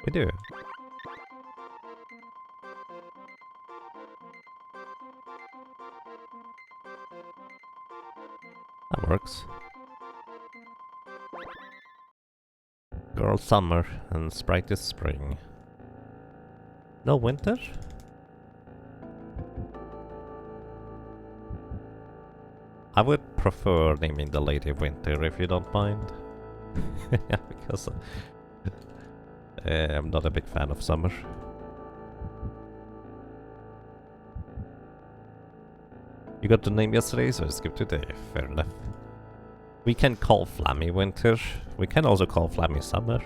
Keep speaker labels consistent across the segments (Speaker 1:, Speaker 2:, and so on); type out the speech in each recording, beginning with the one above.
Speaker 1: We do. That works. Girl summer and Sprite is spring. No winter? I would prefer naming the lady Winter if you don't mind. Yeah, because I'm not a big fan of summer. You got the name yesterday, so I skip today. Fair enough. We can call Flammy Winter. We can also call Flammy Summer.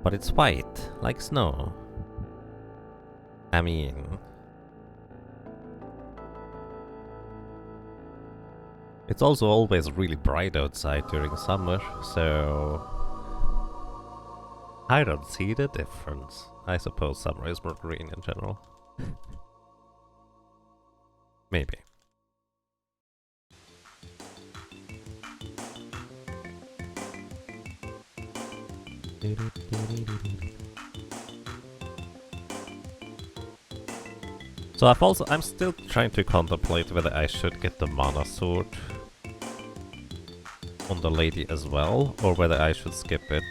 Speaker 1: But it's white, like snow. I mean... It's also always really bright outside during summer, so... I don't see the difference. I suppose summer is more green in general. Maybe. So I'm still trying to contemplate whether I should get the mana sword on the lady as well, or whether I should skip it.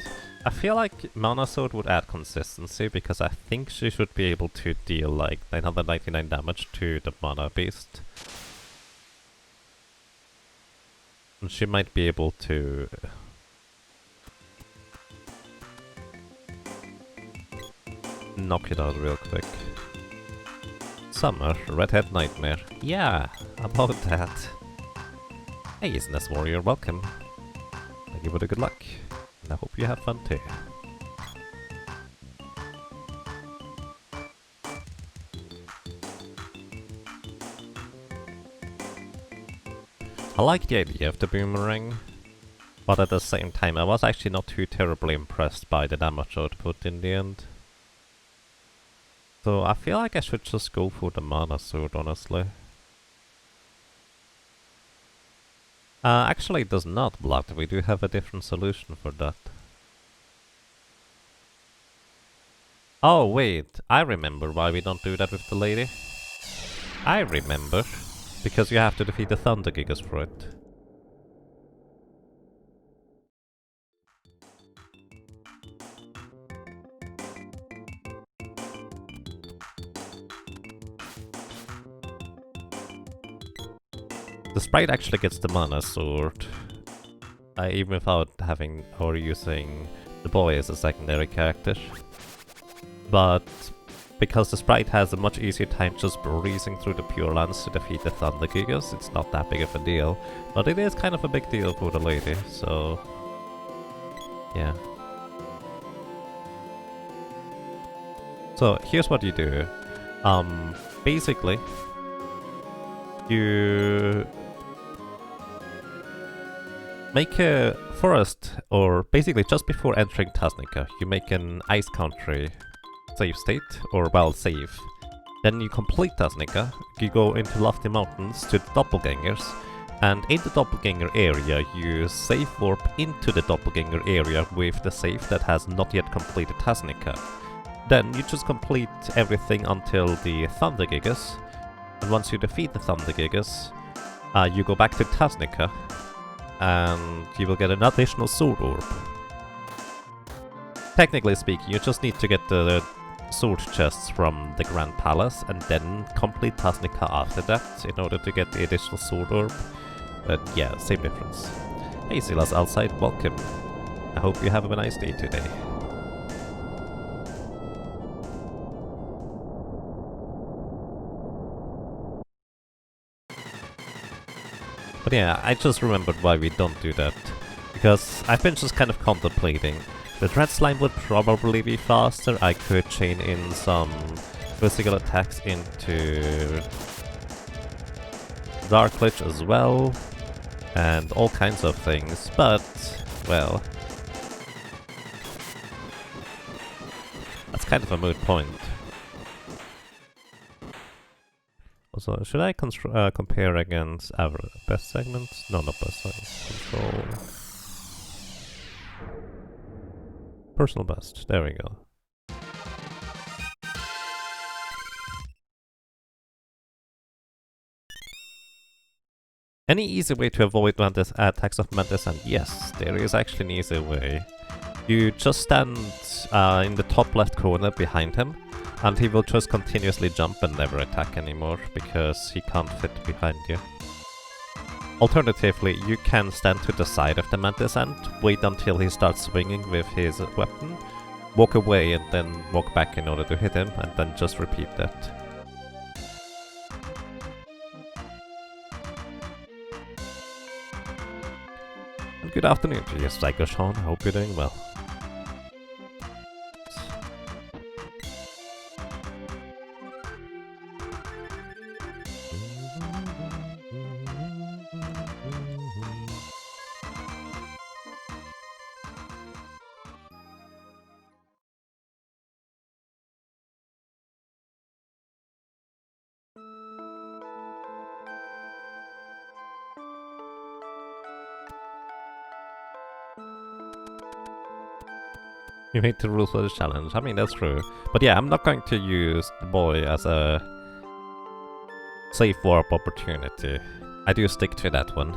Speaker 1: I feel like mana sword would add consistency, because I think she should be able to deal like 999 damage to the mana beast. And she might be able to... knock it out real quick. Summer, Redhead Nightmare. Yeah, about that. Hey, Isness Warrior, welcome. Thank you for the good luck. And I hope you have fun too. I like the idea of the boomerang, but at the same time I was actually not too terribly impressed by the damage output in the end. So I feel like I should just go for the mana sword, honestly. Actually it does not block, we do have a different solution for that. Oh wait, I remember why we don't do that with the lady. I remember, because you have to defeat the Thunder Gigas for it. The sprite actually gets the mana sword, even without having or using the boy as a secondary character. But because the sprite has a much easier time just breezing through the Pure Lands to defeat the Thunder Gigas, it's not that big of a deal. But it is kind of a big deal for the lady, so... yeah. So here's what you do. Basically, you make a forest, or basically just before entering Tasnica, you make an ice country save state, or well, save. Then you complete Tasnica, you go into Lofty Mountains to the Doppelgangers, and in the Doppelganger area you save warp into the Doppelganger area with the save that has not yet completed Tasnica. Then you just complete everything until the Thunder Gigas, and once you defeat the Thunder Gigas, you go back to Tasnica, and you will get an additional Sword Orb. Technically speaking, you just need to get the sword chests from the Grand Palace, and then complete Tasnica after that, in order to get the additional Sword Orb. But yeah, same difference. Hey Silas outside, welcome. I hope you have a nice day today. But yeah, I just remembered why we don't do that. Because I've been just kind of contemplating. The Dread Slime would probably be faster. I could chain in some physical attacks into Dark Lich as well. And all kinds of things. But, well... kind of a moot point. Also, should I compare against our best segments? No, not best segments. Control. Personal best. There we go. Any easy way to avoid attacks of Mantis? And yes, there is actually an easy way. You just stand in the top left corner behind him, and he will just continuously jump and never attack anymore, because he can't fit behind you. Alternatively, you can stand to the side of the Mantis and wait until he starts swinging with his weapon, walk away and then walk back in order to hit him, and then just repeat that. And good afternoon to you, Psycho Sean. I hope you're doing well. You made the rules for the challenge. I mean, that's true. But yeah, I'm not going to use the boy as a safe warp opportunity. I do stick to that one.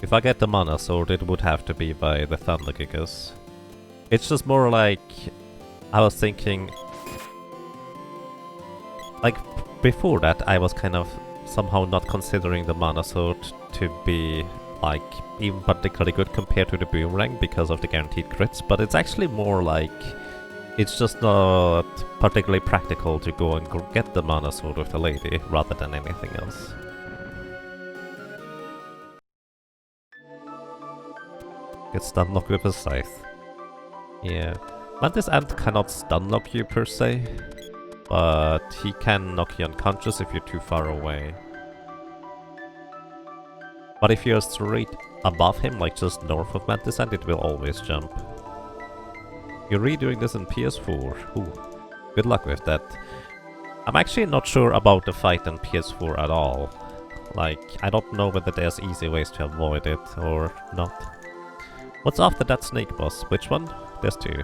Speaker 1: If I get the mana sword, it would have to be by the Thunder Gigas. It's just more like... I was thinking... Like, before that, I was kind of somehow not considering the mana sword to be... like, even particularly good compared to the boomerang because of the guaranteed crits, but it's actually more like it's just not particularly practical to go and get the mana sword with the lady rather than anything else. Get stun locked with a scythe. Yeah. Mantis Ant cannot stun lock you per se, but he can knock you unconscious if you're too far away. But if you're straight above him, like just north of Mantis Ant, it will always jump. You're redoing this in PS4. Ooh, good luck with that. I'm actually not sure about the fight in PS4 at all. Like, I don't know whether there's easy ways to avoid it or not. What's after that snake boss? Which one? There's two.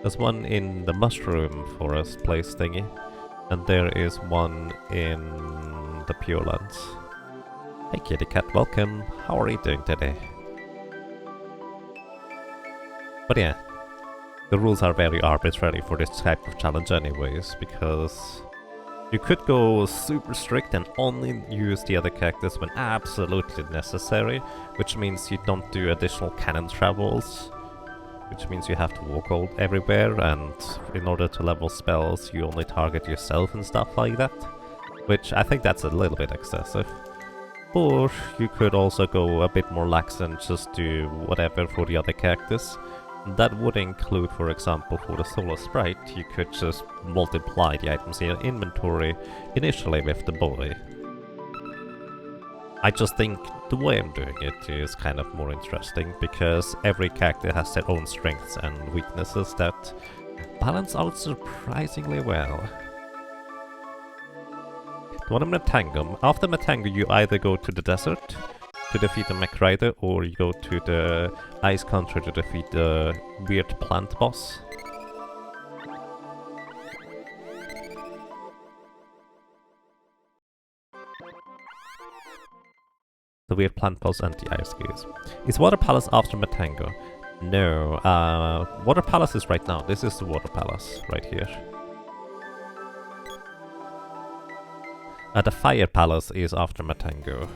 Speaker 1: There's one in the mushroom forest place thingy, and there is one in the Pure Lands. Hey kitty cat, welcome. How are you doing today? But yeah, the rules are very arbitrary for this type of challenge anyways, because you could go super strict and only use the other characters when absolutely necessary, which means you don't do additional cannon travels, which means you have to walk everywhere, and in order to level spells you only target yourself and stuff like that, which I think that's a little bit excessive. Or you could also go a bit more lax and just do whatever for the other characters. That would include, for example, for the solo sprite, you could just multiply the items in your inventory initially with the boy. I just think the way I'm doing it is kind of more interesting, because every character has their own strengths and weaknesses that balance out surprisingly well. The one in Matangum. After Matangum you either go to the desert to defeat the mech rider, or you go to the ice country to defeat the weird plant boss. The weird plant boss and the ice gears. Is Water Palace after Matango? No, Water Palace is right now. This is the Water Palace right here. The Fire Palace is after Matango.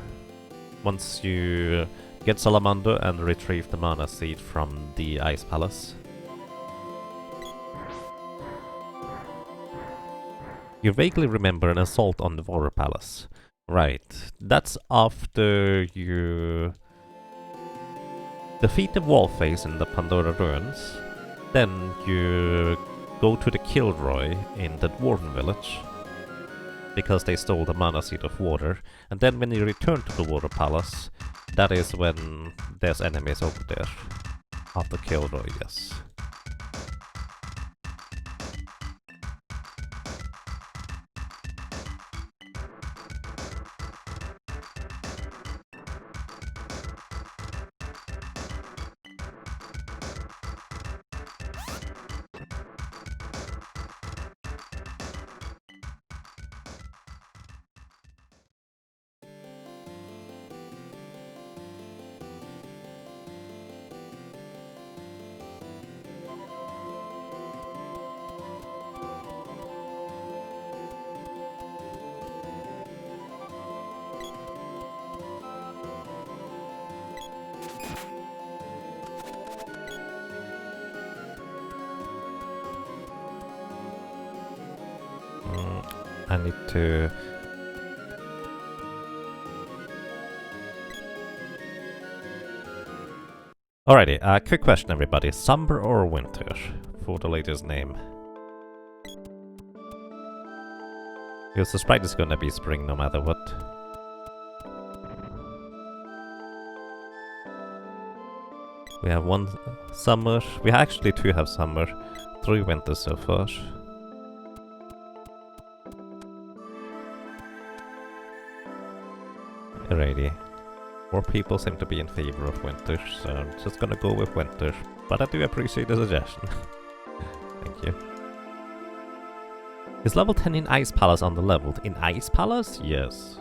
Speaker 1: Once you get Salamander and retrieve the mana seed from the Ice Palace. You vaguely remember an assault on the Water Palace. Right, that's after you defeat the wall face in the Pandora Ruins. Then you go to the Kilroy in the Dwarven Village, because they stole the mana seed of water, and then when you return to the Water Palace, that is when there's enemies over there. After Kilroy, yes. I need to... Alrighty, quick question everybody. Summer or winter for the latest name? Because the sprite is gonna be spring no matter what. We have one summer. We actually two have summer. 3 winters so far. Alrighty. More people seem to be in favor of winter, so I'm just gonna go with winter. But I do appreciate the suggestion. Thank you. Is level 10 in Ice Palace underleveled? In Ice Palace? Yes.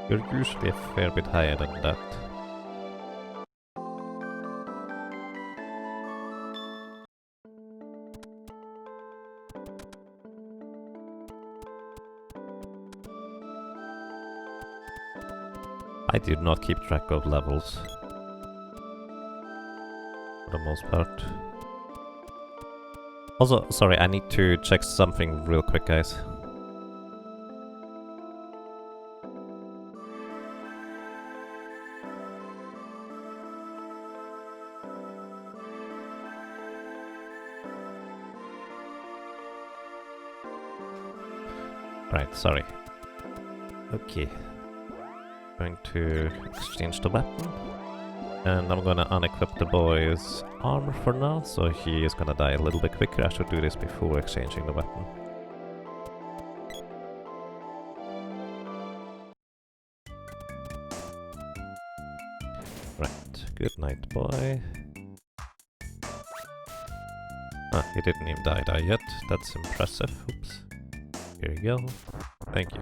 Speaker 1: You're usually a fair bit higher than that. I did not keep track of levels. For the most part. Also, sorry, I need to check something real quick, guys. Right, sorry. Okay. Going to exchange the weapon. And I'm gonna unequip the boy's armor for now, so he is gonna die a little bit quicker. I should do this before exchanging the weapon. Right, good night, boy. Ah, he didn't even die yet. That's impressive. Oops. Here you go. Thank you.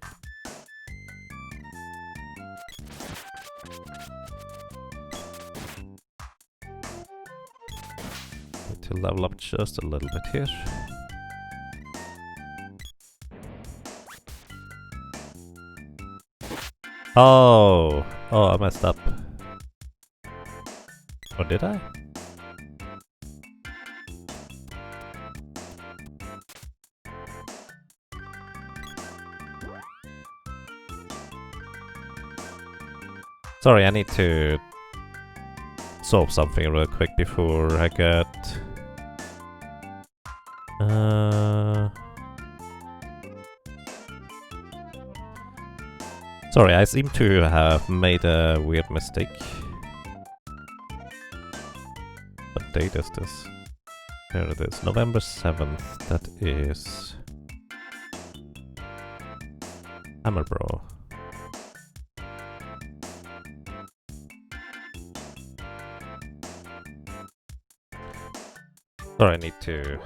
Speaker 1: Need to level up just a little bit here. Oh! Oh, I messed up. Or did I? Sorry, I need to solve something real quick before I get... Sorry, I seem to have made a weird mistake. What date is this? There it is, November 7th, that is... Hammerbro. Sorry, I need to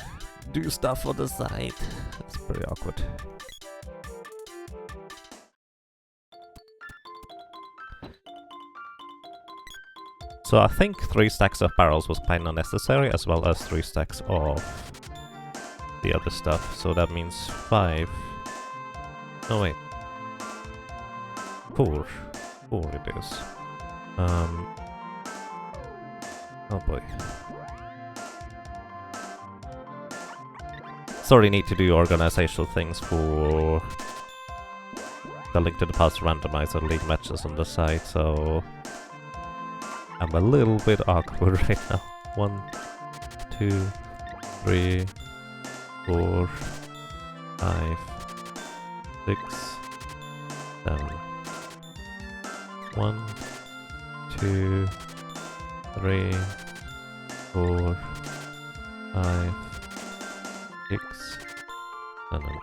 Speaker 1: do stuff on the side. It's pretty awkward. So I think 3 stacks of barrels was kinda necessary, as well as 3 stacks of the other stuff. So that means 5. No wait. 4. 4 it is. Oh boy. Sorry, need to do organizational things for the Link to the Past randomizer league matches on the side, so I'm a little bit awkward right now. 1, 2, 3, 4, 5, 6, 7. 1, 2, 3, 4, 5, 6, 7.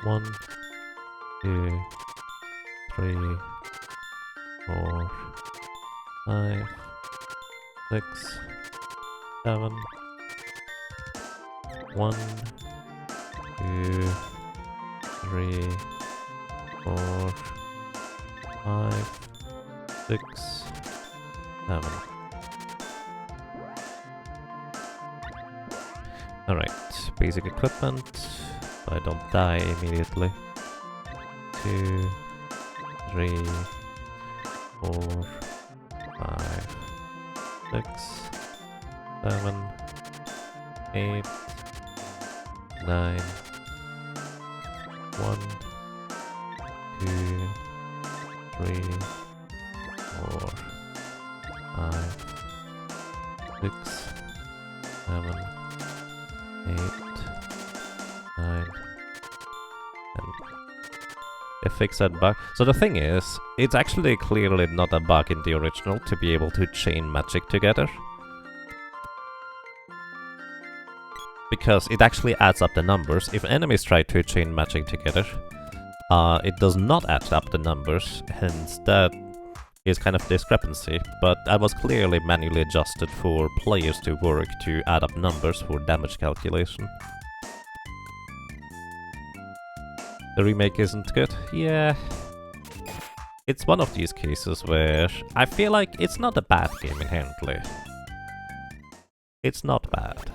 Speaker 1: 1, 2, 3, 4, 5, 6, 7. 1, 2, 3, 4, 5, 6, 7. Alright, basic equipment, so I don't die immediately. 2, 3, 4, 5, 6, 7, 8, 9, 1, 2, 3, 4, 5, 6, 7, 8, 9, and they fix that bug. So the thing is, it's actually clearly not a bug in the original to be able to chain magic together. Because it actually adds up the numbers. If enemies try to chain magic together, it does not add up the numbers, hence that is kind of discrepancy, but that was clearly manually adjusted for players to work to add up numbers for damage calculation. The remake isn't good? Yeah. It's one of these cases where I feel like it's not a bad game inherently. It's not bad.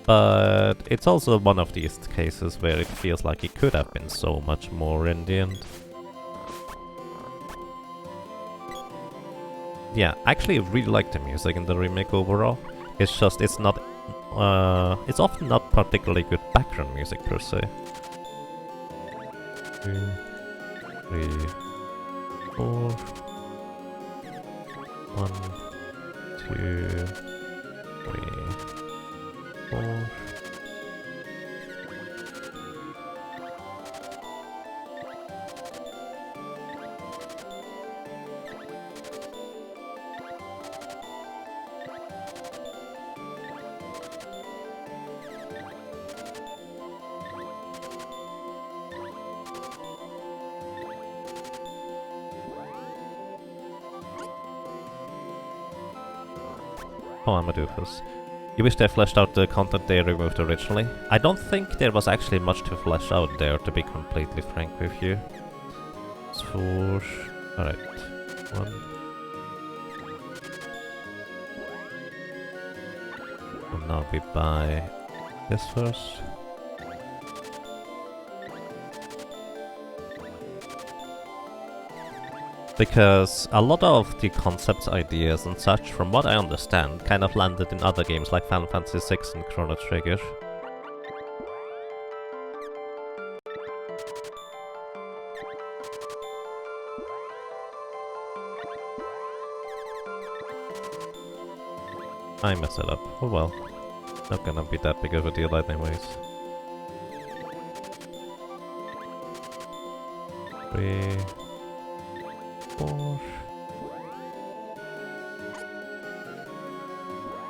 Speaker 1: But it's also one of these cases where it feels like it could have been so much more in the end. Yeah, I actually really like the music in the remake overall. It's just, it's not, it's often not particularly good background music per se. 2, 3, 4, 1, 2, 3, 4. Oh, I'm a doofus. You wish they fleshed out the content they removed originally? I don't think there was actually much to flesh out there, to be completely frank with you. It's 4... Alright. 1. And now we buy this first. Because a lot of the concepts, ideas and such, from what I understand, kind of landed in other games like Final Fantasy VI and Chrono Trigger. I messed it up. Oh well. Not gonna be that big of a deal anyways. 3... 4...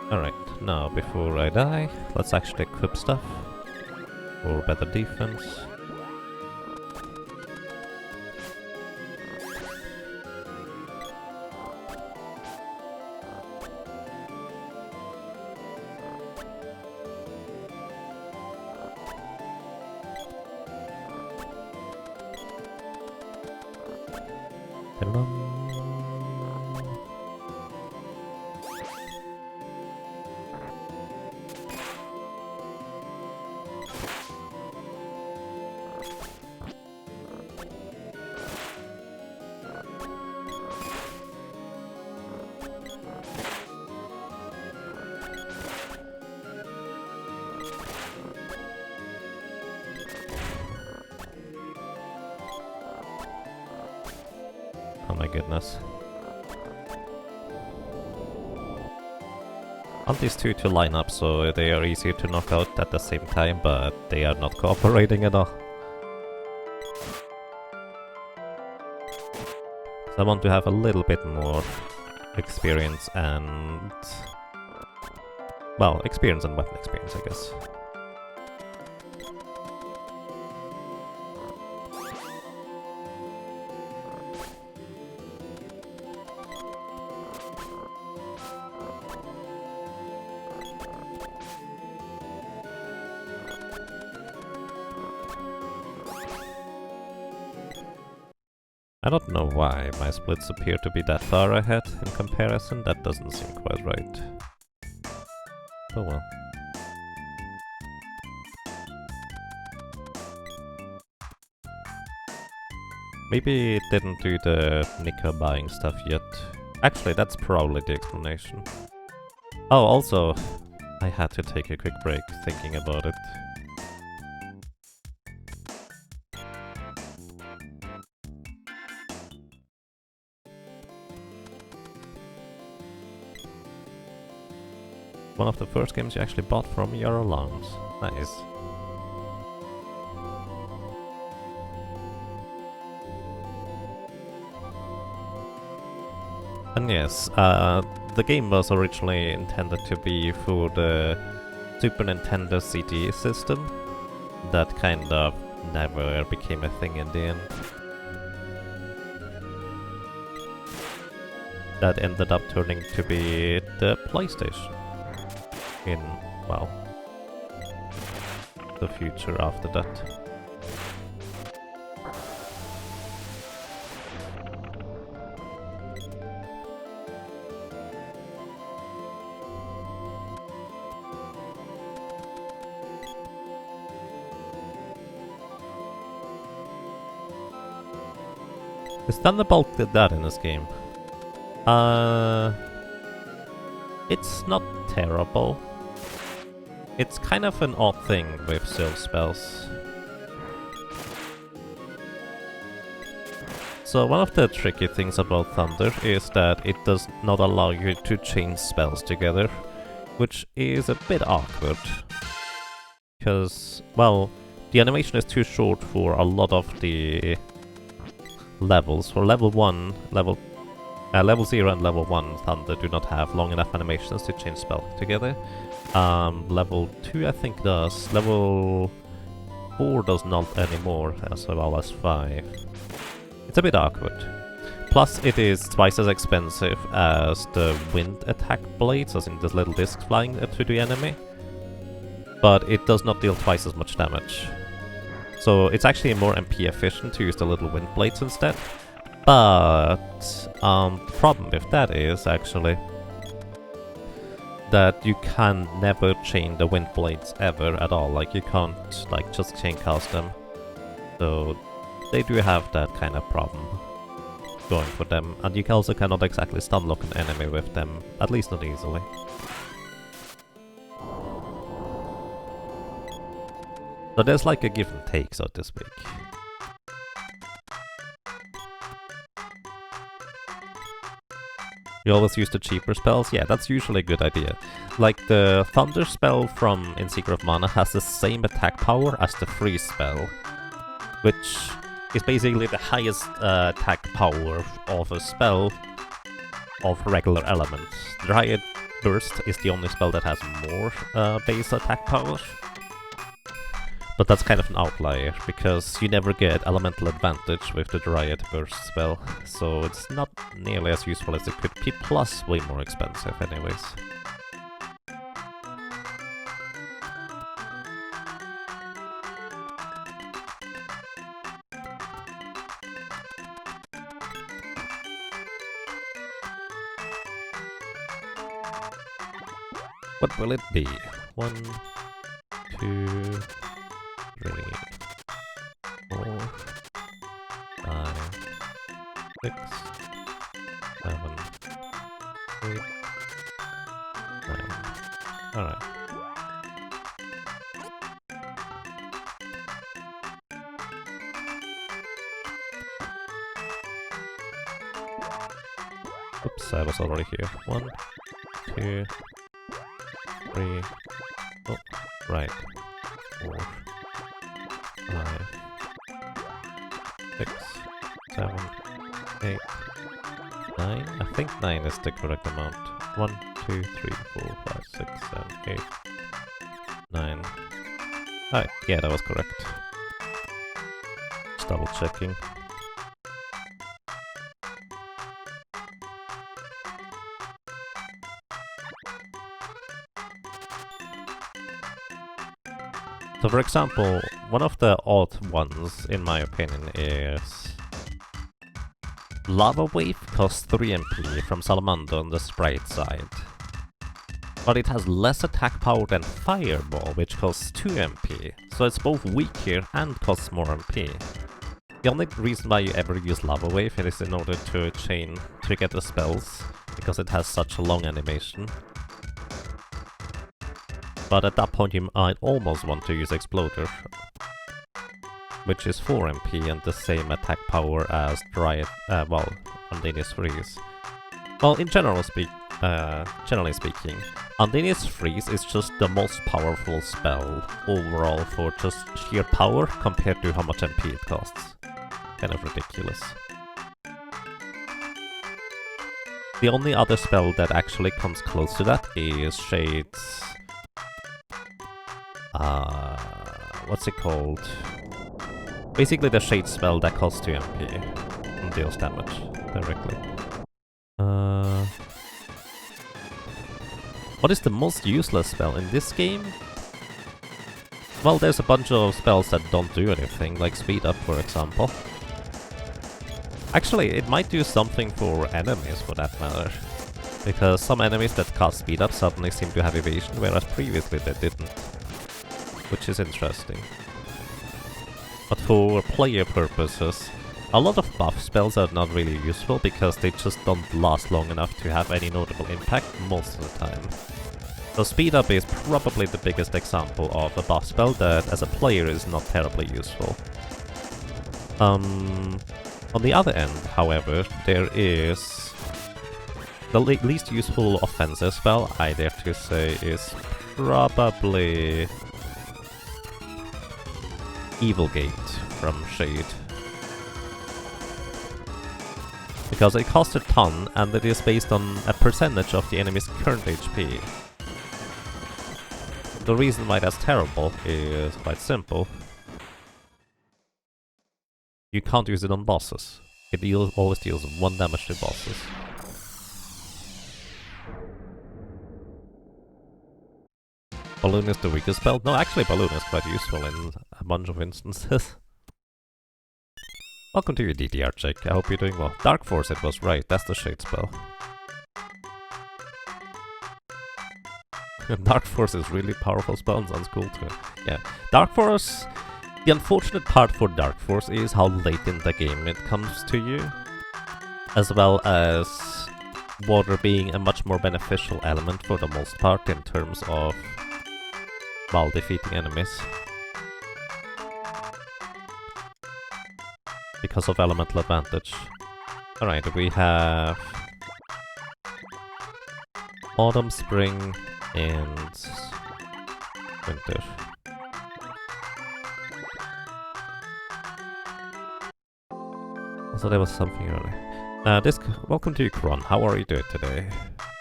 Speaker 1: Alright, now before I die, let's actually equip stuff for better defense. Oh my goodness. I want these two to line up so they are easier to knock out at the same time, but they are not cooperating at all. So I want to have a little bit more experience and... well, experience and weapon experience, I guess. I don't know why my splits appear to be that far ahead in comparison. That doesn't seem quite right. Oh well. Maybe it didn't do the Nika buying stuff yet. Actually, that's probably the explanation. Oh, also, I had to take a quick break thinking about it. One of the first games you actually bought from your alarms. Nice. And yes, the game was originally intended to be for the Super Nintendo CD system. That kind of never became a thing in the end. That ended up turning to be the PlayStation. In, well, the future after that. Is Thunderbolt did that in this game? It's not terrible. It's kind of an odd thing with Sylph spells. So one of the tricky things about Thunder is that it does not allow you to chain spells together, which is a bit awkward. Because, well, the animation is too short for a lot of the levels. For level 1, level 0 and level 1 Thunder do not have long enough animations to chain spell together. Level 2 I think does. Level 4 does not anymore, as well as 5. It's a bit awkward. Plus it is twice as expensive as the wind attack blades, as in the little discs flying up to the enemy. But it does not deal twice as much damage. So it's actually more MP efficient to use the little wind blades instead. But the problem with that is actually that you can never chain the wind blades ever at all. Like you can't like just chain cast them. So they do have that kind of problem going for them. And you also cannot exactly stun lock an enemy with them, at least not easily. So there's like a give and take, so to speak. You always use the cheaper spells? Yeah, that's usually a good idea. Like the Thunder spell from In Secret of Mana has the same attack power as the Freeze spell, which is basically the highest attack power of a spell of regular elements. The Riot Burst is the only spell that has more base attack power. But that's kind of an outlier, because you never get elemental advantage with the Riot Burst spell, so it's not nearly as useful as it could be, plus way more expensive anyways. What will it be? 1, 2... 3, 4, 5, 6, 7, 8, 9. Alright. Oops, I was already here. 1, 2, 3. Oh, right. 4. 5, 6, 7, 8, 9. I think 9 is the correct amount. 1, 2, 3, 4, 5, 6, 7, 8, 9. Alright, yeah, that was correct. Just double checking. So for example, one of the odd ones, in my opinion, is Lava Wave costs 3 MP from Salamander on the sprite side. But it has less attack power than Fireball, which costs 2 MP. So it's both weaker and costs more MP. The only reason why you ever use Lava Wave is in order to trigger the spells, because it has such a long animation. But at that point you might almost want to use Exploder, which is 4 MP and the same attack power as Undini's Freeze. Well, in generally speaking, Undini's Freeze is just the most powerful spell overall for just sheer power compared to how much MP it costs. Kind of ridiculous. The only other spell that actually comes close to that is Shade's... what's it called? Basically the Shade spell that costs 2 MP and deals damage directly. What is the most useless spell in this game? Well, there's a bunch of spells that don't do anything, like Speed Up for example. Actually, it might do something for enemies for that matter. Because some enemies that cast Speed Up suddenly seem to have evasion, whereas previously they didn't. Which is interesting. But for player purposes, a lot of buff spells are not really useful because they just don't last long enough to have any notable impact most of the time. So Speed Up is probably the biggest example of a buff spell that as a player is not terribly useful. On the other end, however, there is the least useful offensive spell, I dare to say, is probably Evil Gate from Shade. Because it costs a ton and it is based on a percentage of the enemy's current HP. The reason why that's terrible is quite simple. You can't use it on bosses. It always deals 1 damage to bosses. Balloon is the weakest spell? No, actually Balloon is quite useful in a bunch of instances. Welcome to your DDR check, I hope you're doing well. Dark Force, it was right, that's the Shade spell. Dark Force is really powerful spell and sounds cool too. Yeah, Dark Force... The unfortunate part for Dark Force is how late in the game it comes to you, as well as water being a much more beneficial element for the most part in terms of, well, defeating enemies. Because of elemental advantage. Alright, we have autumn, spring, and winter. So there was something earlier. Welcome to you, Kron. How are you doing today?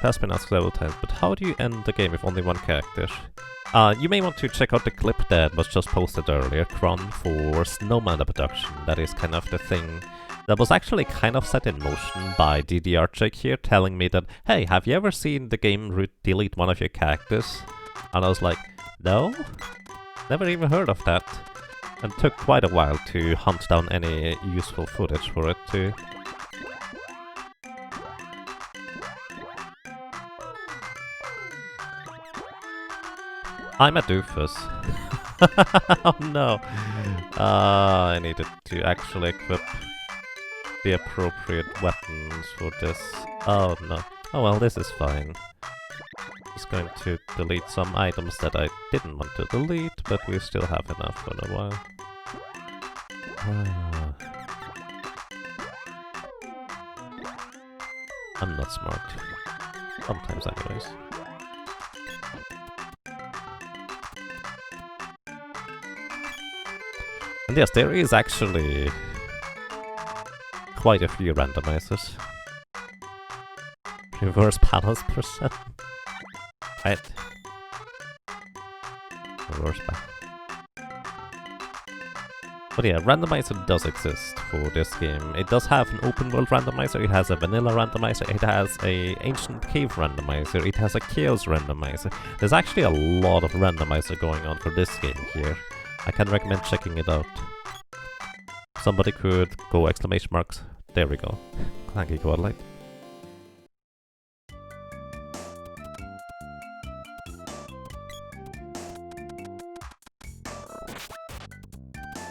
Speaker 1: Has been asked several times, but how do you end the game with only 1 character? You may want to check out the clip that was just posted earlier, Kron, for Snowman the production. That is kind of the thing that was actually kind of set in motion by DDR Check here, telling me that, hey, have you ever seen the game delete one of your characters? And I was like, no? Never even heard of that. And took quite a while to hunt down any useful footage for it too. I'm a doofus. Oh no. I needed to actually equip the appropriate weapons for this. Oh no. Oh well, this is fine. Just going to delete some items that I didn't want to delete, but we still have enough for a while. I'm not smart. Sometimes anyways. And yes, there is actually quite a few randomizers. Reverse panels percent. Right. Reverse panel. But yeah, randomizer does exist for this game. It does have an open world randomizer, it has a vanilla randomizer, it has a ancient cave randomizer, it has a chaos randomizer. There's actually a lot of randomizer going on for this game here. I can recommend checking it out. Somebody could go exclamation marks. There we go. Thank you, Godlight.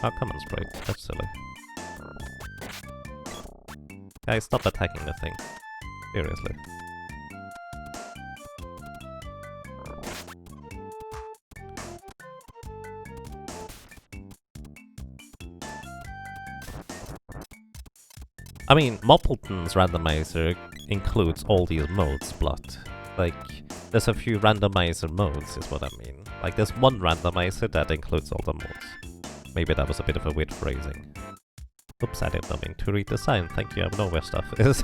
Speaker 1: Oh, come on, Sprite. That's silly. Guys, stop attacking the thing. Seriously. I mean, Moppleton's randomizer includes all these modes, but like, there's a few randomizer modes, is what I mean. Like, there's one randomizer that includes all the modes. Maybe that was a bit of a weird phrasing. Oops, I didn't mean to read the sign. Thank you, I know where stuff is.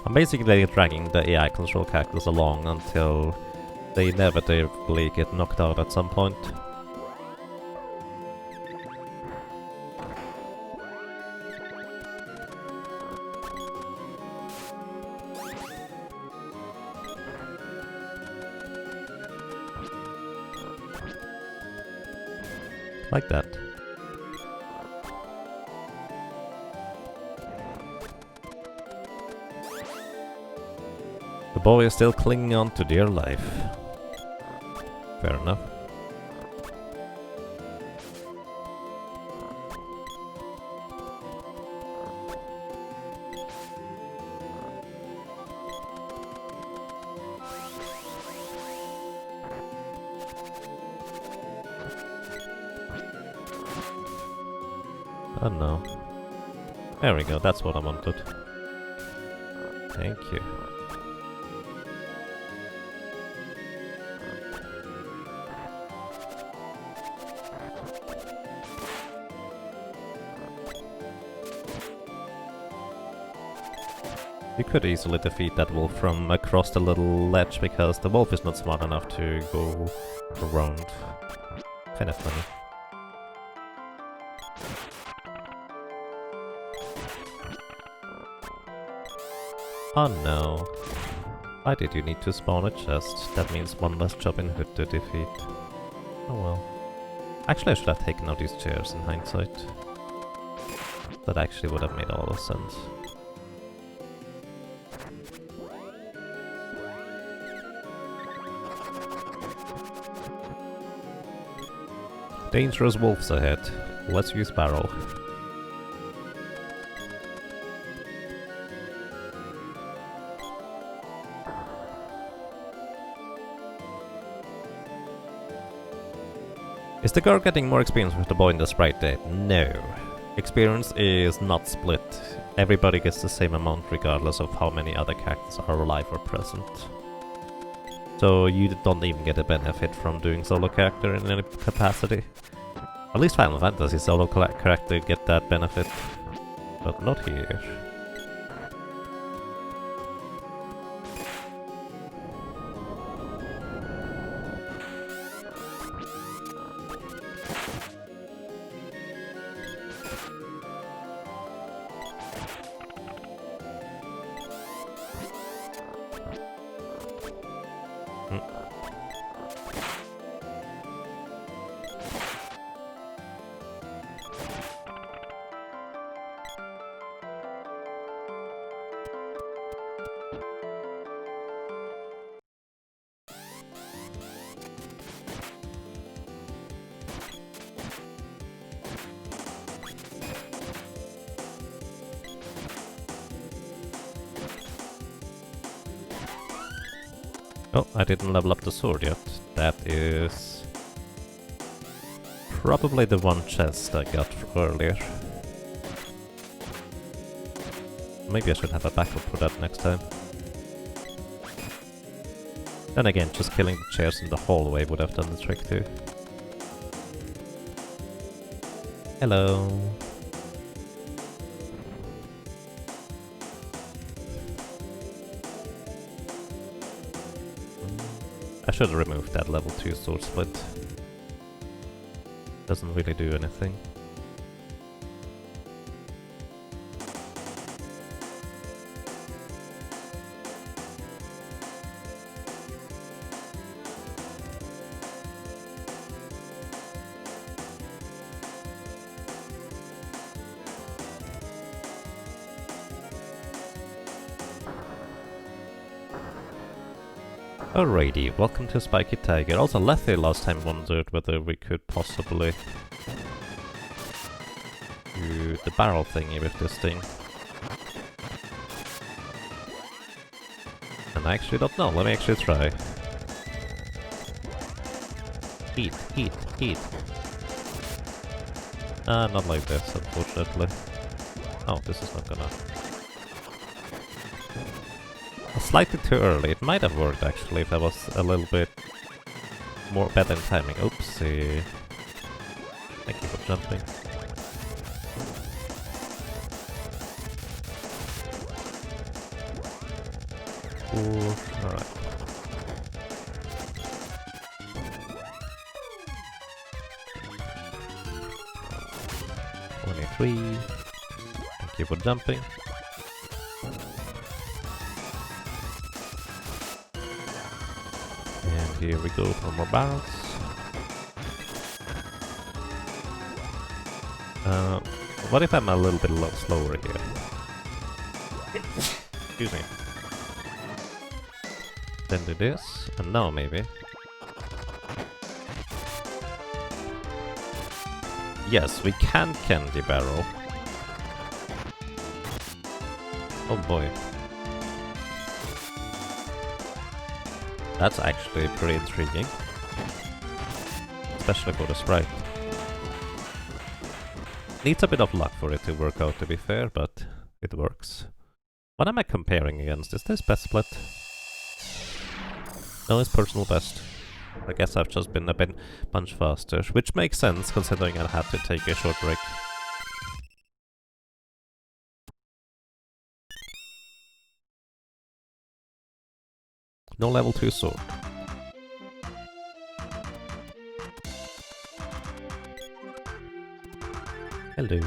Speaker 1: I'm basically dragging the AI control characters along until they inevitably get knocked out at some point. Like that. The boy is still clinging on to dear life. Fair enough. Oh no. There we go, that's what I wanted. Thank you. You could easily defeat that wolf from across the little ledge because the wolf is not smart enough to go around. Kinda funny. Oh no. Why did you need to spawn a chest? That means one less job in Hood to defeat. Oh well. Actually I should have taken out these chairs in hindsight. That actually would have made a lot of sense. Dangerous wolves ahead. Let's use barrel. Is the girl getting more experience with the boy in the sprite date? No. Experience is not split. Everybody gets the same amount regardless of how many other characters are alive or present. So you don't even get a benefit from doing solo character in any capacity. At least Final Fantasy solo character get that benefit, but not here. Oh, I didn't level up the sword yet. That is probably the one chest I got earlier. Maybe I should have a backup for that next time. Then again, just killing the chairs in the hallway would have done the trick too. Hello. I should have removed that level 2 sword split. Doesn't really do anything. Alrighty, welcome to Spiky Tiger. Also, Lethe last time wondered whether we could possibly do the barrel thingy with this thing. And I actually don't know, let me actually try. Eat, eat, eat. Not like this, unfortunately. Oh, this is not gonna... Slightly too early. It might have worked actually if I was a little bit more better in timing. Oopsie. Thank you for jumping. Ooh, alright. Thank you for jumping. And here we go for more barrels. What if I'm a little bit slower here? Excuse me. Then do this, and now maybe. Yes, we can candy barrel. Oh boy. That's actually pretty intriguing. Especially for the sprite. Needs a bit of luck for it to work out, to be fair, but it works. What am I comparing against? Is this best split? No, it's personal best. I guess I've just been a bunch faster, which makes sense considering I had to take a short break. No level 2 sword. Hello.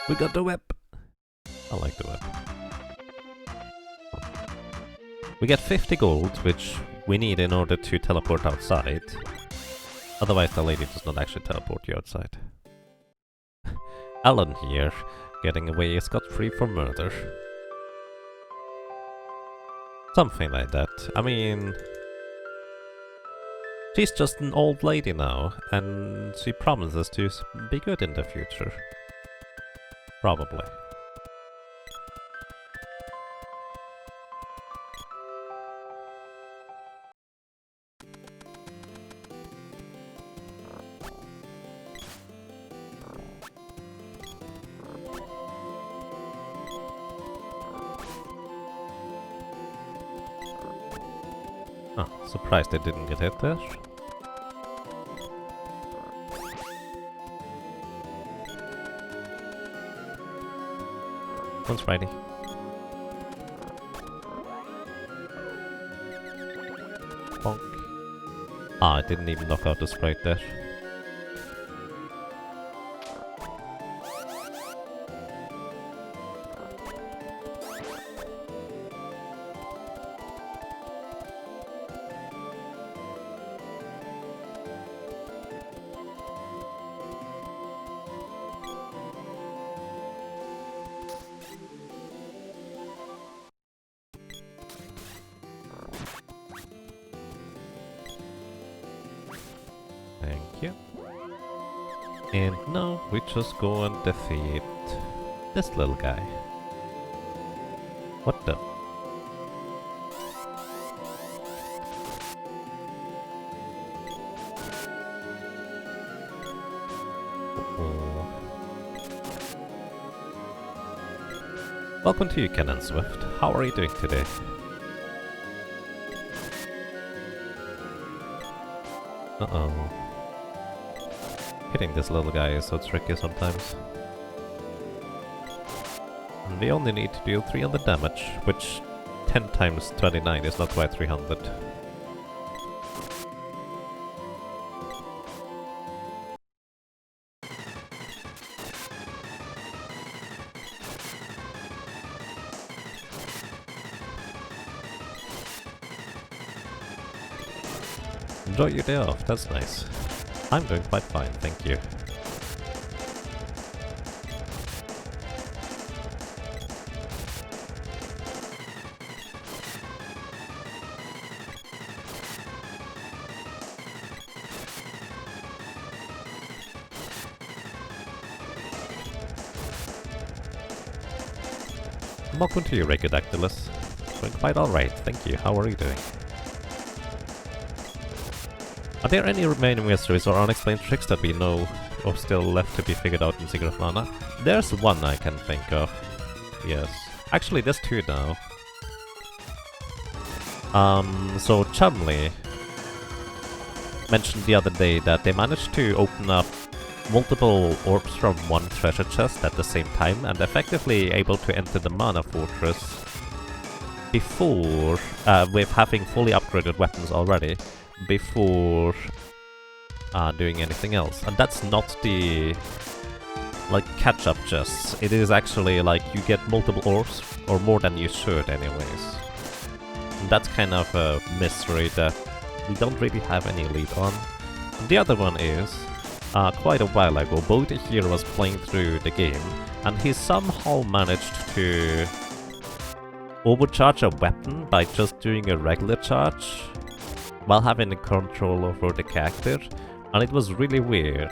Speaker 1: We got the whip! I like the whip. We get 50 gold, which we need in order to teleport outside. Otherwise the lady does not actually teleport you outside. Alan here, getting away scot-free for murder. Something like that. I mean... she's just an old lady now, and she promises to be good in the future. Probably. Oh, surprised I didn't get hit there. One's ready. Bonk. Ah, I didn't even knock out the sprite there. Thank you. And now we just go and defeat this little guy. What the? Welcome to you, Cannon Swift. How are you doing today? Uh-oh. Hitting this little guy is so tricky sometimes. And we only need to deal 300 damage, which 10 times 29 is not quite 300. Enjoy your day off, that's nice. I'm doing quite fine, thank you. Welcome to you, Regadactylus. Doing quite alright, thank you. How are you doing? Are there any remaining mysteries or unexplained tricks that we know or still left to be figured out in Secret of Mana? There's one I can think of. Yes. Actually, there's two now. So Chumley mentioned the other day that they managed to open up multiple orbs from one treasure chest at the same time and effectively able to enter the Mana Fortress before, with having fully upgraded weapons already, before doing anything else. And that's not the, like, catch-up chests. It is actually like you get multiple orbs, or more than you should anyways. And that's kind of a mystery that we don't really have any lead on. And the other one is, quite a while ago, Bodhi here was playing through the game, and he somehow managed to overcharge a weapon by just doing a regular charge while having the control over the character, and it was really weird.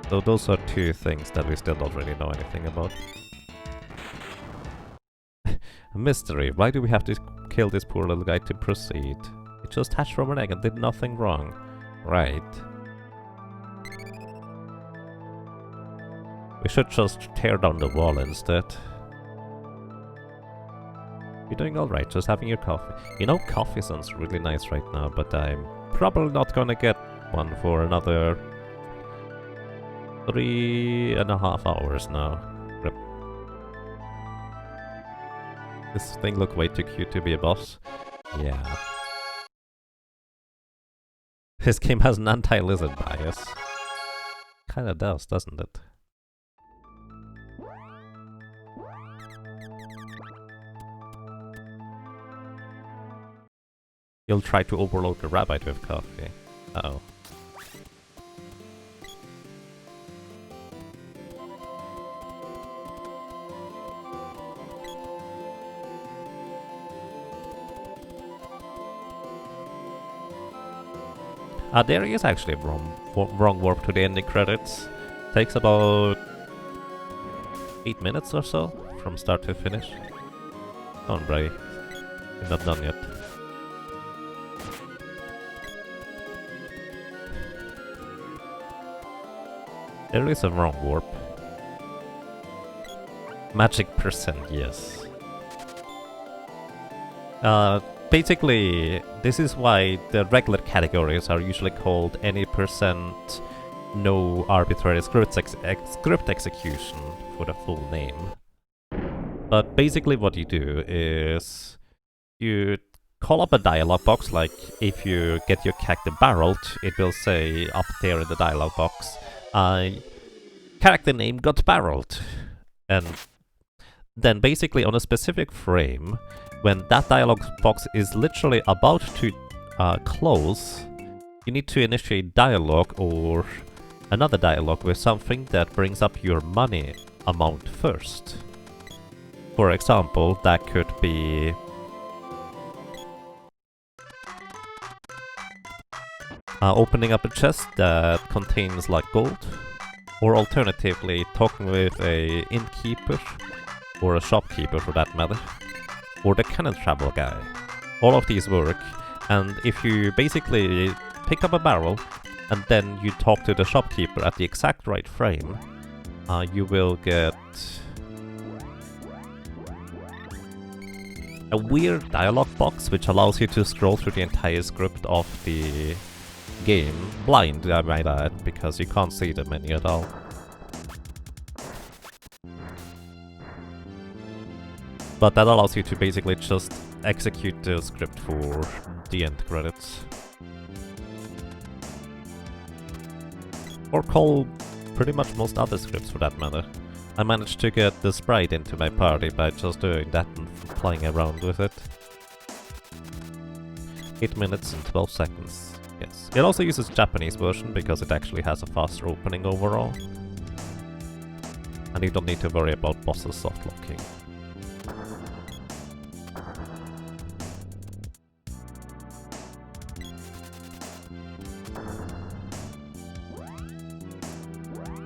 Speaker 1: So those are two things that we still don't really know anything about. A mystery. Why do we have to kill this poor little guy to proceed? It just hatched from an egg and did nothing wrong. Right. We should just tear down the wall instead. You're doing alright, just having your coffee. You know, coffee sounds really nice right now, but I'm probably not gonna get one for another 3.5 hours now. Rip. This thing look way too cute to be a boss. Yeah. This game has an anti-lizard bias. Kinda does, doesn't it? You'll try to overload the rabbit with coffee. Uh-oh. There is actually a wrong warp to the ending credits. Takes about 8 minutes or so from start to finish. Don't worry, you're not done yet. There is a wrong warp. Magic percent, yes. Basically, this is why the regular categories are usually called any percent, no arbitrary script execution for the full name. But basically what you do is you call up a dialog box, like if you get your character barreled, it will say up there in the dialog box, character name got barreled. And then basically on a specific frame, when that dialog box is literally about to close, you need to initiate dialogue or another dialogue with something that brings up your money amount first. For example, that could be opening up a chest that contains like gold, or alternatively talking with a innkeeper or a shopkeeper for that matter, or the cannon travel guy. All of these work, and if you basically pick up a barrel and then you talk to the shopkeeper at the exact right frame, you will get a weird dialog box which allows you to scroll through the entire script of the game, blind I might add, because you can't see the menu at all. But that allows you to basically just execute the script for the end credits. Or call pretty much most other scripts for that matter. I managed to get the sprite into my party by just doing that and playing around with it. 8 minutes and 12 seconds. Yes. It also uses Japanese version because it actually has a faster opening overall. And you don't need to worry about bosses soft locking.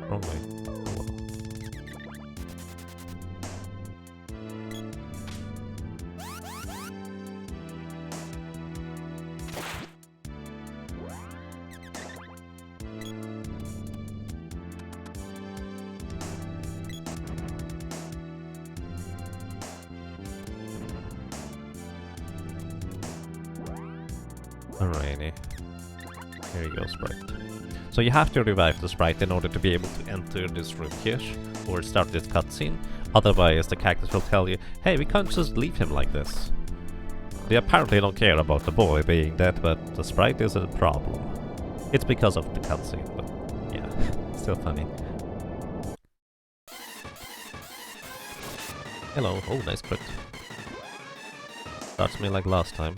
Speaker 1: Wrong way. Alrighty. Here you go, Sprite. So you have to revive the Sprite in order to be able to enter this room here, or start this cutscene. Otherwise the cactus will tell you, hey, we can't just leave him like this. They apparently don't care about the boy being dead, but the Sprite is a problem. It's because of the cutscene, but yeah, still funny. Hello, oh, nice crit. Starts me like last time.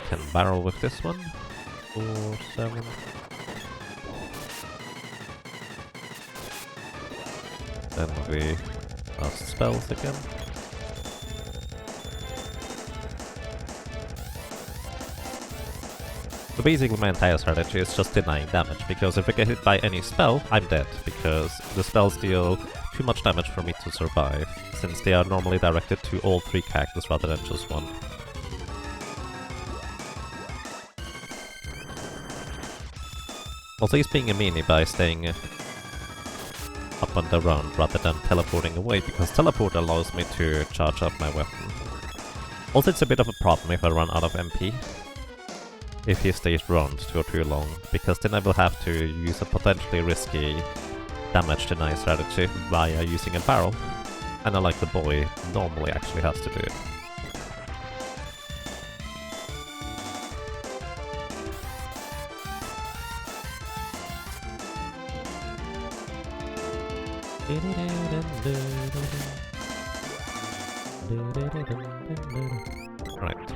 Speaker 1: Can barrel with this one. 4, 7. Then we cast spells again. So basically my entire strategy is just denying damage, because if I get hit by any spell, I'm dead, because the spells deal too much damage for me to survive, since they are normally directed to all 3 cactus rather than just one. Also, he's being a meanie by staying up on the round rather than teleporting away, because teleport allows me to charge up my weapon. Also, it's a bit of a problem if I run out of MP, if he stays round for too long, because then I will have to use a potentially risky damage deny strategy via using a barrel, and unlike the boy, normally actually has to do it. Right.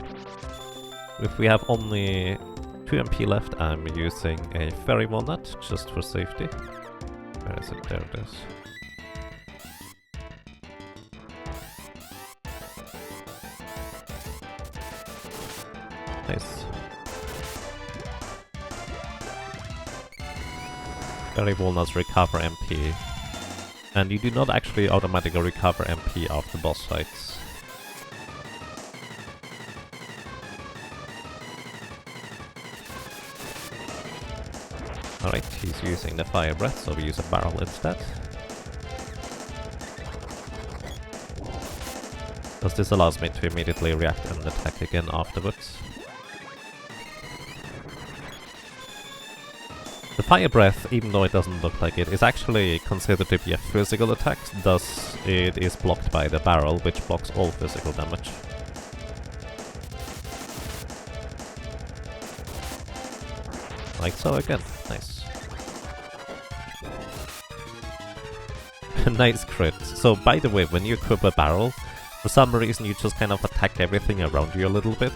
Speaker 1: If we have only 2 MP left, I'm using a fairy walnut just for safety. Where is it? There it is. Nice. Fairy walnuts recover MP. And you do not actually automatically recover MP after boss fights. Alright, he's using the fire breath, so we use a barrel instead. Because this allows me to immediately react and attack again afterwards. The fire breath, even though it doesn't look like it, is actually considered to be a physical attack, thus it is blocked by the barrel, which blocks all physical damage. Like so again. Nice. Nice crit. So by the way, when you equip a barrel, for some reason you just kind of attack everything around you a little bit.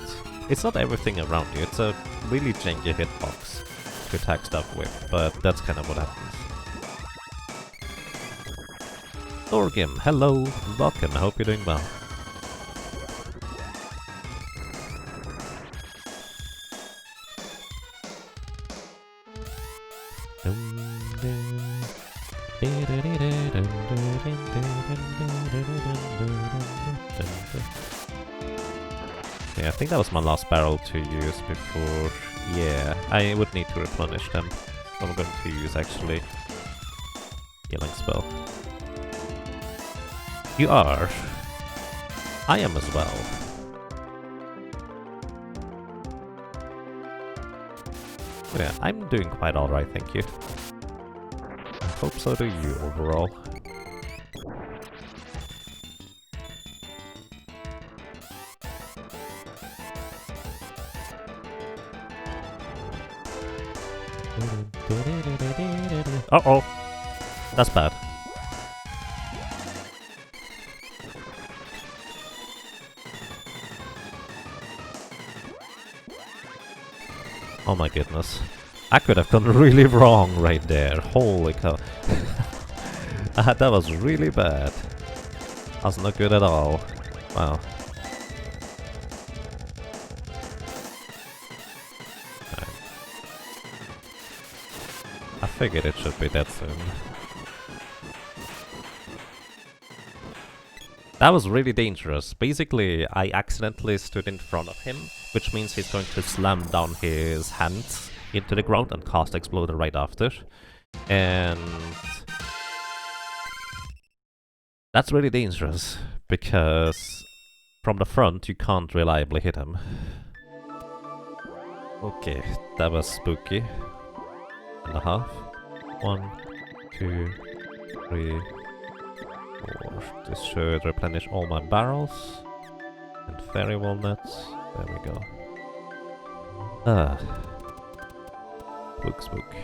Speaker 1: It's not everything around you, it's a really janky hitbox to attack stuff with, but that's kind of what happens. Thorgim, hello, welcome, I hope you're doing well. Yeah, I think that was my last barrel to use before. Yeah, I would need to replenish them. So I'm going to use actually healing spell. You are. I am as well. Yeah, I'm doing quite alright, thank you. I hope so do you overall. Uh-oh! That's bad. Oh my goodness. I could have gone really wrong right there. Holy cow. That was really bad. That's not good at all. Wow. I figured it should be that soon. That was really dangerous. Basically, I accidentally stood in front of him, which means he's going to slam down his hands into the ground and cast Exploder right after. And that's really dangerous, because from the front you can't reliably hit him. Okay, that was spooky. And a half. 1, 2, 3, 4. This should replenish all my barrels. And fairy walnuts. There we go. Ah. Spook.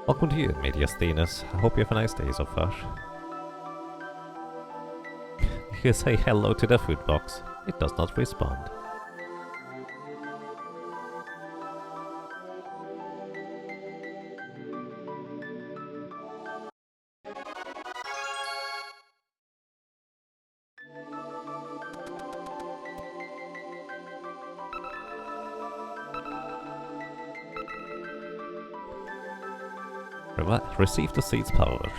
Speaker 1: Welcome to you, Mediastinus. I hope you have a nice day so far. You say hello to the food box. It does not respond. Receive the seed's power.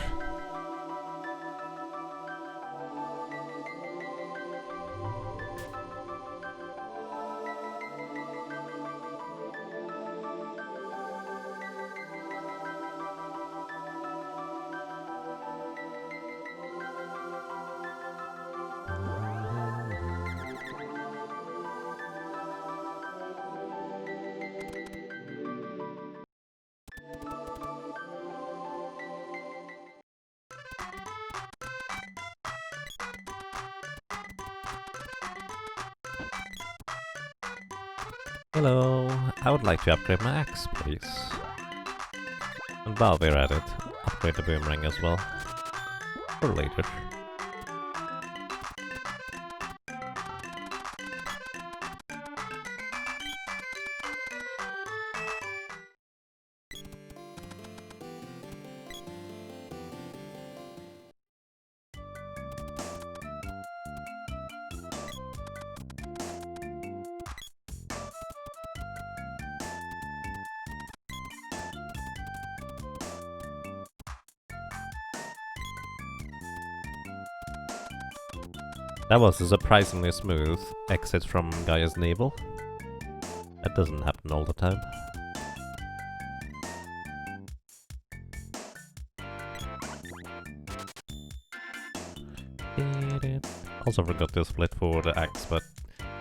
Speaker 1: Hello, I would like to upgrade my axe, please. And while we're at it, upgrade the boomerang as well. For later. That was a surprisingly smooth exit from Gaia's navel. That doesn't happen all the time. Also forgot to split for the axe, but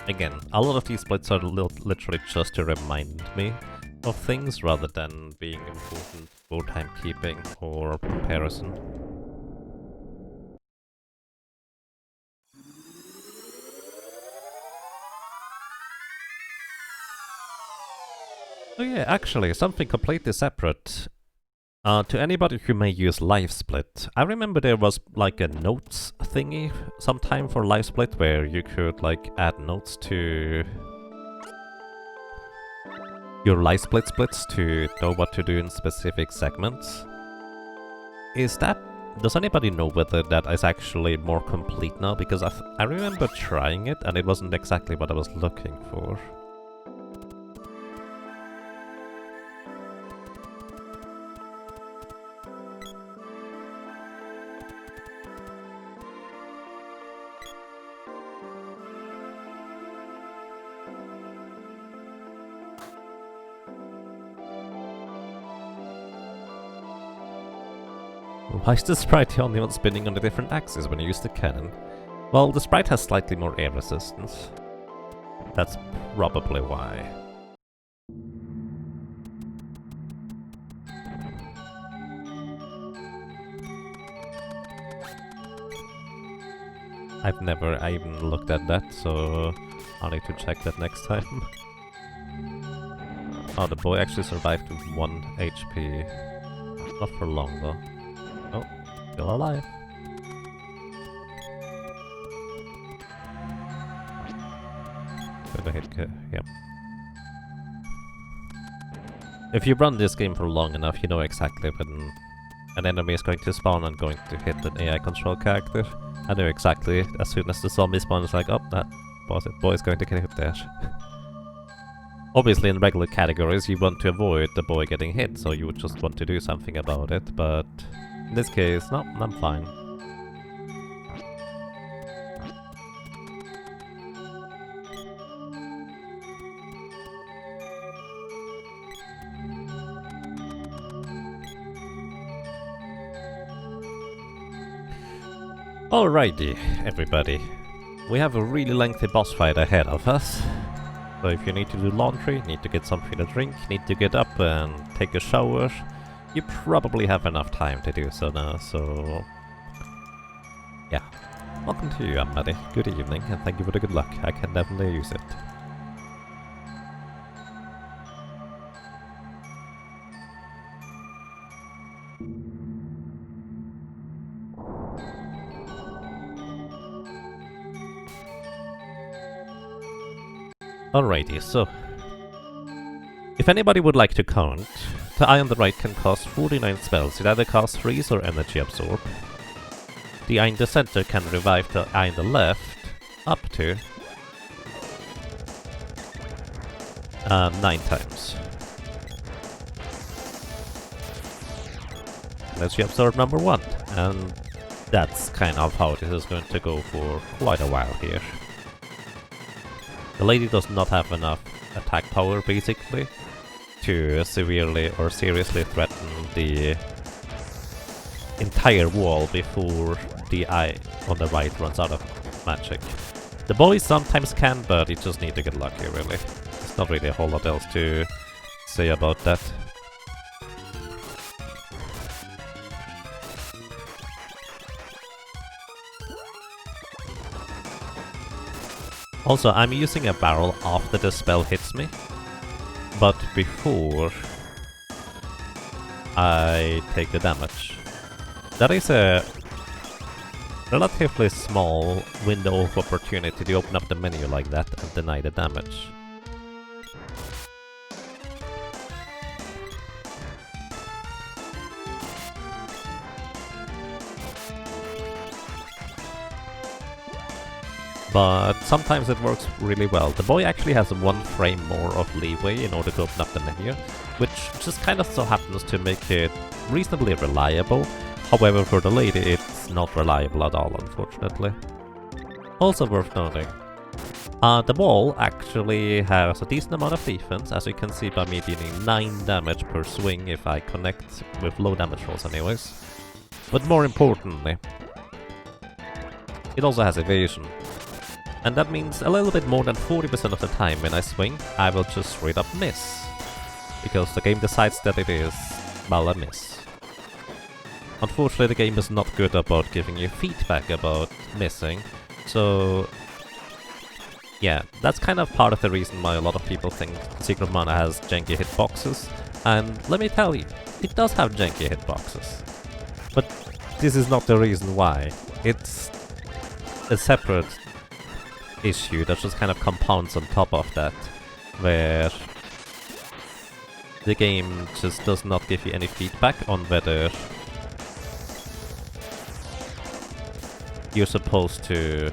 Speaker 1: again, a lot of these splits are literally just to remind me of things rather than being important for timekeeping or comparison. Oh yeah, actually, something completely separate. To anybody who may use Life Split, I remember there was like a notes thingy sometime for Life Split where you could like add notes to your Life Split splits to know what to do in specific segments. Does anybody know whether that is actually more complete now? Because I remember trying it and it wasn't exactly what I was looking for. Why is the sprite the only one spinning on the different axes when you use the cannon? Well, the sprite has slightly more air resistance. That's probably why. I even looked at that, so I'll need to check that next time. Oh, the boy actually survived with 1 HP. Not for long though. Oh, still alive. Gonna hit, yeah. If you run this game for long enough, you know exactly when an enemy is going to spawn and going to hit an AI control character. I know exactly as soon as the zombie spawns, it's like, oh, that was it. Boy's going to get hit there. Obviously, in regular categories, you want to avoid the boy getting hit, so you would just want to do something about it, but in this case, no, I'm fine. Alrighty, everybody. We have a really lengthy boss fight ahead of us. So if you need to do laundry, need to get something to drink, need to get up and take a shower, you probably have enough time to do so now, so... yeah. Welcome to you, Amadi. Good evening, and thank you for the good luck. I can definitely use it. Alrighty, so... if anybody would like to count, the eye on the right can cast 49 spells. It either casts freeze or energy absorb. The eye in the center can revive the eye in the left up to 9 times. Energy absorb number 1, and that's kind of how this is going to go for quite a while here. The lady does not have enough attack power, basically, to severely or seriously threaten the entire wall before the eye on the right runs out of magic. The boy sometimes can, but you just need to get lucky, really. There's not really a whole lot else to say about that. Also, I'm using a barrel after the spell hits me, but before I take the damage. That is a relatively small window of opportunity to open up the menu like that and deny the damage. But sometimes it works really well. The boy actually has 1 frame more of leeway in order to open up the menu, which just kind of so happens to make it reasonably reliable. However, for the lady, it's not reliable at all, unfortunately. Also worth noting, the wall actually has a decent amount of defense, as you can see by me dealing 9 damage per swing if I connect with low damage rolls anyways. But more importantly, it also has evasion. And that means a little bit more than 40% of the time when I swing, I will just straight up miss. Because the game decides that it is, well, a miss. Unfortunately, the game is not good about giving you feedback about missing, so... yeah, that's kind of part of the reason why a lot of people think Secret of Mana has janky hitboxes, and let me tell you, it does have janky hitboxes. But this is not the reason why. It's a separate issue that just kind of compounds on top of that, where the game just does not give you any feedback on whether you're supposed to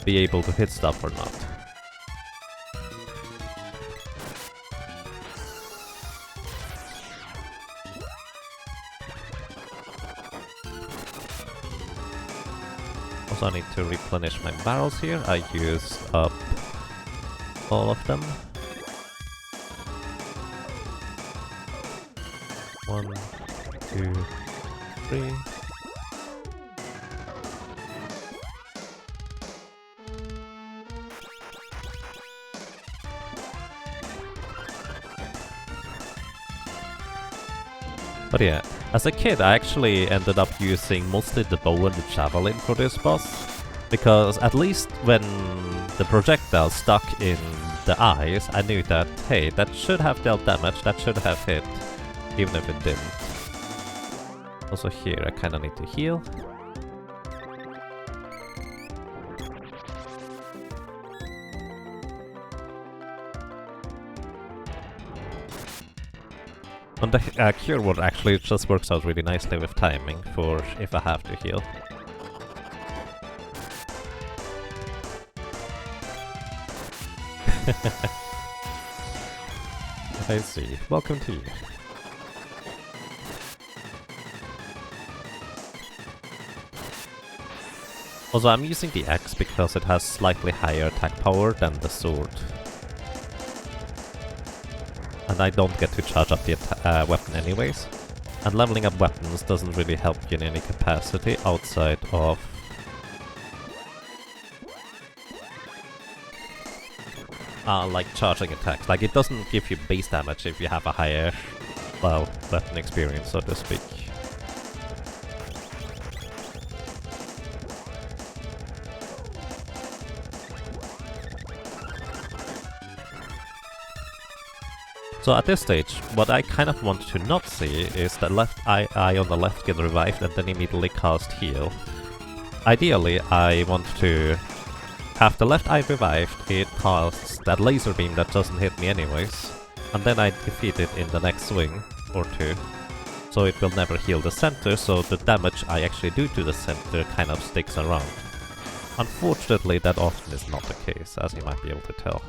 Speaker 1: be able to hit stuff or not. Also, I need to replenish my barrels here. I used up all of them. 1, 2, 3. But yeah, as a kid I actually ended up using mostly the bow and the javelin for this boss, because at least when the projectile stuck in the eyes, I knew that, hey, that should have dealt damage, that should have hit, even if it didn't. Also here, I kinda need to heal. And the cure word actually just works out really nicely with timing for if I have to heal. I see. Welcome to you. Also, I'm using the axe because it has slightly higher attack power than the sword. And I don't get to charge up the weapon anyways. And leveling up weapons doesn't really help you in any capacity outside of... like charging attacks. Like, it doesn't give you base damage if you have a higher, well, weapon experience, so to speak. So at this stage, what I kind of want to not see is the left eye on the left get revived and then immediately cast heal. Ideally, I want to have the left eye revived, it casts that laser beam that doesn't hit me anyways, and then I defeat it in the next swing or two. So it will never heal the center, so the damage I actually do to the center kind of sticks around. Unfortunately, that often is not the case, as you might be able to tell.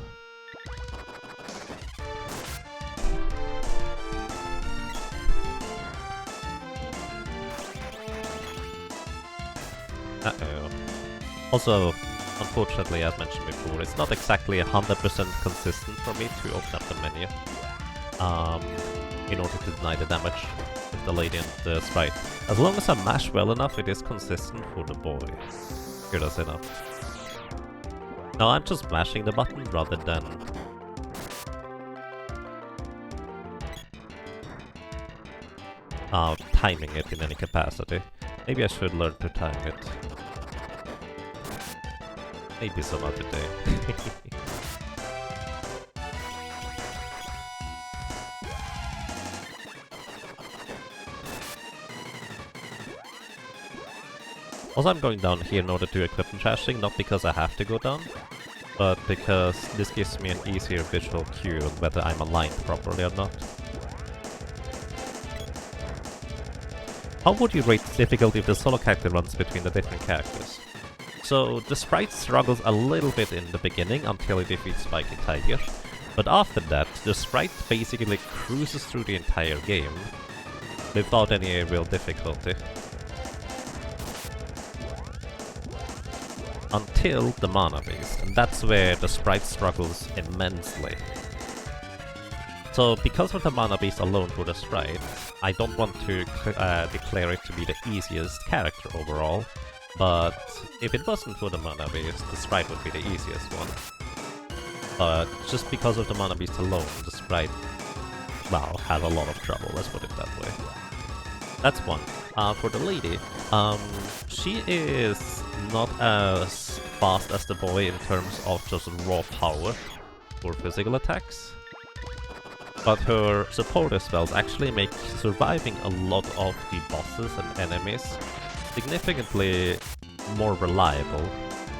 Speaker 1: Uh-oh. Also, unfortunately, as mentioned before, it's not exactly 100% consistent for me to open up the menu in order to deny the damage with the lady and the sprite. As long as I mash well enough, it is consistent for the boy. Here, that's enough. Now I'm just mashing the button rather than... timing it in any capacity. Maybe I should learn to time it. Maybe some other day. Also, I'm going down here in order to equipment trashing, not because I have to go down, but because this gives me an easier visual cue on whether I'm aligned properly or not. How would you rate difficulty if the solo character runs between the different characters? So, the sprite struggles a little bit in the beginning until it defeats Spiky Tiger, but after that, the sprite basically cruises through the entire game without any real difficulty. Until the Mana Beast, and that's where the sprite struggles immensely. So, because of the Mana Beast alone for the sprite, I don't want to declare it to be the easiest character overall, but if it wasn't for the Mana Beast, the sprite would be the easiest one. But just because of the Mana Beast alone, the sprite, well, had a lot of trouble, let's put it that way. That's one. For the lady, she is not as fast as the boy in terms of just raw power for physical attacks. But her supporter spells actually make surviving a lot of the bosses and enemies significantly more reliable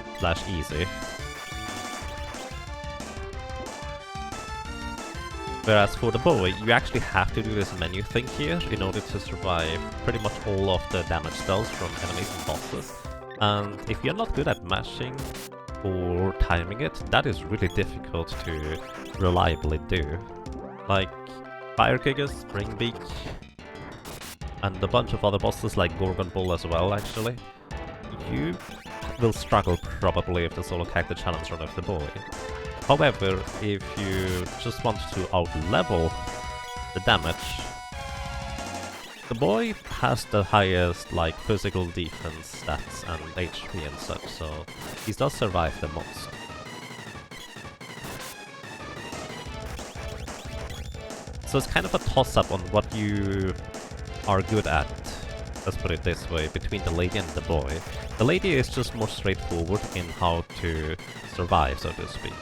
Speaker 1: / easy. Whereas for the boy, you actually have to do this menu thing here in order to survive pretty much all of the damage spells from enemies and bosses. And if you're not good at mashing or timing it, that is really difficult to reliably do. Like Fire Gigas, Springbeak, and a bunch of other bosses like Gorgon Bull as well, actually. You will struggle probably if the solo character challenge run of the boy. However, if you just want to out-level the damage, the boy has the highest like physical defense stats and HP and such, so he does survive the most. So it's kind of a toss-up on what you are good at let's put it this way, between the lady and the boy. The lady is just more straightforward in how to survive, so to speak.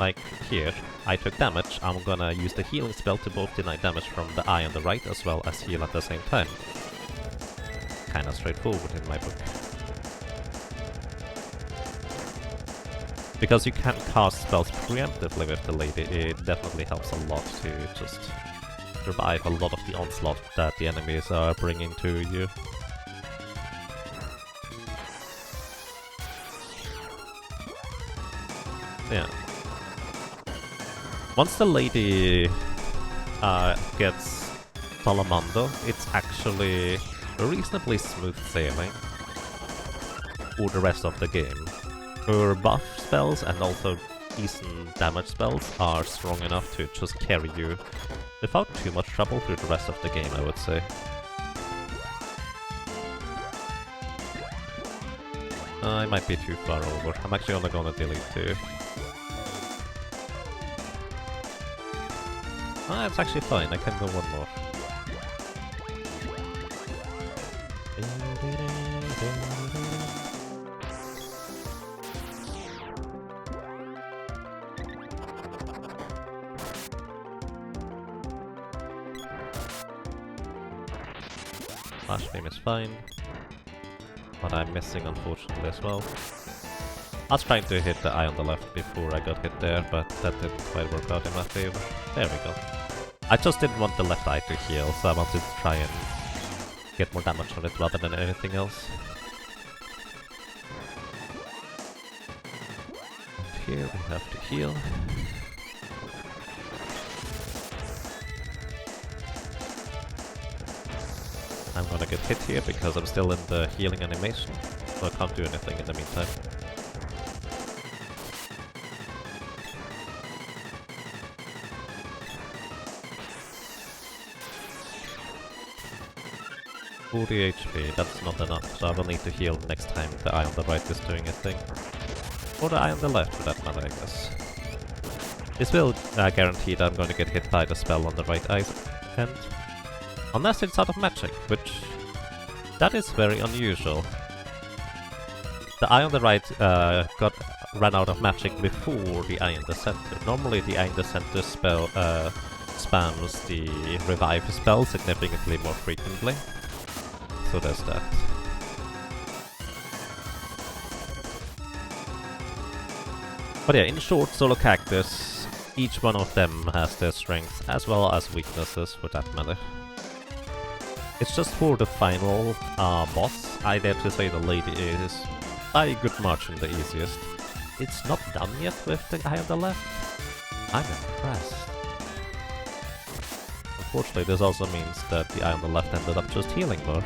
Speaker 1: Like here, I took damage, I'm gonna use the healing spell to both deny damage from the eye on the right as well as heal at the same time. Kinda straightforward in my book. Because you can cast spells preemptively with the lady, it definitely helps a lot to just survive a lot of the onslaught that the enemies are bringing to you. Yeah. Once the lady gets Salamando, it's actually reasonably smooth sailing for the rest of the game. Her buff spells and also decent damage spells are strong enough to just carry you without too much trouble through the rest of the game, I would say. I might be too far over. I'm actually only gonna delete 2. Ah, it's actually fine, I can go one more. Flash beam is fine, but I'm missing unfortunately as well. I was trying to hit the eye on the left before I got hit there, but that didn't quite work out in my favor. There we go. I just didn't want the left eye to heal, so I wanted to try and get more damage on it rather than anything else. And here we have to heal. I'm gonna get hit here because I'm still in the healing animation, so I can't do anything in the meantime. $40 HP, that's not enough, so I will need to heal next time the eye on the right is doing a thing. Or the eye on the left for that matter, I guess. This will guarantee that I'm going to get hit by the spell on the right eye end. Unless it's out of magic, which... that is very unusual. The eye on the right ran out of magic before the eye in the center. Normally the eye in the center spell spams the revive spell significantly more frequently. So there's that. But yeah, in short, Solo Cactus, each one of them has their strengths as well as weaknesses for that matter. It's just for the final boss, I dare to say the lady is by a good margin the easiest. It's not done yet with the eye on the left. I'm impressed. Unfortunately, this also means that the eye on the left ended up just healing more.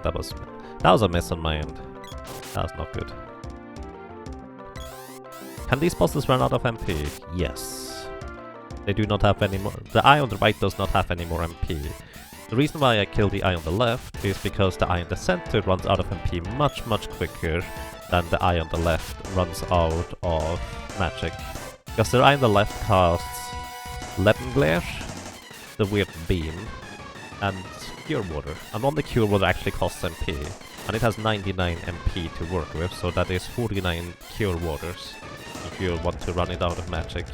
Speaker 1: That was a miss on my end. That was not good. Can these bosses run out of MP? Yes. They do not have any more. The eye on the right does not have any more MP. The reason why I killed the eye on the left is because the eye in the center runs out of MP much quicker than the eye on the left runs out of magic. Because the eye on the left casts Lemon Glare, the weird beam, and Cure Water. And on the Cure Water actually costs MP, and it has 99 MP to work with, so that is 49 Cure Waters if you want to run it out of magic,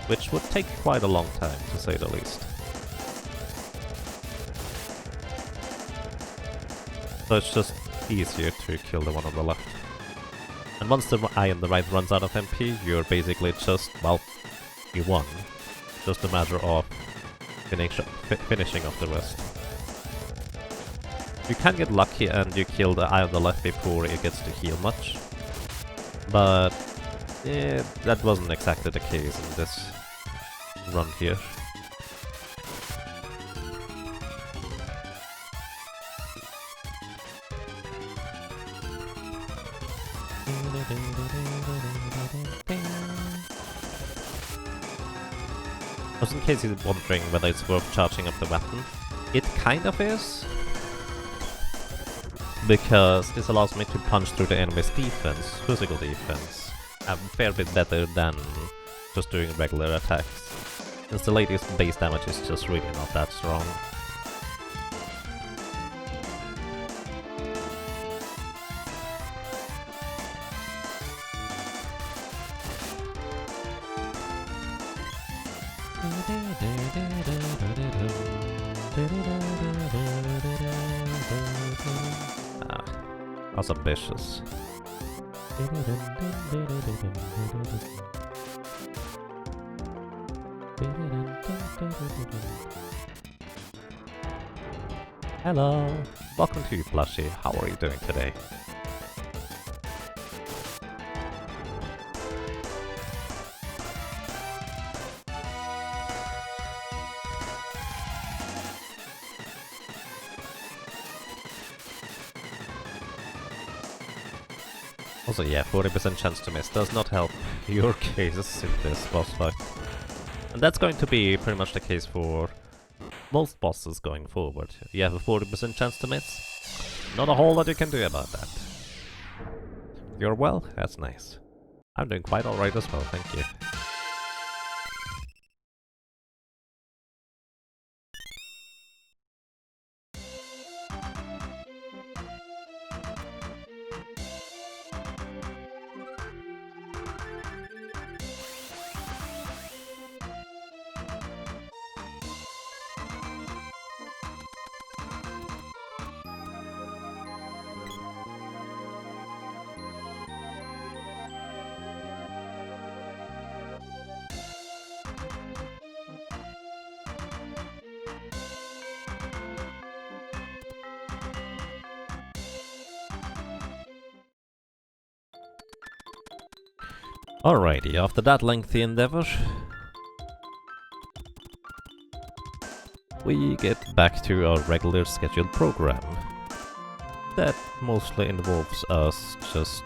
Speaker 1: which would take quite a long time to say the least. So it's just easier to kill the one on the left. And once the eye on the right runs out of MP, you're basically just, well, you won. Just a matter of finishing off the rest. You can get lucky and you kill the eye on the left before it gets to heal much. But that wasn't exactly the case in this run here. Just in case you're wondering whether it's worth charging up the weapon, it kind of is. Because this allows me to punch through the enemy's defense, physical defense, a fair bit better than just doing regular attacks. since the lady's base damage is just really not that strong. Ah, that's ambitious. Hello, welcome to you, Plushie. How are you doing today? Also, yeah, 40% chance to miss does not help your case in this boss fight. And that's going to be pretty much the case for most bosses going forward. You have a 40% chance to miss. Not a whole lot you can do about that. You're well? That's nice. I'm doing quite alright as well, thank you. Alrighty, after that lengthy endeavor, we get back to our regular scheduled program. That mostly involves us just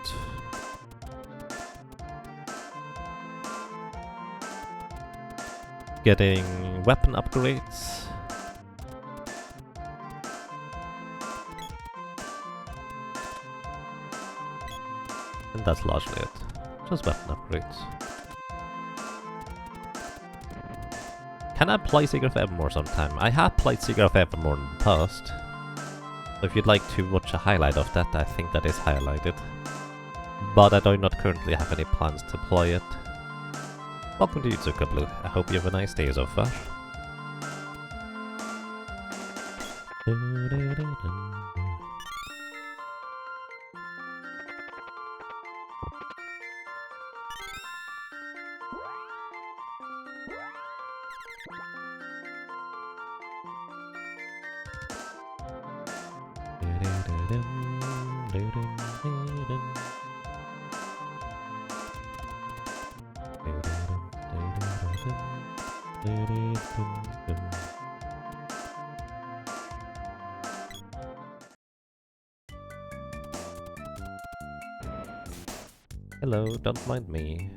Speaker 1: getting weapon upgrades, and that's largely it. Just weapon upgrades. Can I play Secret of Evermore sometime? I have played Secret of Evermore in the past. So if you'd like to watch a highlight of that, I think that is highlighted. But I do not currently have any plans to play it. Welcome to Yuzuka Blue. I hope you have a nice day so far. Hello, don't mind me.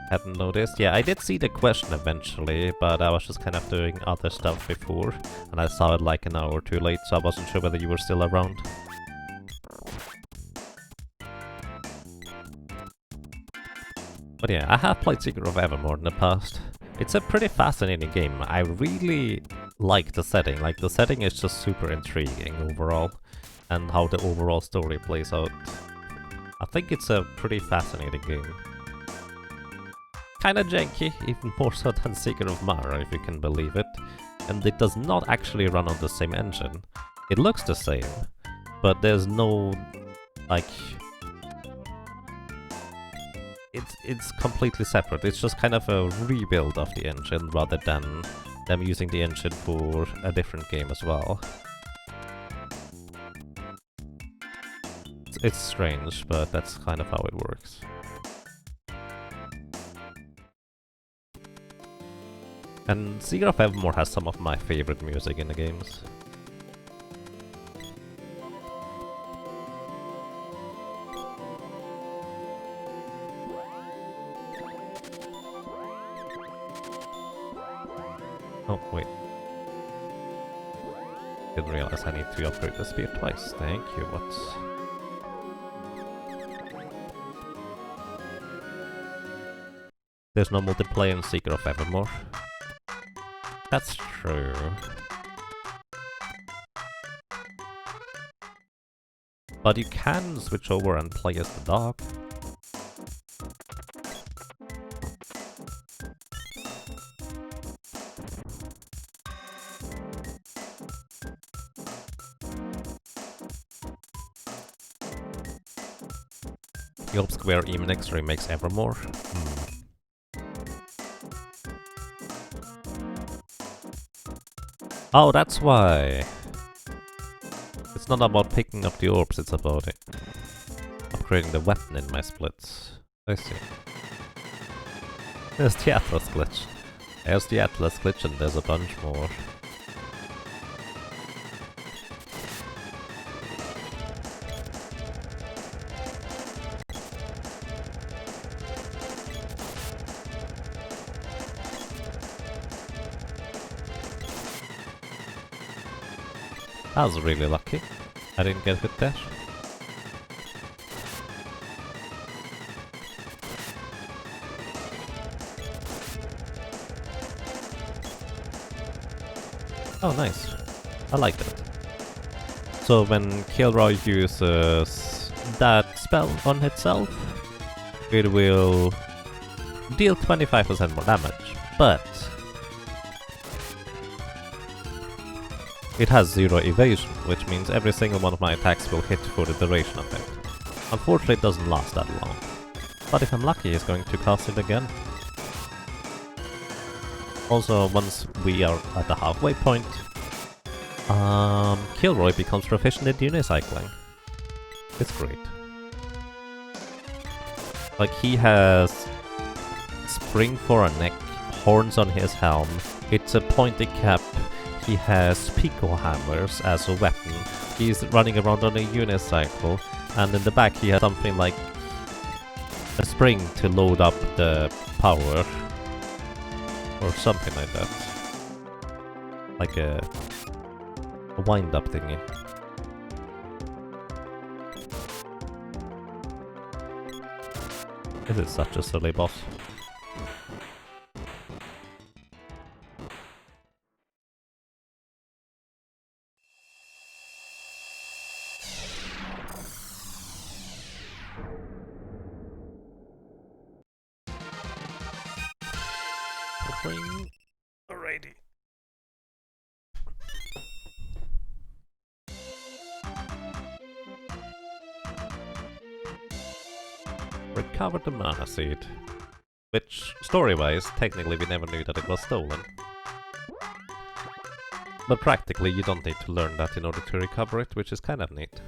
Speaker 1: Hadn't noticed. Yeah, I did see the question eventually, but I was just kind of doing other stuff before, and I saw it like an hour or two late, so I wasn't sure whether you were still around. But yeah, I have played Secret of Evermore in the past. It's a pretty fascinating game. I really like the setting. Like, the setting is just super intriguing overall, and how the overall story plays out. I think it's a pretty fascinating game. Kinda janky, even more so than Secret of Mana, if you can believe it. And it does not actually run on the same engine. It looks the same, but there's no, like... It's completely separate. It's just kind of a rebuild of the engine, rather than them using the engine for a different game as well. It's strange, but that's kind of how it works. And Secret of Evermore has some of my favorite music in the games. Oh, wait. Didn't realize I need to upgrade the spear twice. Thank you, what? There's no multiplayer in Seeker of Evermore. That's true. But you can switch over and play as the dog. You hope Square Enix remakes Evermore? Oh, that's why! It's not about picking up the orbs, it's about upgrading the weapon in my splits. I see. There's the Atlas glitch. There's the Atlas glitch and there's a bunch more. I was really lucky. I didn't get hit there. Oh, nice. I like it. So when Kilroy uses that spell on itself, it will deal 25% more damage, but it has 0 evasion, which means every single one of my attacks will hit for the duration of it. Unfortunately, it doesn't last that long. But if I'm lucky, he's going to cast it again. Also, once we are at the halfway point, Kilroy becomes proficient in unicycling. It's great. Like, he has spring for a neck, horns on his helm, it's a pointy cap, he has pico hammers as a weapon, he's running around on a unicycle, and in the back he has something like a spring to load up the power. Or something like that. Like a wind-up thingy. This is such a silly boss. Alrighty. Recovered the mana seed. Which, story-wise, technically we never knew that it was stolen. But practically you don't need to learn that in order to recover it, which is kind of neat.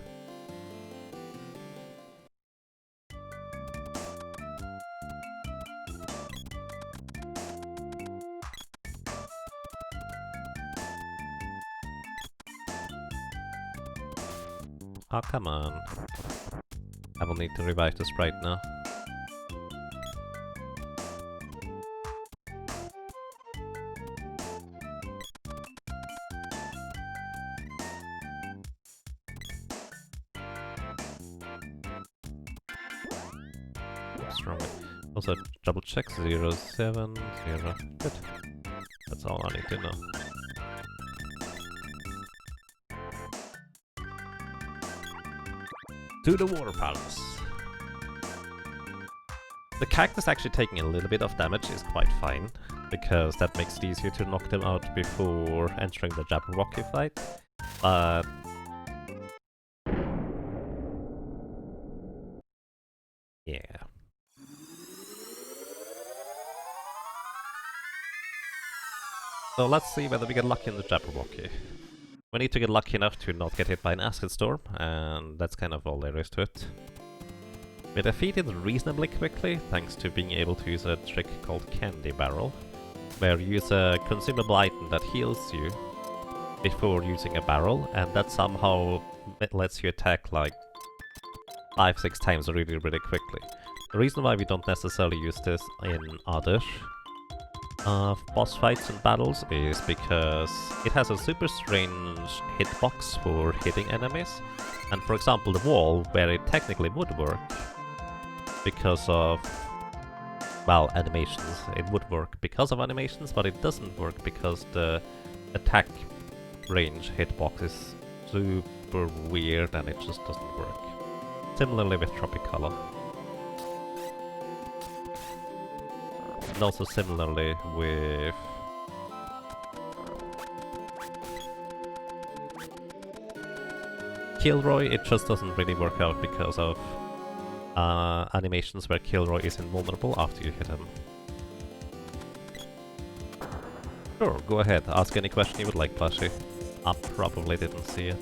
Speaker 1: Oh, come on. I will need to revive the sprite now. What's wrong with... Also, double check 070. Good. That's all I need to know. To the Water Palace. The cactus actually taking a little bit of damage is quite fine, because that makes it easier to knock them out before entering the Jabberwocky fight, but... yeah. So let's see whether we get lucky in the Jabberwocky. We need to get lucky enough to not get hit by an acid storm, and that's kind of all there is to it. We defeated reasonably quickly, thanks to being able to use a trick called Candy Barrel, where you use a consumable item that heals you before using a barrel, and that somehow lets you attack like 5-6 times really quickly. The reason why we don't necessarily use this in others of boss fights and battles is because it has a super strange hitbox for hitting enemies. And for example, the wall, where it technically would work because of, well, animations. It would work because of animations, but it doesn't work because the attack range hitbox is super weird and it just doesn't work. Similarly with Tropicolor. And also similarly with Kilroy, it just doesn't really work out because of animations where Kilroy is invulnerable after you hit him. Sure, go ahead, ask any question you would like, Plashy. I probably didn't see it.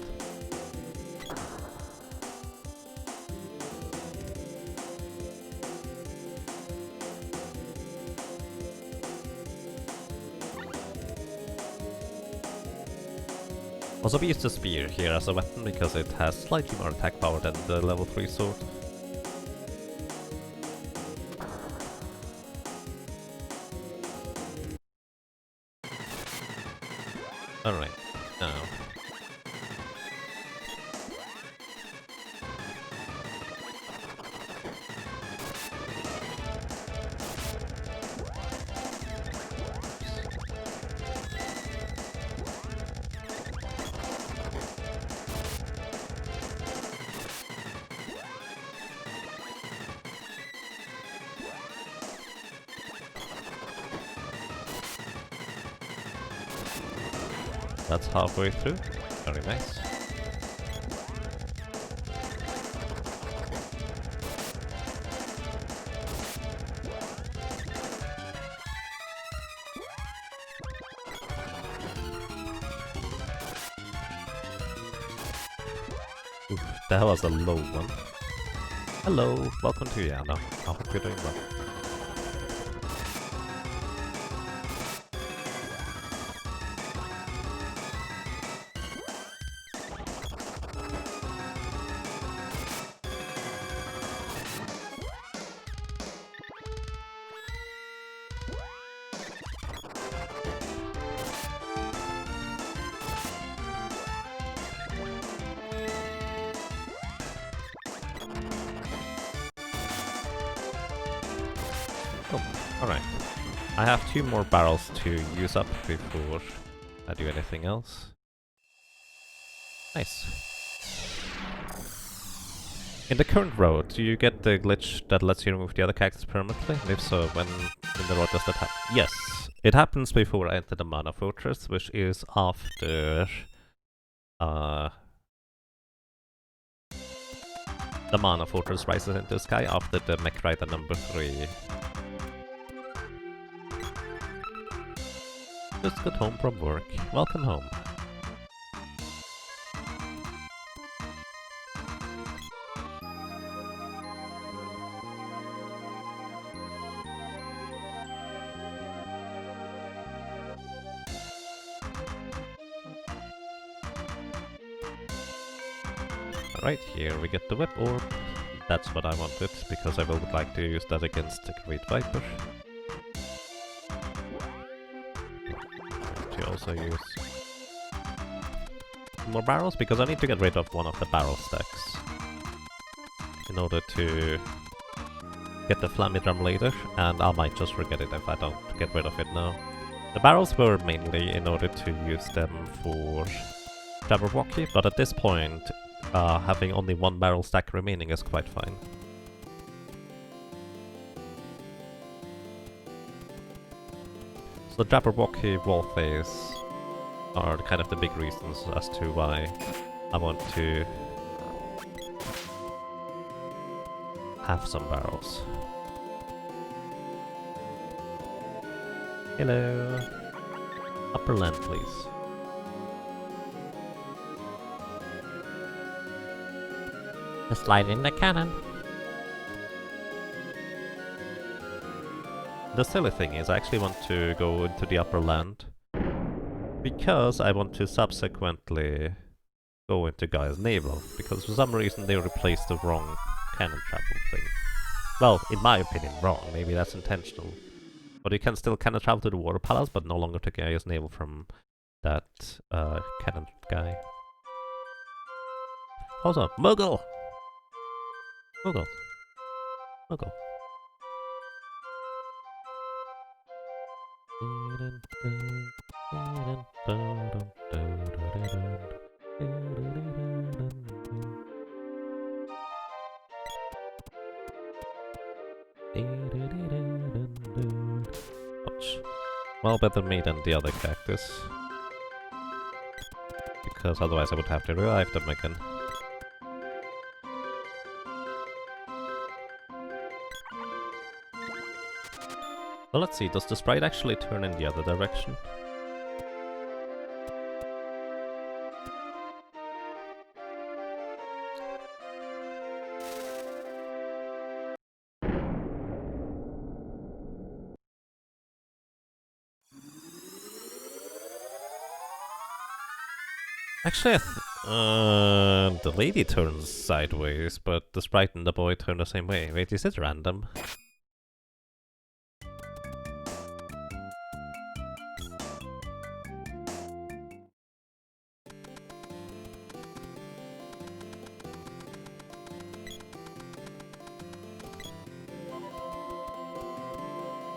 Speaker 1: Also, we use the spear here as a weapon because it has slightly more attack power than the level 3 sword. Alright, now. That's halfway through. Very nice. Oof, that was a low one. Hello, welcome to Yana. I hope you're doing well. Oh, alright. I have 2 more barrels to use up before I do anything else. Nice. In the current road, do you get the glitch that lets you remove the other characters permanently? And if so, when in the road does that happen? Yes! It happens before I enter the Mana Fortress, which is after... the Mana Fortress rises into the sky after the Mech Rider number 3. Just got home from work. Welcome home. Alright, here we get the Whip Orb. That's what I wanted, because I would like to use that against the Great Viper. To also use more barrels, because I need to get rid of one of the barrel stacks in order to get the Flammy Drum later, and I might just forget it if I don't get rid of it now. The barrels were mainly in order to use them for Jabberwocky, but at this point having only 1 barrel stack remaining is quite fine. So Jabberwocky wall phase are kind of the big reasons as to why I want to have some barrels. Hello. Upper land, please. Slide in the cannon. The silly thing is I actually want to go into the upper land because I want to subsequently go into Gaia's navel, because for some reason they replaced the wrong cannon travel thing. Well, in my opinion, wrong. Maybe that's intentional. But you can still kind of travel to the water palace, but no longer take Gaia's navel from that cannon guy. Also, Muggle! Muggle. Muggle. Ouch. Well, better me than the other characters. Because otherwise I would have to revive them again. Well, let's see, does the sprite actually turn in the other direction? Actually, the lady turns sideways, but the sprite and the boy turn the same way. Wait, is it random?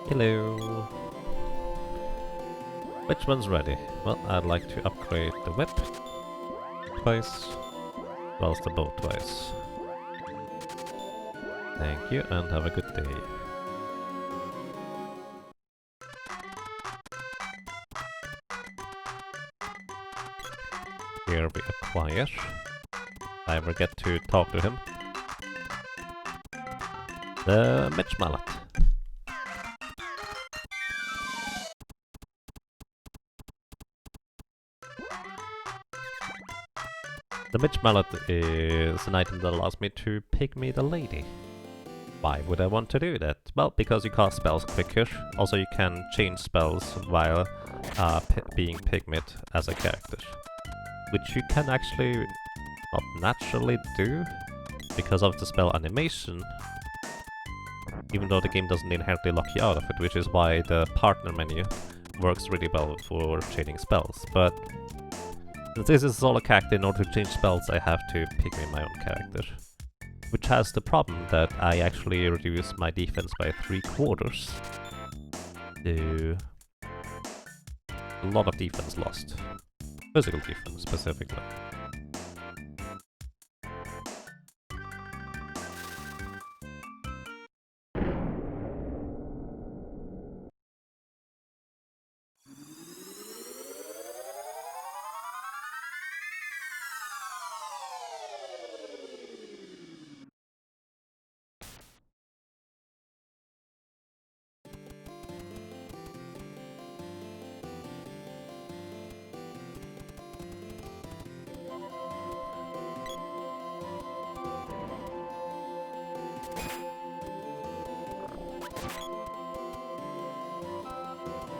Speaker 1: Hello. Which one's ready? Well, I'd like to upgrade the whip twice, whilst the bow twice. Thank you, and have a good day. Here we acquire. I forget to talk to him. The Mitch Mallet. The Mitch Mallet is an item that allows me to pick me the lady. Why would I want to do that? Well, because you cast spells quicker. Also, you can change spells while being pygmid as a character. Which you can actually not naturally do because of the spell animation. Even though the game doesn't inherently lock you out of it, which is why the partner menu works really well for changing spells. But since this is a solo character, in order to change spells I have to pick me my own character. Which has the problem that I actually reduce my defense by 3/4. So a lot of defense lost. Physical defense specifically.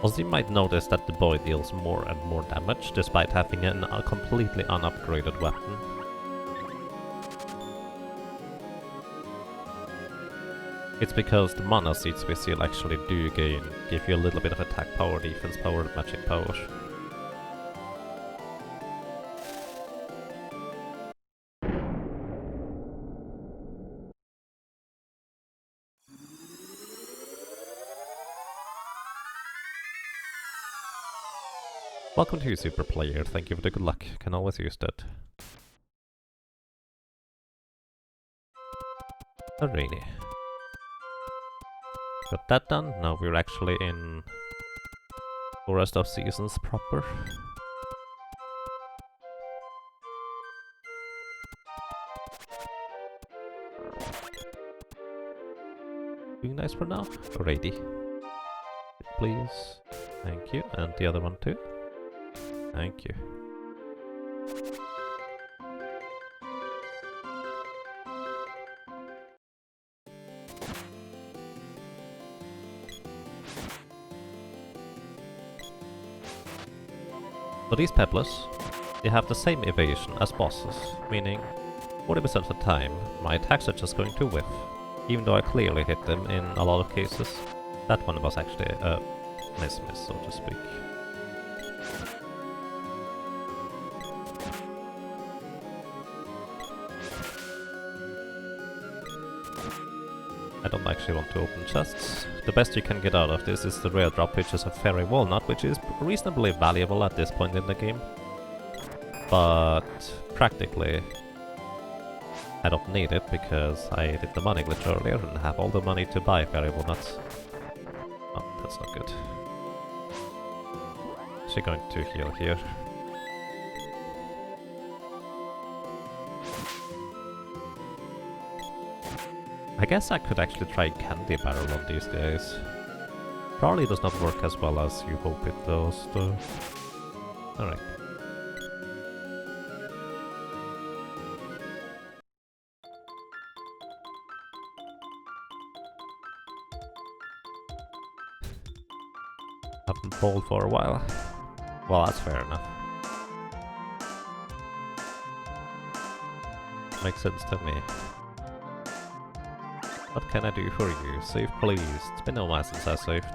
Speaker 1: Also, you might notice that the boy deals more and more damage despite having a completely unupgraded weapon. It's because the mana seeds we seal actually do give you a little bit of attack power, defense power, and magic power. Welcome to Super Player, thank you for the good luck, can always use that. Alrighty. Got that done, now we're actually in Forest of Seasons proper. Doing nice for now. Alrighty. Please. Thank you, and the other one too. Thank you. For these pebblers, they have the same evasion as bosses, meaning 40% of the time my attacks are just going to whiff, even though I clearly hit them in a lot of cases. That one was actually a miss, so to speak. I don't actually want to open chests. The best you can get out of this is the rare drop, which is a fairy walnut, which is reasonably valuable at this point in the game. But practically, I don't need it because I did the money glitch earlier and have all the money to buy fairy walnuts. Oh, that's not good. Is she going to heal here? I guess I could actually try candy barrel on these guys. Probably does not work as well as you hope it does, though. Alright. Haven't bowled for a while. Well, that's fair enough. Makes sense to me. What can I do for you? Save please. It's been a while since I saved.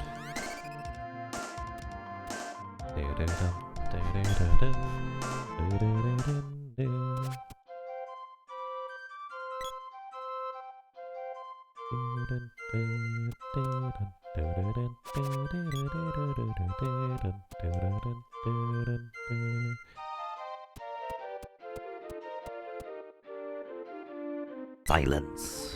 Speaker 1: Silence.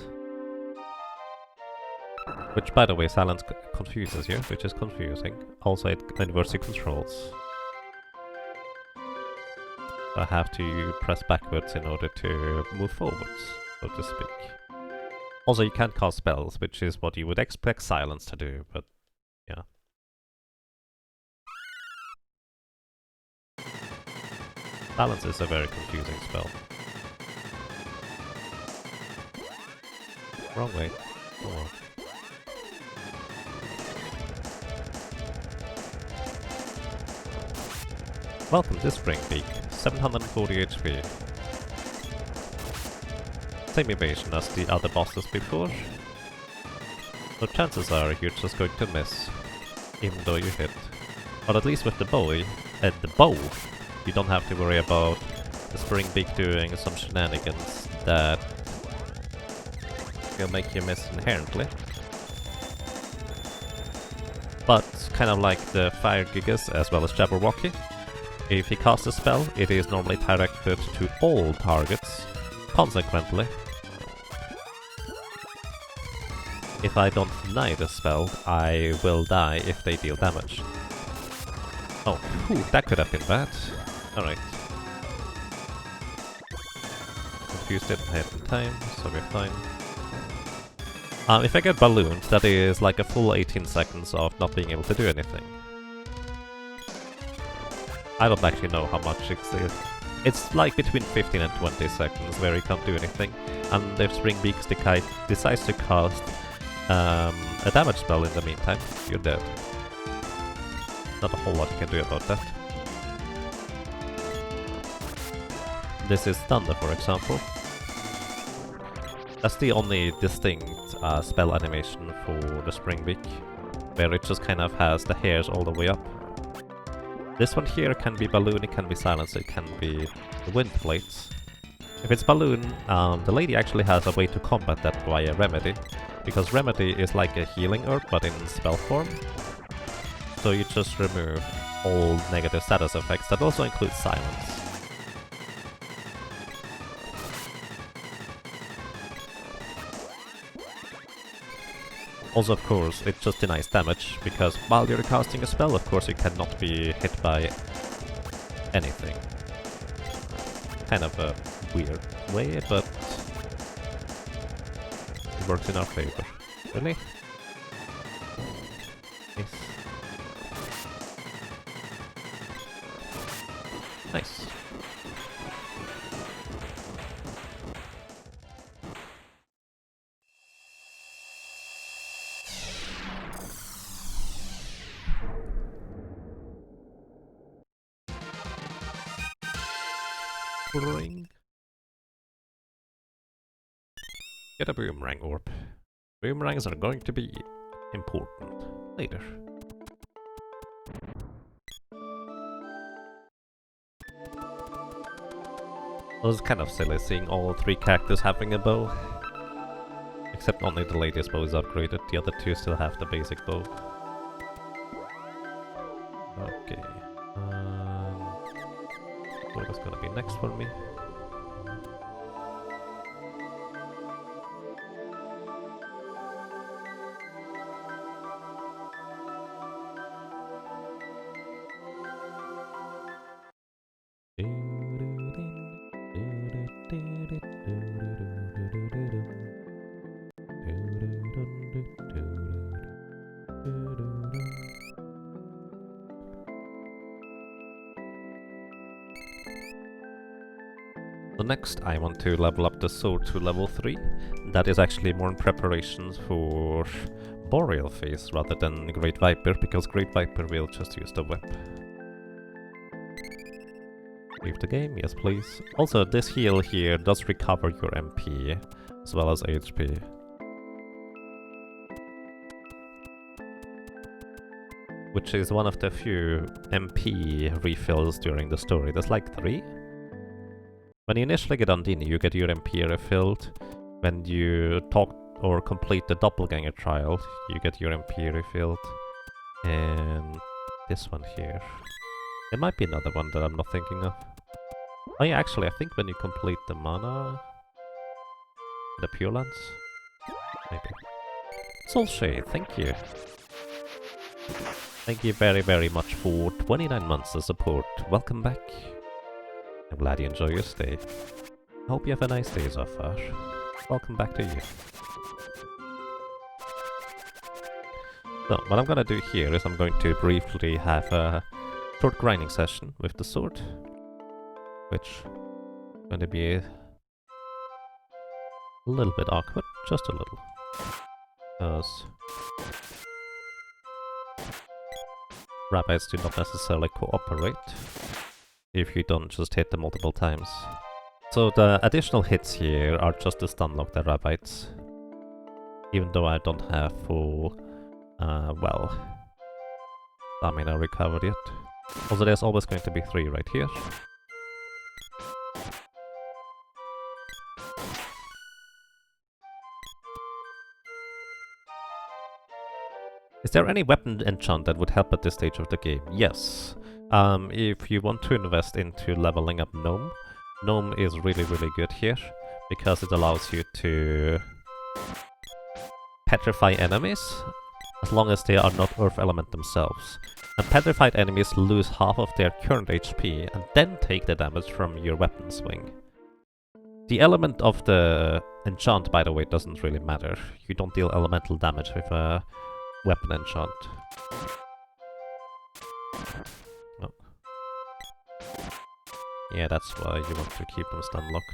Speaker 1: Which, by the way, silence confuses you, which is confusing. Also, it inverts your controls. I have to press backwards in order to move forwards, so to speak. Also, you can't cast spells, which is what you would expect silence to do, but yeah. Silence is a very confusing spell. Wrong way. Oh. Welcome to Spring Peak, 740 HP. Same evasion as the other bosses before. So chances are you're just going to miss, even though you hit. But at least with the bow, you don't have to worry about the Spring Peak doing some shenanigans that will make you miss inherently. But kind of like the Fire Gigas as well as Jabberwocky. If he casts a spell, it is normally directed to all targets. Consequently, if I don't deny the spell, I will die if they deal damage. Oh, whew, that could have been bad. Alright. Confused it ahead in time, so we're fine. If I get ballooned, that is like a full 18 seconds of not being able to do anything. I don't actually know how much it's like between 15 and 20 seconds where you can't do anything. And if Spring Beak decides to cast a damage spell in the meantime, you're dead. Not a whole lot you can do about that. This is Thunder, for example. That's the only distinct spell animation for the Spring Beak, where it just kind of has the hairs all the way up. This one here can be balloon, it can be silence, it can be the wind plates. If it's balloon, the lady actually has a way to combat that via remedy, because remedy is like a healing herb but in spell form. So you just remove all negative status effects, that also includes silence. Also, of course, it just denies damage, because while you're casting a spell, of course, you cannot be hit by anything. Kind of a weird way, but it works in our favor. Really? Nice. Nice. Ring. Get a boomerang orb. Boomerangs are going to be important later. It was kind of silly seeing all 3 characters having a bow. Except only the latest bow is upgraded, the other 2 still have the basic bow. Okay. So that's gonna be next for me. So next I want to level up the sword to level 3. That is actually more in preparations for Boreal phase rather than Great Viper, because Great Viper will just use the whip. Leave the game, yes please. Also, this heal here does recover your MP as well as HP. Which is one of the few MP refills during the story. There's like 3. When you initially get on Dini, you get your MP refilled. When you talk or complete the doppelganger trial, you get your MP refilled. And this one here. There might be another one that I'm not thinking of. Oh yeah, actually, I think when you complete the mana... the Pure Lance? Maybe. Soulshade, thank you. Thank you very, very much for 29 months of support. Welcome back. I'm glad you enjoy your stay. I hope you have a nice day so far. Welcome back to you. So, what I'm gonna do here is I'm going to briefly have a short grinding session with the sword. Which is going to be a little bit awkward, just a little. Because rabbits do not necessarily cooperate if you don't just hit them multiple times. So the additional hits here are just to stun lock the rabbits. Even though I don't have full, well, stamina recovered yet. Also there's always going to be 3 right here. Is there any weapon enchant that would help at this stage of the game? Yes. If you want to invest into leveling up Gnome, Gnome is really, really good here, because it allows you to petrify enemies, as long as they are not Earth Element themselves. And petrified enemies lose half of their current HP, and then take the damage from your weapon swing. The element of the enchant, by the way, doesn't really matter. You don't deal elemental damage with a weapon enchant. Oh. Yeah, that's why you want to keep them stun locked.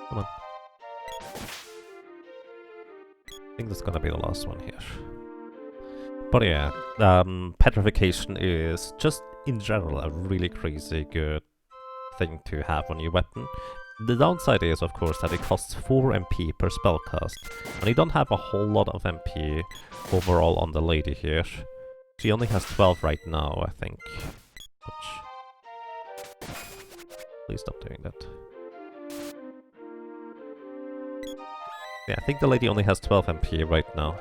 Speaker 1: Come on. I think that's gonna be the last one here. But yeah, petrification is just in general a really crazy good thing to have on your weapon. The downside is, of course, that it costs 4 MP per spellcast, and you don't have a whole lot of MP overall on the lady here. She only has 12 right now, I think. Which... Please stop doing that. Yeah, I think the lady only has 12 MP right now.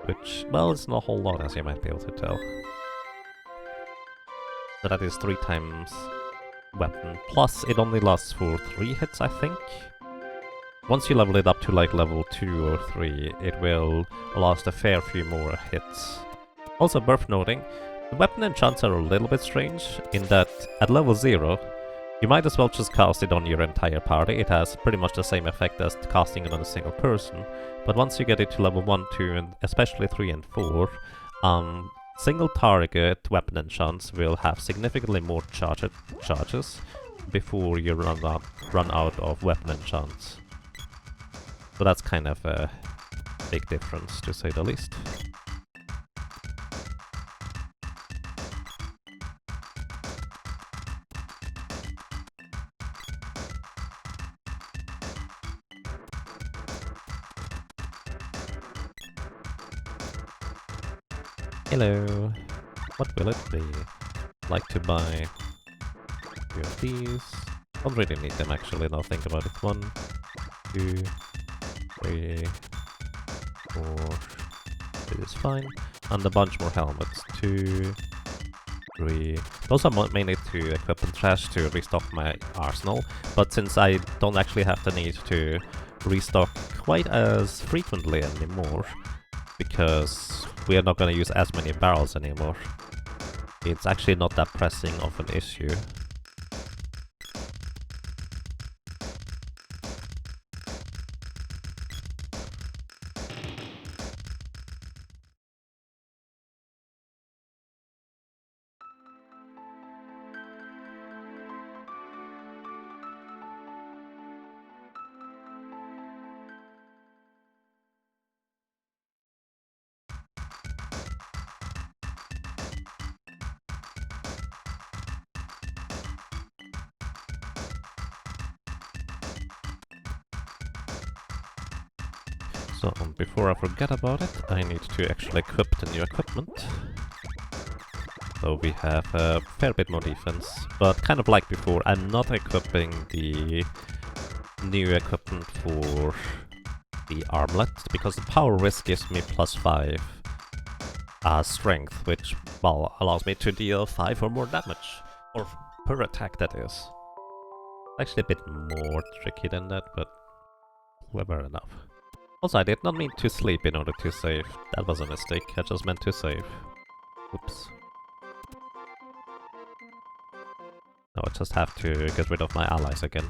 Speaker 1: Which, well, it's not a whole lot, as you might be able to tell. So that is 3 times weapon. Plus, it only lasts for 3 hits, I think. Once you level it up to like level 2 or 3, it will last a fair few more hits. Also worth noting, the weapon enchants are a little bit strange, in that at level 0, you might as well just cast it on your entire party. It has pretty much the same effect as casting it on a single person. But once you get it to level 1, 2, and especially 3 and 4, single target weapon enchants will have significantly more charges before you run out of weapon enchants. So that's kind of a big difference, to say the least. Hello. What will it be? Like to buy 2 of these. Don't really need them actually, now think about it. 1, 2, 3, 4. It is fine. And a bunch more helmets. 2, 3. Those are mainly to equip and trash to restock my arsenal, but since I don't actually have the need to restock quite as frequently anymore, because we are not going to use as many barrels anymore, it's actually not that pressing of an issue. So, before I forget about it, I need to actually equip the new equipment. So we have a fair bit more defense, but kind of like before, I'm not equipping the new equipment for the armlet, because the power wrist gives me +5 strength, which, well, allows me to deal 5 or more damage, or per attack that is. Actually a bit more tricky than that, but clever enough. Also, I did not mean to sleep in order to save. That was a mistake. I just meant to save. Oops. Now I just have to get rid of my allies again.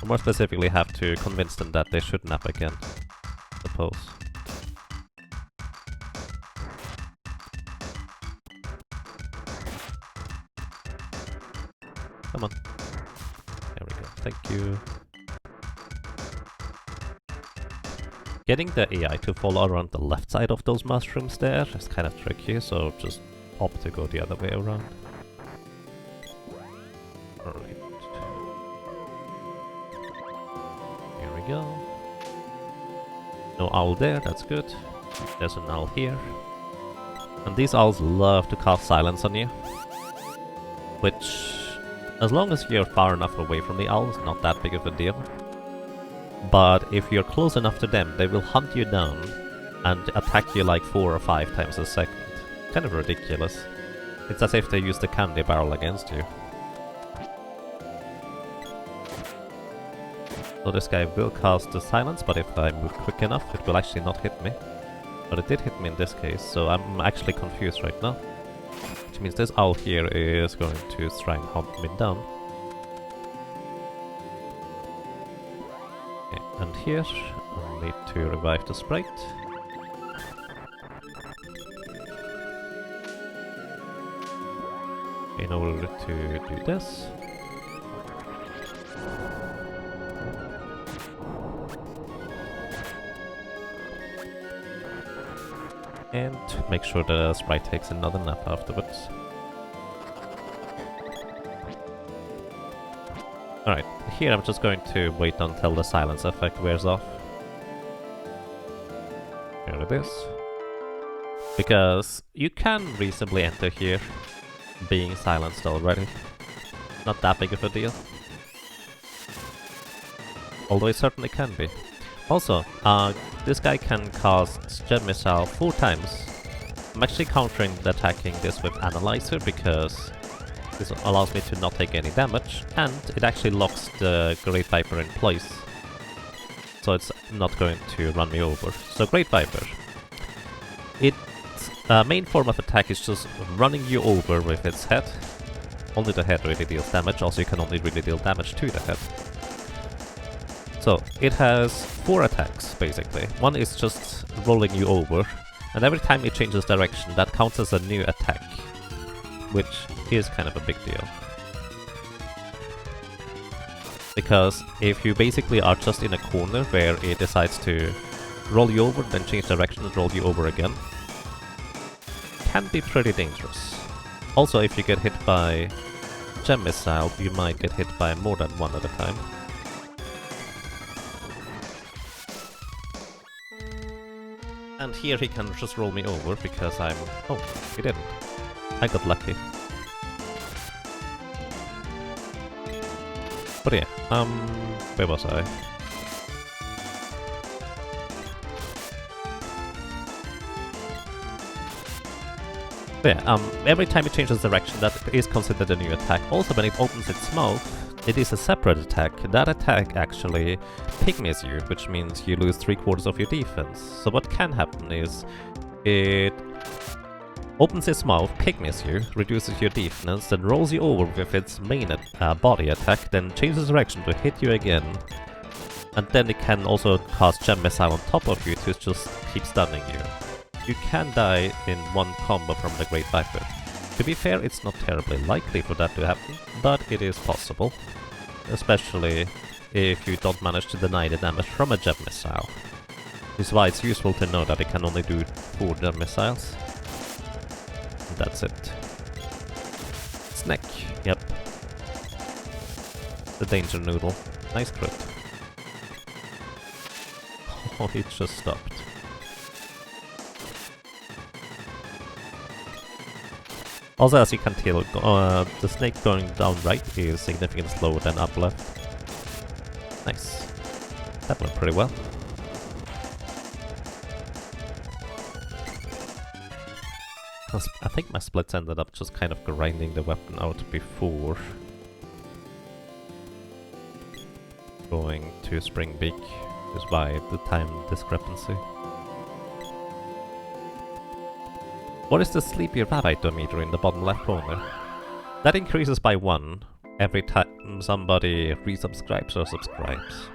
Speaker 1: Or more specifically, have to convince them that they should nap again, I suppose. Come on. There we go. Thank you. Getting the AI to follow around the left side of those mushrooms there is kind of tricky, so just opt to go the other way around. Alright. Here we go. No owl there, that's good. There's an owl here. And these owls love to cast silence on you. Which, as long as you're far enough away from the owl, is not that big of a deal. But if you're close enough to them, they will hunt you down and attack you like 4 or 5 times a second. Kind of ridiculous. It's as if they use the candy barrel against you. So this guy will cast the silence, but if I move quick enough, it will actually not hit me. But it did hit me in this case, so I'm actually confused right now. Which means this owl here is going to try and hunt me down. And here, I'll need to revive the sprite. In order to do this. And make sure the sprite takes another nap afterwards. Alright, here I'm just going to wait until the silence effect wears off. Here it is. Because you can reasonably enter here being silenced already. Not that big of a deal. Although it certainly can be. Also, this guy can cast Gem Missile 4 times. I'm actually countering the attacking this with Analyzer because this allows me to not take any damage, and it actually locks the Great Viper in place. So it's not going to run me over. So Great Viper. Its main form of attack is just running you over with its head. Only the head really deals damage, also you can only really deal damage to the head. So it has 4 attacks basically. One is just rolling you over, and every time it changes direction that counts as a new attack, which is kind of a big deal. Because if you basically are just in a corner where it decides to roll you over, then change direction and roll you over again, can be pretty dangerous. Also, if you get hit by Gem Missile, you might get hit by more than one at a time. And And here he can just roll me over because I'm... Oh, he didn't. I got lucky. But yeah, where was I? Yeah, every time it changes direction, that is considered a new attack. Also, when it opens its mouth, it is a separate attack. That attack actually pygmies you, which means you lose 3/4 of your defense. So what can happen is, it opens its mouth, pygmies you, reduces your defense, then rolls you over with its main body attack, then changes direction to hit you again. And then it can also cast Gem Missile on top of you to just keep stunning you. You can die in one combo from the Great Viper. To be fair, it's not terribly likely for that to happen, but it is possible. Especially if you don't manage to deny the damage from a Gem Missile. This is why it's useful to know that it can only do 4 Gem Missiles. And that's it. Snack, yep. The Danger Noodle. Nice crit. Oh, it just stopped. Also, as you can tell, the snake going down right is significantly slower than up left. Nice. That went pretty well. I think my splits ended up just kind of grinding the weapon out before going to Spring Beak, is why the time discrepancy. What is the Sleepy Rabbit meter in the bottom left corner? That increases by 1 every time somebody resubscribes or subscribes.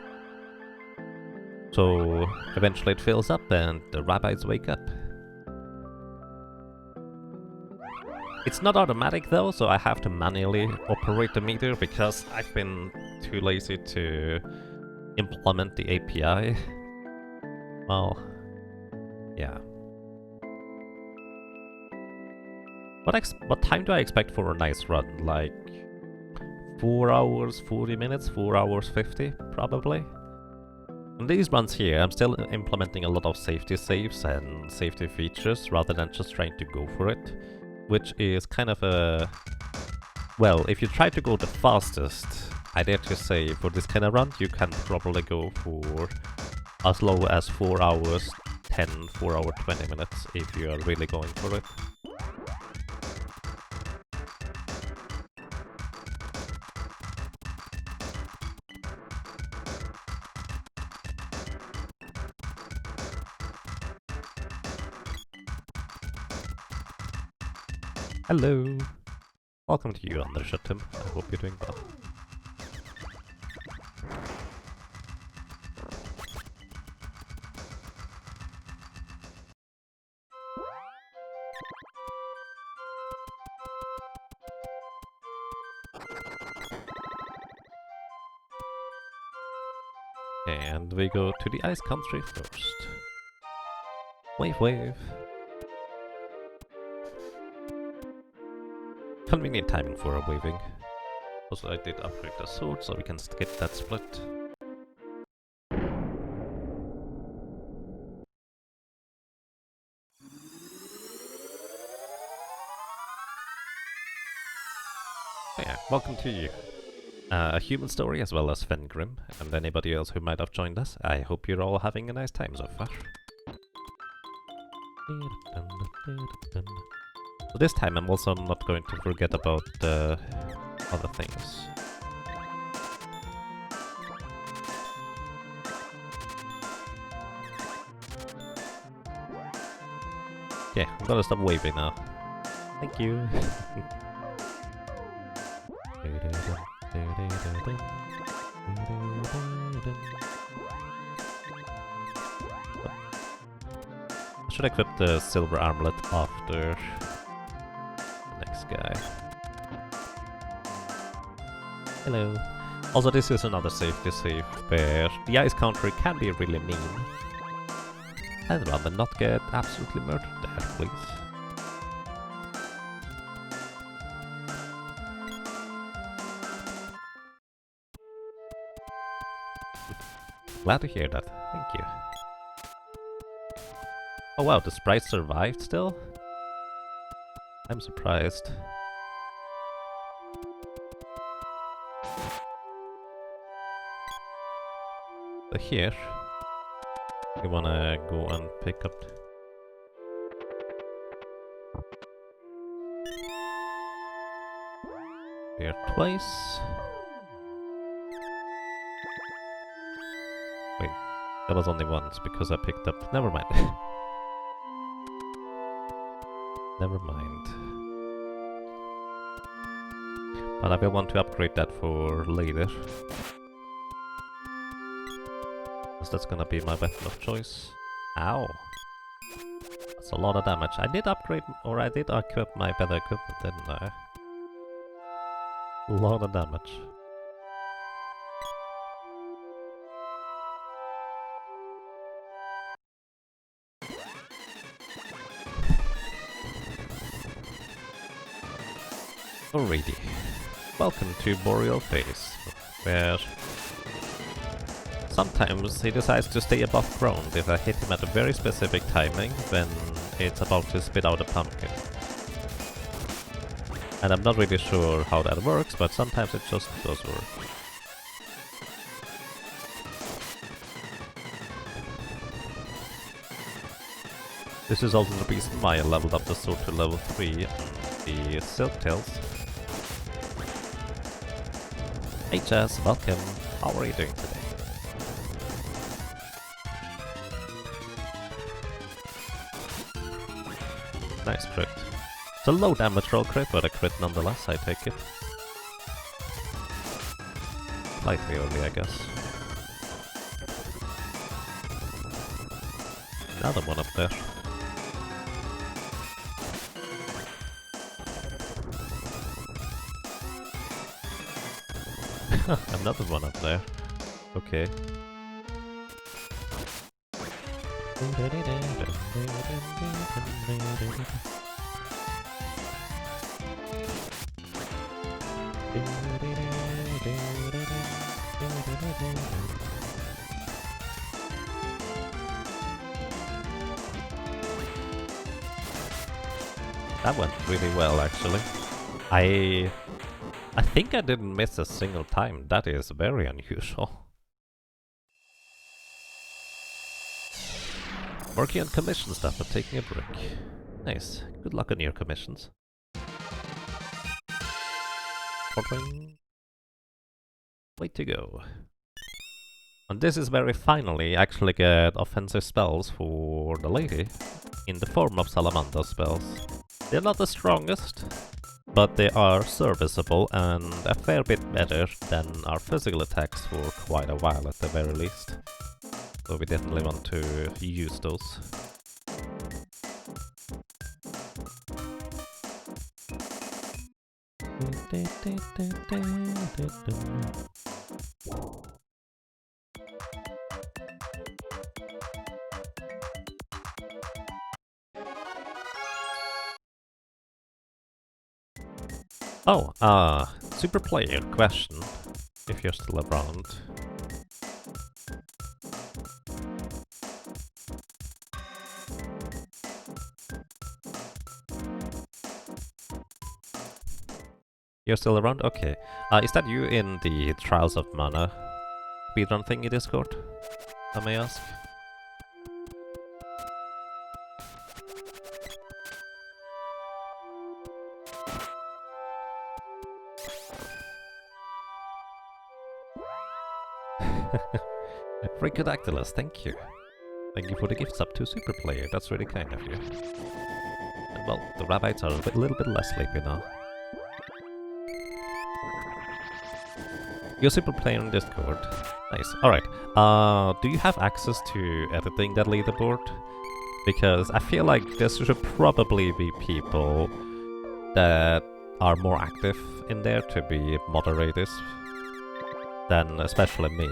Speaker 1: So eventually it fills up and the rabbits wake up. It's not automatic though, so I have to manually operate the meter because I've been too lazy to implement the API. Well, yeah. What time do I expect for a nice run? Like 4 hours 40 minutes, 4 hours 50 probably? In these runs here, I'm still implementing a lot of safety saves and safety features rather than just trying to go for it. Which is kind of a... Well, if you try to go the fastest, I dare to say for this kind of run, you can probably go for as low as 4 hours 10, 4 hour 20 minutes if you are really going for it. Hello! Welcome to you, Undershot Tim. I hope you're doing well. And we go to the ice country first. Wave wave! Convenient timing for a waving. Also, I did upgrade the sword, so we can skip that split. So yeah, welcome to you. A human story as well as Fengrim, and anybody else who might have joined us. I hope you're all having a nice time so far. So this time I'm also not going to forget about other things. Yeah, I'm gonna stop waving now. Thank you. I should equip the silver armlet after the next guy. Hello. Also, this is another safety save where the ice country can be really mean. I'd rather not get absolutely murdered there, please. Glad to hear that. Thank you. Oh wow, the sprite survived still? I'm surprised. So here, you wanna go and pick up... Here twice. Wait, that was only once because I picked up... Never mind. Never mind. But I will want to upgrade that for later. Because that's gonna be my weapon of choice. Ow! That's a lot of damage. I did upgrade, or I did equip my better equipment, didn't I? A lot of damage. Alrighty. Welcome to Boreal Phase, where sometimes he decides to stay above ground if I hit him at a very specific timing when it's about to spit out a pumpkin. And I'm not really sure how that works, but sometimes it just does work. This is also the reason why I leveled up the sword to level 3 and the Silk Tails. Hey Jazz, welcome. How are you doing today? Nice crit. It's a low damage roll crit, but a crit nonetheless, I take it. Slightly early, I guess. Another one up there. Another one up there. Okay. That went really well, actually. I think I didn't miss a single time. That is very unusual. Working on commission stuff, but taking a break. Nice. Good luck on your commissions. Ordering. Way to go. And this is where we finally actually get offensive spells for the lady, in the form of salamander spells. They're not the strongest, but they are serviceable and a fair bit better than our physical attacks for quite a while at the very least. So we definitely want to use those. Oh, super player question, if you're still around. You're still around? Okay. Is that you in the Trials of Mana speedrun thing in Discord, I may ask? Fricodactylus, thank you. Thank you for the gift sub to Super Player, that's really kind of you. And well, the rabbits are a little bit less sleepy now. You're Super Player on Discord. Nice. Alright. Do you have access to editing that leaderboard? Because I feel like there should probably be people that are more active in there to be moderators than especially me.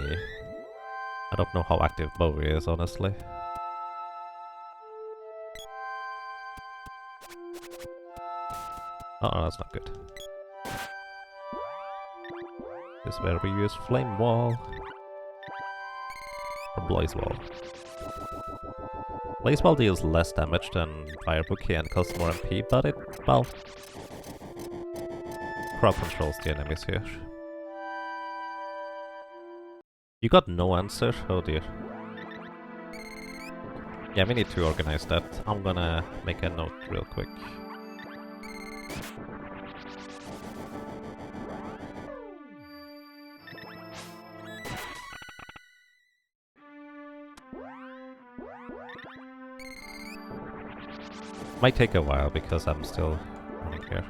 Speaker 1: I don't know how active Bowie is, honestly. Oh, that's not good. This is where we use Flame Wall. Or Blaze Wall. Blaze Ball deals less damage than Fire Bouquet and costs more MP, but it, well, crowd controls the enemies here. You got no answer? Oh dear. Yeah, we need to organize that. I'm gonna make a note real quick. Might take a while because I'm still running here.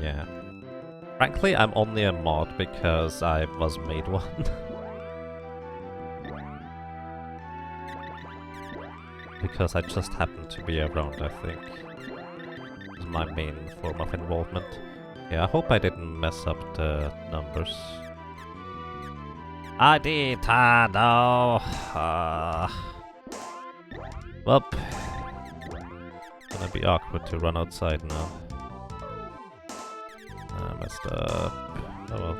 Speaker 1: Yeah. Frankly, I'm only a mod because I was made one. Because I just happened to be around, I think. Is my main form of involvement. Yeah, I hope I didn't mess up the numbers. I did, no. Well, gonna be awkward to run outside now. Messed up. Oh well.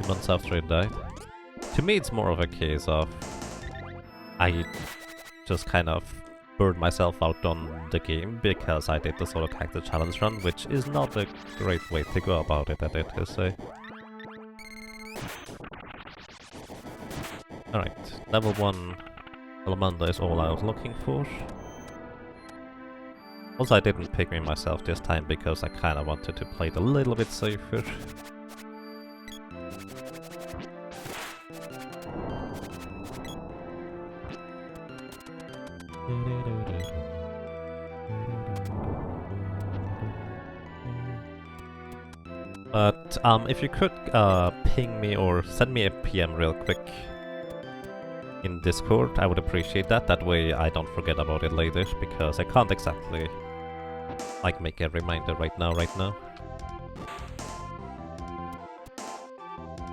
Speaker 1: Months after it died. To me, it's more of a case of I just kind of burned myself out on the game because I did the solo character challenge run, which is not a great way to go about it, I did to say. Alright, level 1 Salamander is all I was looking for. Also, I didn't pick me myself this time because I kind of wanted to play it a little bit safer. But if you could ping me or send me a PM real quick in Discord, I would appreciate that. That way I don't forget about it later, because I can't exactly like make a reminder right now.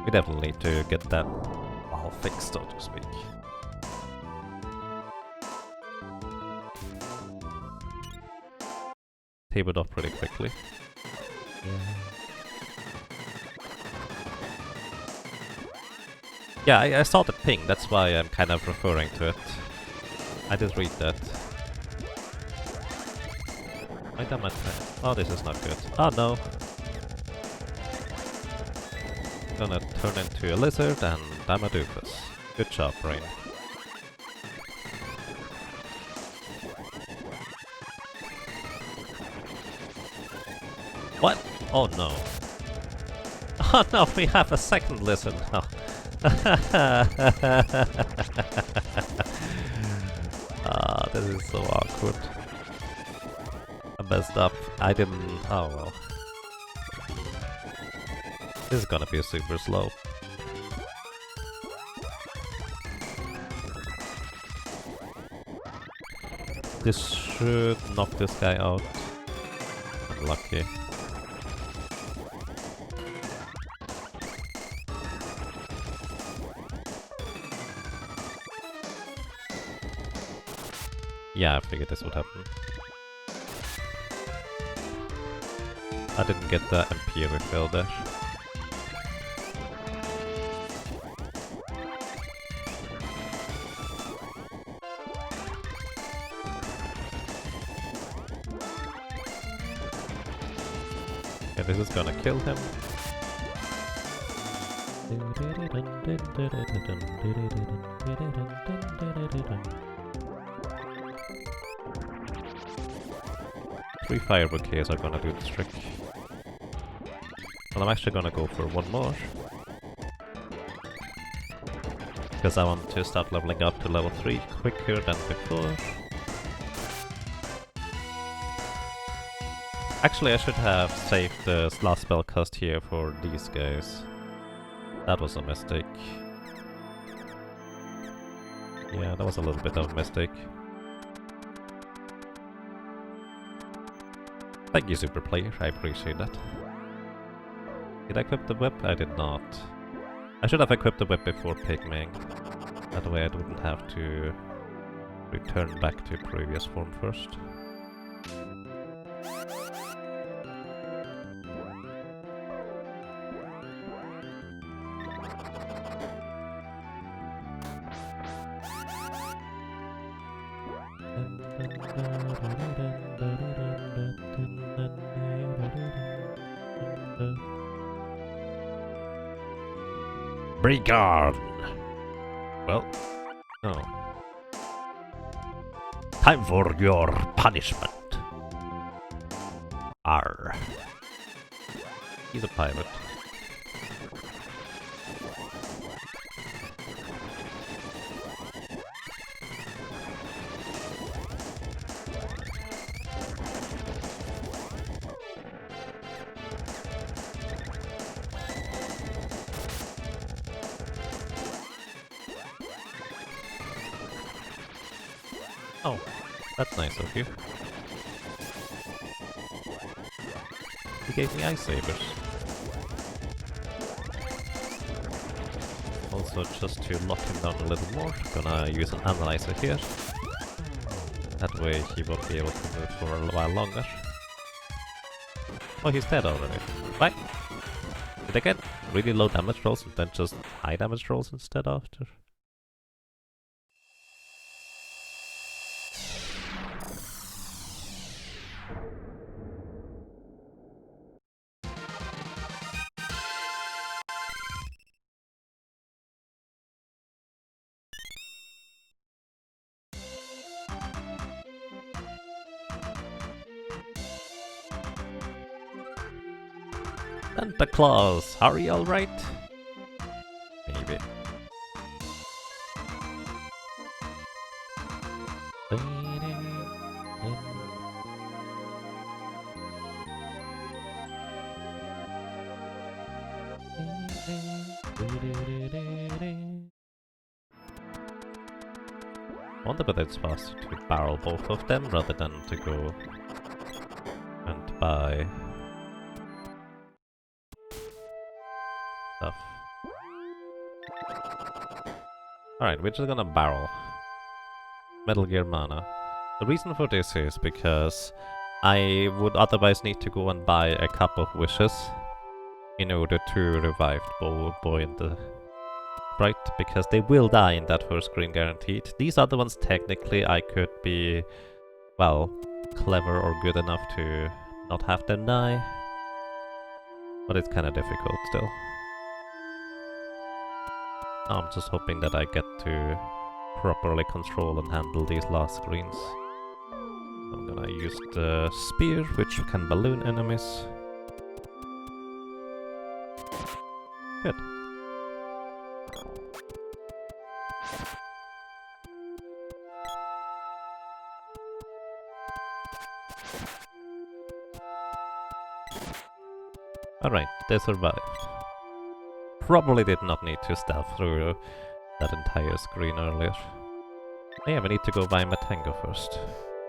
Speaker 1: We definitely need to get that all fixed, so to speak. Tapered off pretty quickly. Yeah, I saw the ping, that's why I'm kind of referring to it. I did read that. Why damn it? Oh, this is not good. Oh no! Gonna turn into a lizard and I'm a doofus. Good job, brain. What? Oh no. Oh no, we have a second lizard now. This is so awkward. I messed up. I didn't... oh well. This is gonna be super slow. This should knock this guy out. Unlucky. Yeah, I figured this would happen. I didn't get the MP refill there. Okay, this is gonna kill him. Three fire bouquets are gonna do the trick. Well, I'm actually gonna go for one more. Because I want to start leveling up to level 3 quicker than before. Actually, I should have saved the last spell cast here for these guys. That was a mistake. Yeah, that was a little bit of a mistake. Thank you, super player, I appreciate that. Did I equip the whip? I did not. I should have equipped the whip before pigming. That way I wouldn't have to return back to previous form first. Brigard! Well, no. Time for your punishment. Arr. He's a pirate. Oh, that's nice of you. He gave me ice sabers. Also, just to lock him down a little more, gonna use an analyzer here. That way he won't be able to move for a while longer. Oh, he's dead already. Bye! Did I get really low damage rolls and then just high damage rolls instead after? Santa Claus, are you alright? Maybe. Wonder whether it's faster to barrel both of them rather than to go and buy stuff. Alright, we're just gonna barrel. Metal Gear Mana. The reason for this is because I would otherwise need to go and buy a couple of wishes in order to revive boy and the sprite, because they will die in that first screen guaranteed. These other ones, technically, I could be, well, clever or good enough to not have them die. But it's kinda difficult still. I'm just hoping that I get to properly control and handle these last screens. I'm gonna use the spear, which can balloon enemies. Good. Alright, they survived. Probably did not need to stealth through that entire screen earlier. Oh yeah, we need to go buy Matango first.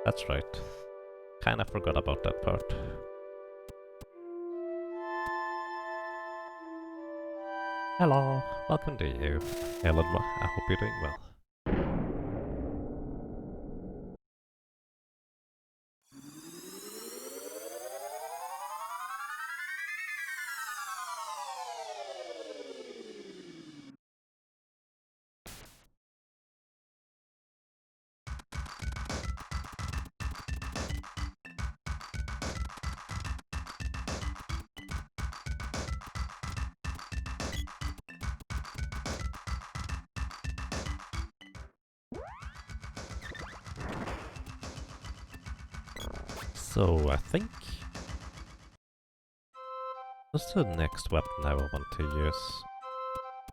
Speaker 1: That's right. Kinda forgot about that part. Hello, welcome to you, Ellen. I hope you're doing well. So I think what's the next weapon I will want to use?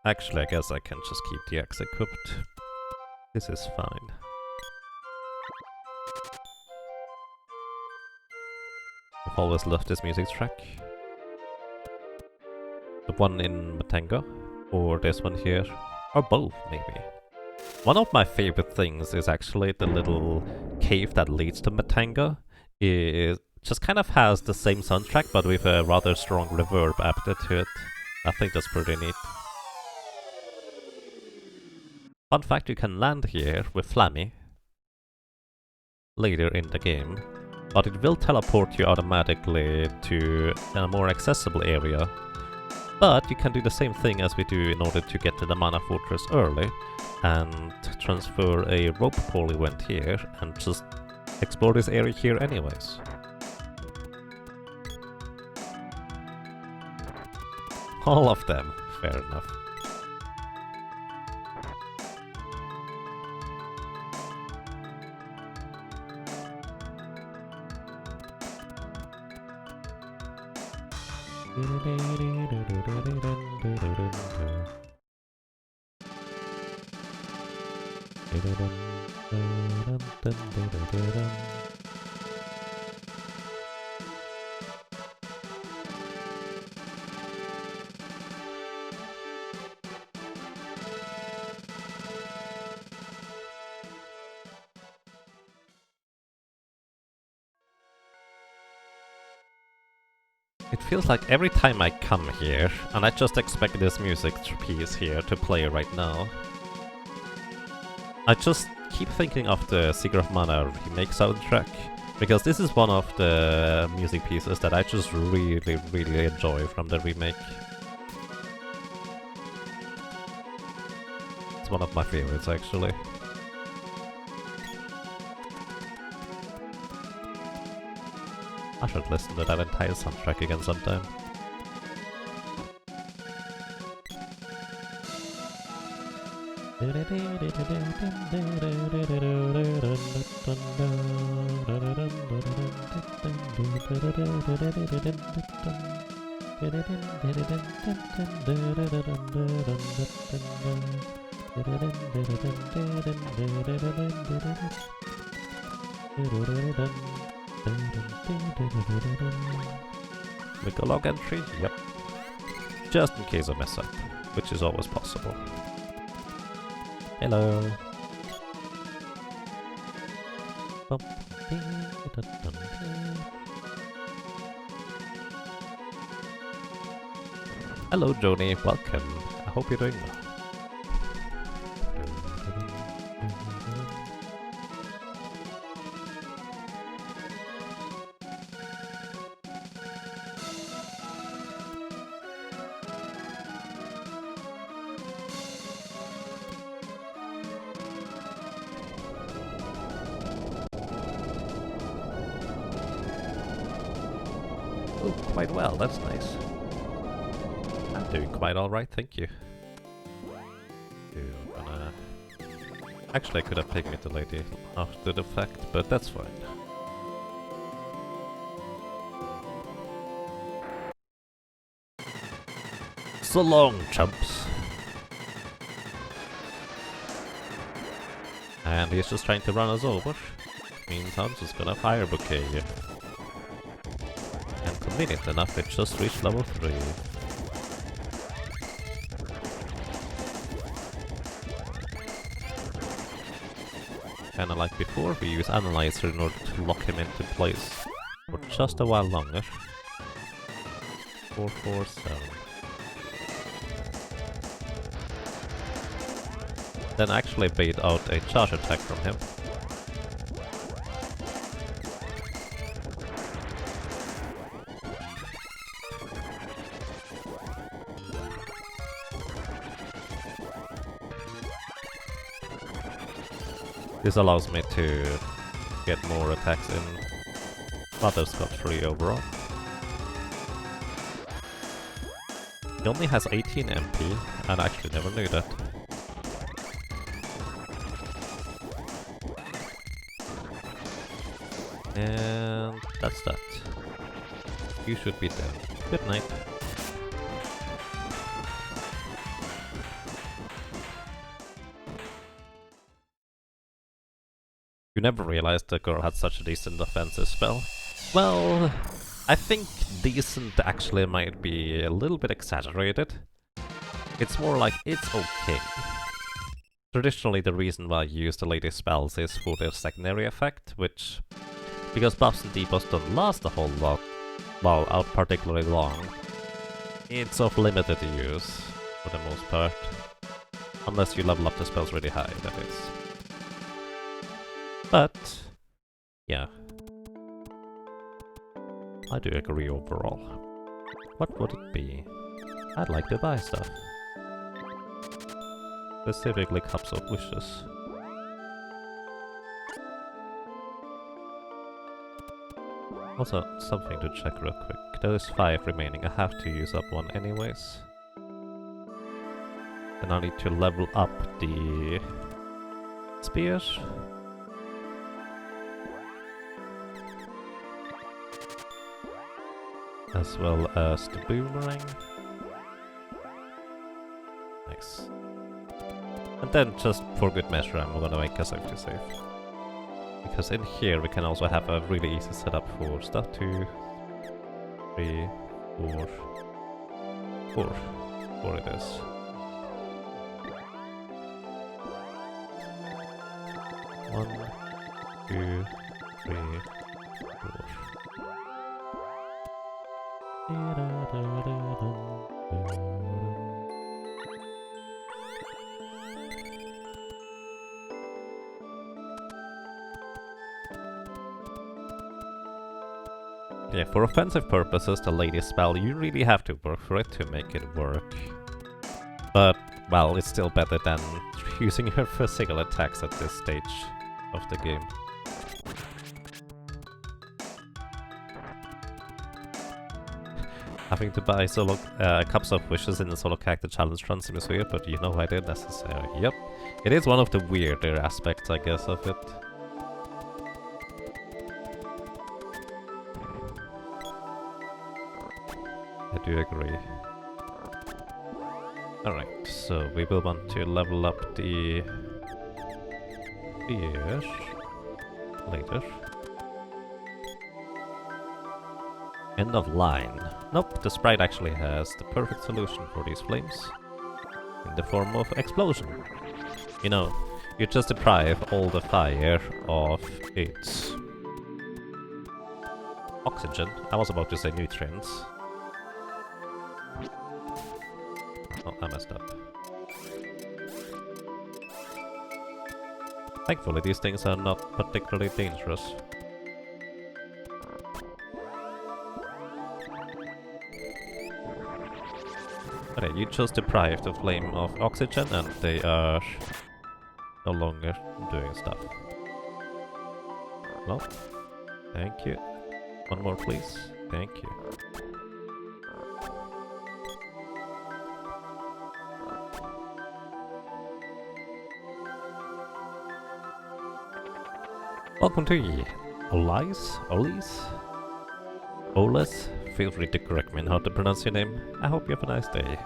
Speaker 1: Actually, I guess I can just keep the axe equipped. This is fine. I've always loved this music track. The one in Matango, or this one here, or both maybe. One of my favorite things is actually the little cave that leads to Matango. It just kind of has the same soundtrack, but with a rather strong reverb added to it. I think that's pretty neat. Fun fact, you can land here with Flammy later in the game, but it will teleport you automatically to a more accessible area. But you can do the same thing as we do in order to get to the Mana Fortress early, and transfer a rope pool event here, and just explore this area here anyways. All of them, fair enough. It feels like every time I come here, and I just expect this music piece here to play right now, I just keep thinking of the Secret of Mana remake soundtrack, because this is one of the music pieces that I just really, really enjoy from the remake. It's one of my favorites, actually. I should listen to that entire soundtrack again sometime. Make a log entry? Yep. Just in case I mess up, which is always possible. Hello. Hello, Joni. Welcome. I hope you're doing well. Oh, quite well. That's nice. I'm doing quite alright, thank you. Actually, I could have taken it the lady after the fact, but that's fine. So long, chumps. And he's just trying to run us over. Means I'm just gonna fire bouquet you. And convenient enough, it just reached level 3. Kinda like before, we use Analyzer in order to lock him into place for just a while longer. 447. Then actually bait out a charge attack from him. This allows me to get more attacks in, rather scot-free overall. He only has 18 MP, and I actually never knew that. And that's that. You should be dead. Good night. You never realized the girl had such a decent offensive spell? Well, I think decent actually might be a little bit exaggerated. It's more like it's okay. Traditionally the reason why you use the lady spells is for their secondary effect, which, because buffs and debuffs don't last a whole lot, well, out particularly long, it's of limited use for the most part. Unless you level up the spells really high, that is. But, yeah. I do agree overall. What would it be? I'd like to buy stuff. Specifically Cups of Wishes. Also, something to check real quick. There is 5 remaining. I have to use up one anyways. Then I need to level up the spear. As well as the boomerang. Nice. And then, just for good measure, I'm gonna make a safety save. Because in here we can also have a really easy setup for stuff 2, 3, 4. 4 it is. One, 2, 3, 4. Yeah, for offensive purposes, the lady spell, you really have to work for it to make it work. But, well, it's still better than using her physical attacks at this stage of the game. Having to buy solo Cups of Wishes in the solo character challenge run seems weird, but you know why they're necessary. Yep. It is one of the weirder aspects, I guess, of it. I do agree. Alright, so we will want to level up the spear later. End of line. Nope, the sprite actually has the perfect solution for these flames. In the form of explosion. You know, you just deprive all the fire of its oxygen. I was about to say nutrients. Oh, I messed up. Thankfully, these things are not particularly dangerous. Okay, you just deprived the flame of oxygen and they are no longer doing stuff. Well, thank you. One more, please. Thank you. Welcome to Oles. Feel free to correct me on how to pronounce your name. I hope you have a nice day.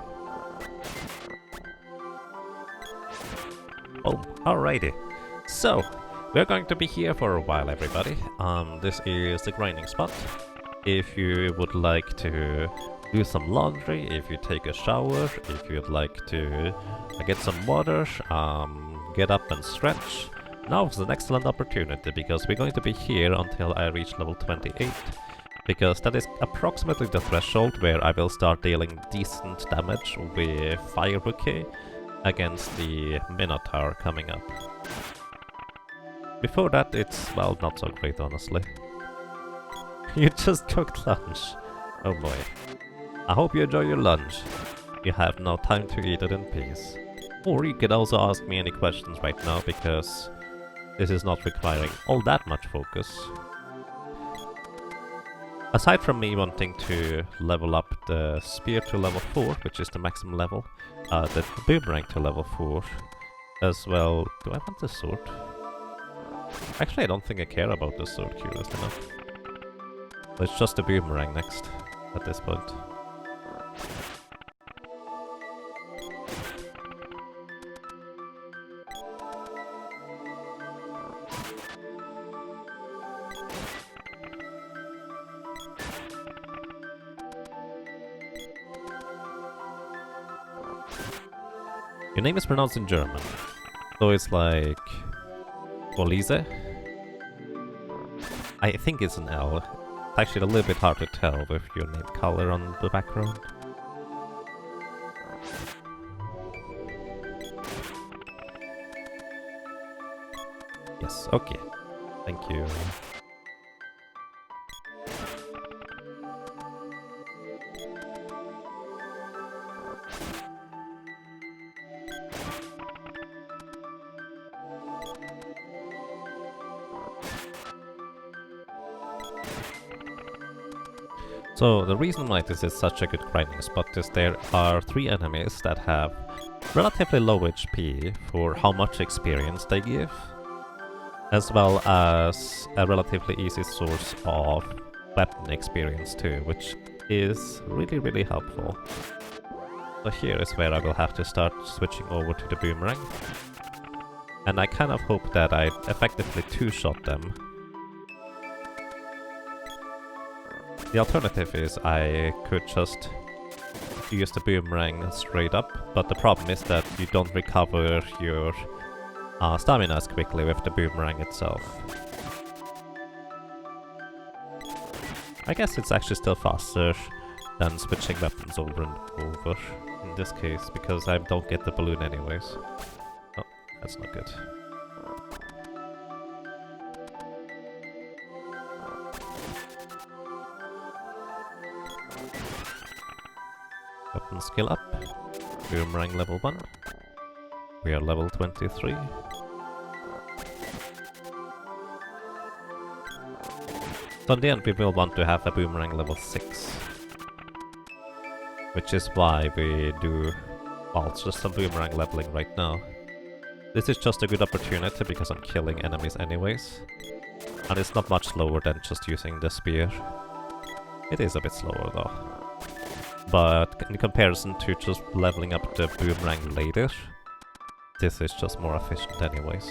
Speaker 1: Oh, alrighty. So, we're going to be here for a while, everybody. This is the grinding spot. If you would like to do some laundry, if you take a shower, if you'd like to get some water, get up and stretch, now is an excellent opportunity, because we're going to be here until I reach level 28. Because that is approximately the threshold where I will start dealing decent damage with Fire Bouquet against the Minotaur coming up. Before that, it's, well, not so great, honestly. You just cooked lunch. Oh boy. I hope you enjoy your lunch. You have no time to eat it in peace. Or you could also ask me any questions right now, because this is not requiring all that much focus. Aside from me wanting to level up the spear to level 4, which is the maximum level, the boomerang to level 4, as well... Do I want the sword? Actually, I don't think I care about the sword, curiously enough. It's just the boomerang next, at this point. Your name is pronounced in German, so it's like... Olise? I think it's an L. It's actually a little bit hard to tell with your name color on the background. Okay, thank you. So the reason why this is such a good grinding spot is there are 3 enemies that have relatively low HP for how much experience they give, as well as a relatively easy source of weapon experience too, which is really helpful. So here is where I will have to start switching over to the boomerang. And I kind of hope that I effectively two-shot them. The alternative is I could just use the boomerang straight up, but the problem is that you don't recover your stamina as quickly with the boomerang itself. I guess it's actually still faster than switching weapons over and over in this case, because I don't get the balloon anyways. Oh, that's not good. Weapon skill up. Boomerang level 1. We are level 23. So in the end we will want to have a boomerang level 6. Which is why we do, well, it's just some boomerang leveling right now. This is just a good opportunity because I'm killing enemies anyways. And it's not much slower than just using the spear. It is a bit slower though. But in comparison to just leveling up the boomerang later, this is just more efficient anyways.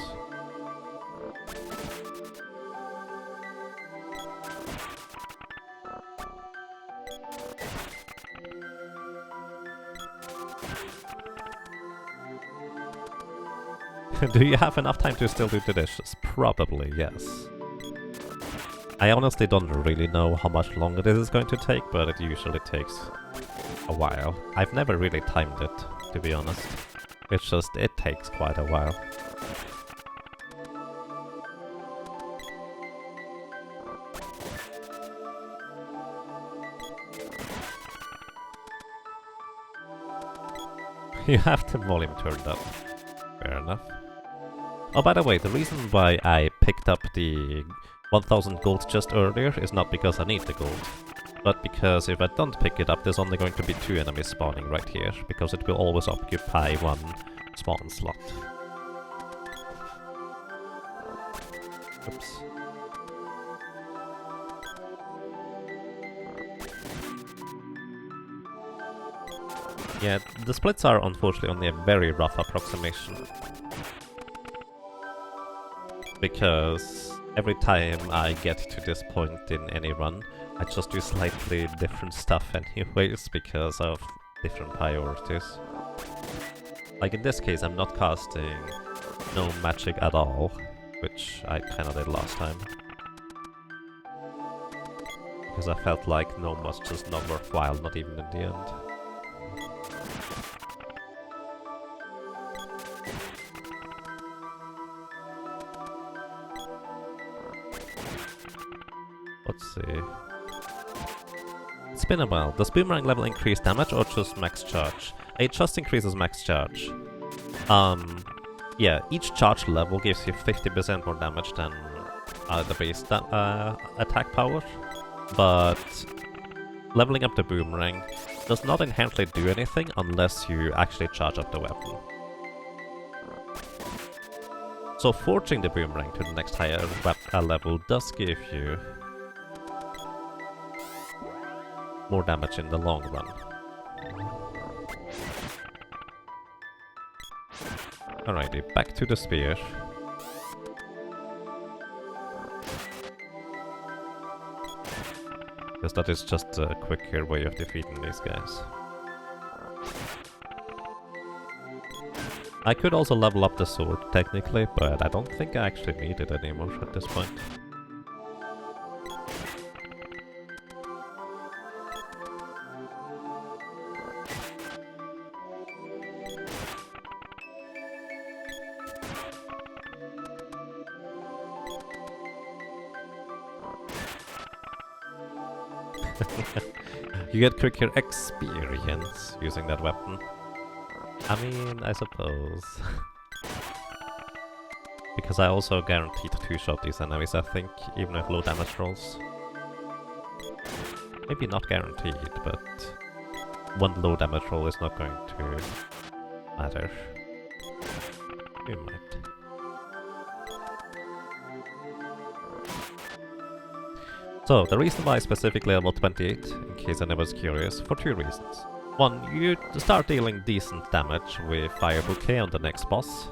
Speaker 1: Do you have enough time to still do the dishes? Probably, yes. I honestly don't really know how much longer this is going to take, but it usually takes a while. I've never really timed it, to be honest. It's just, it takes quite a while. You have the volume turned up. Fair enough. Oh, by the way, the reason why I picked up the 1000 gold just earlier is not because I need the gold, but because if I don't pick it up, there's only going to be 2 enemies spawning right here, because it will always occupy 1 spawn slot. Oops. Yeah, the splits are unfortunately only a very rough approximation. Because every time I get to this point in any run, I just do slightly different stuff anyways because of different priorities. Like in this case, I'm not casting no magic at all, which I kinda did last time. Because I felt like no was just not worthwhile, not even in the end. Let's see. It's been a while. Does boomerang level increase damage or just max charge? It just increases max charge. Yeah, each charge level gives you 50% more damage than the base attack power. But leveling up the boomerang does not inherently do anything unless you actually charge up the weapon. So forging the boomerang to the next higher level does give you more damage in the long run. Alrighty, back to the spear. Because that is just a quicker way of defeating these guys. I could also level up the sword technically, but I don't think I actually need it anymore at this point. You get quicker experience using that weapon. I mean, I suppose. Because I also guaranteed to two-shot these enemies, I think, even with low damage rolls. Maybe not guaranteed, but one low damage roll is not going to matter. You might. So, the reason why specifically level 28, in case anyone's curious, for two reasons. One, you start dealing decent damage with Fire Bouquet on the next boss.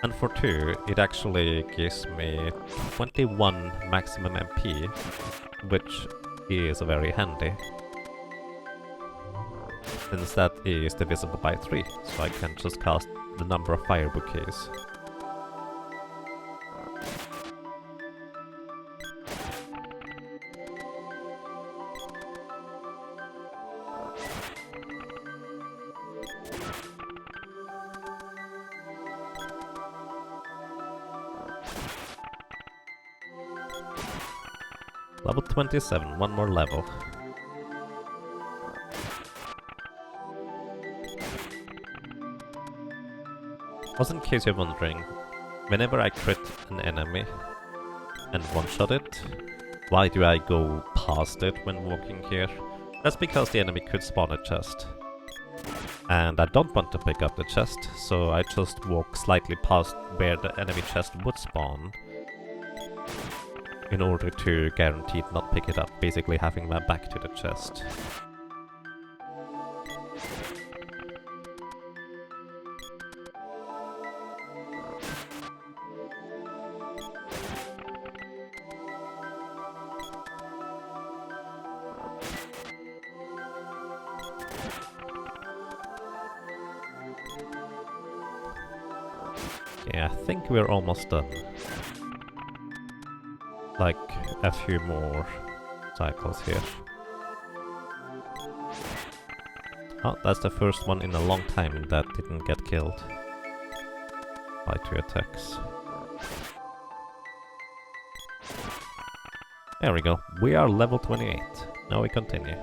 Speaker 1: And for two, it actually gives me 21 maximum MP, which is very handy. Since that is divisible by 3, so I can just cast the number of Fire Bouquets. Level 27, one more level. Also, in case you're wondering, whenever I crit an enemy and one-shot it, why do I go past it when walking here? That's because the enemy could spawn a chest. And I don't want to pick up the chest, so I just walk slightly past where the enemy chest would spawn, in order to guarantee not pick it up, basically having my back to the chest. Yeah, I think we're almost done. Like a few more cycles here. Oh, that's the first one in a long time that didn't get killed by 2 attacks. There we go. We are level 28. Now we continue.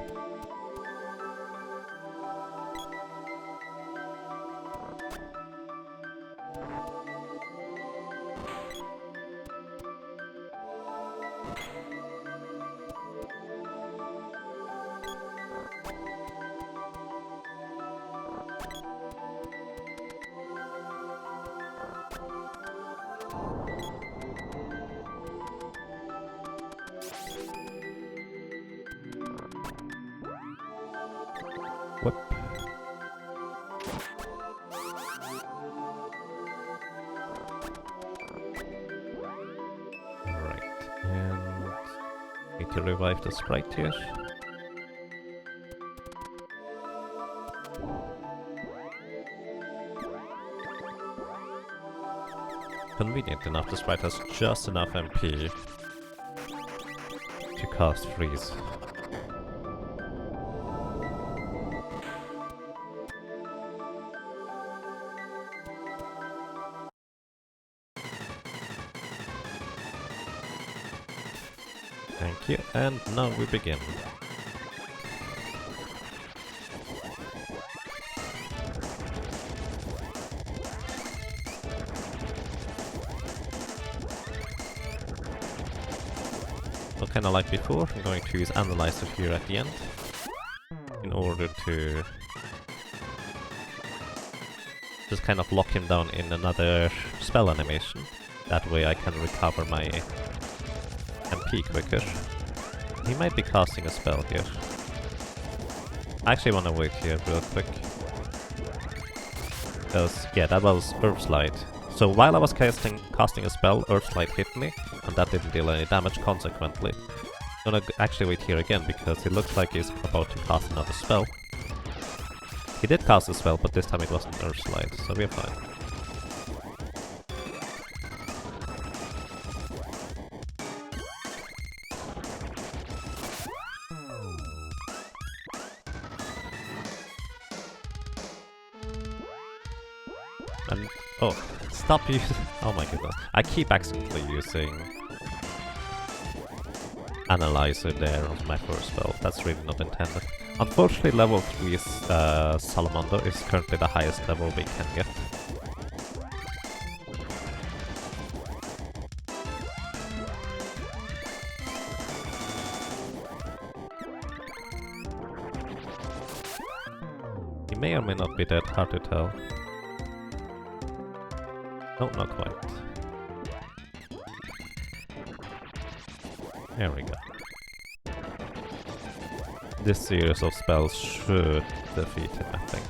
Speaker 1: Whoop. Alright, and need to revive the sprite here. Convenient enough, the sprite has just enough MP to cast freeze. Thank you, and now we begin. So kinda like before, I'm going to use Analyzer here at the end, in order to just kind of lock him down in another spell animation. That way I can recover my MP quicker. He might be casting a spell here. I actually want to wait here real quick. Because, yeah, that was Earth Slide. So while I was casting a spell, Earth Slide hit me, and that didn't deal any damage consequently. I'm gonna actually wait here again, because it looks like he's about to cast another spell. He did cast a spell, but this time it wasn't Earth Slide, so we're fine. And, oh, stop using... Oh my goodness. I keep accidentally using analyzer there on my first spell. That's really not intended. Unfortunately, level 3 Salamander is currently the highest level we can get. He may or may not be dead, hard to tell. No, not quite. There we go. This series of spells should defeat him, I think.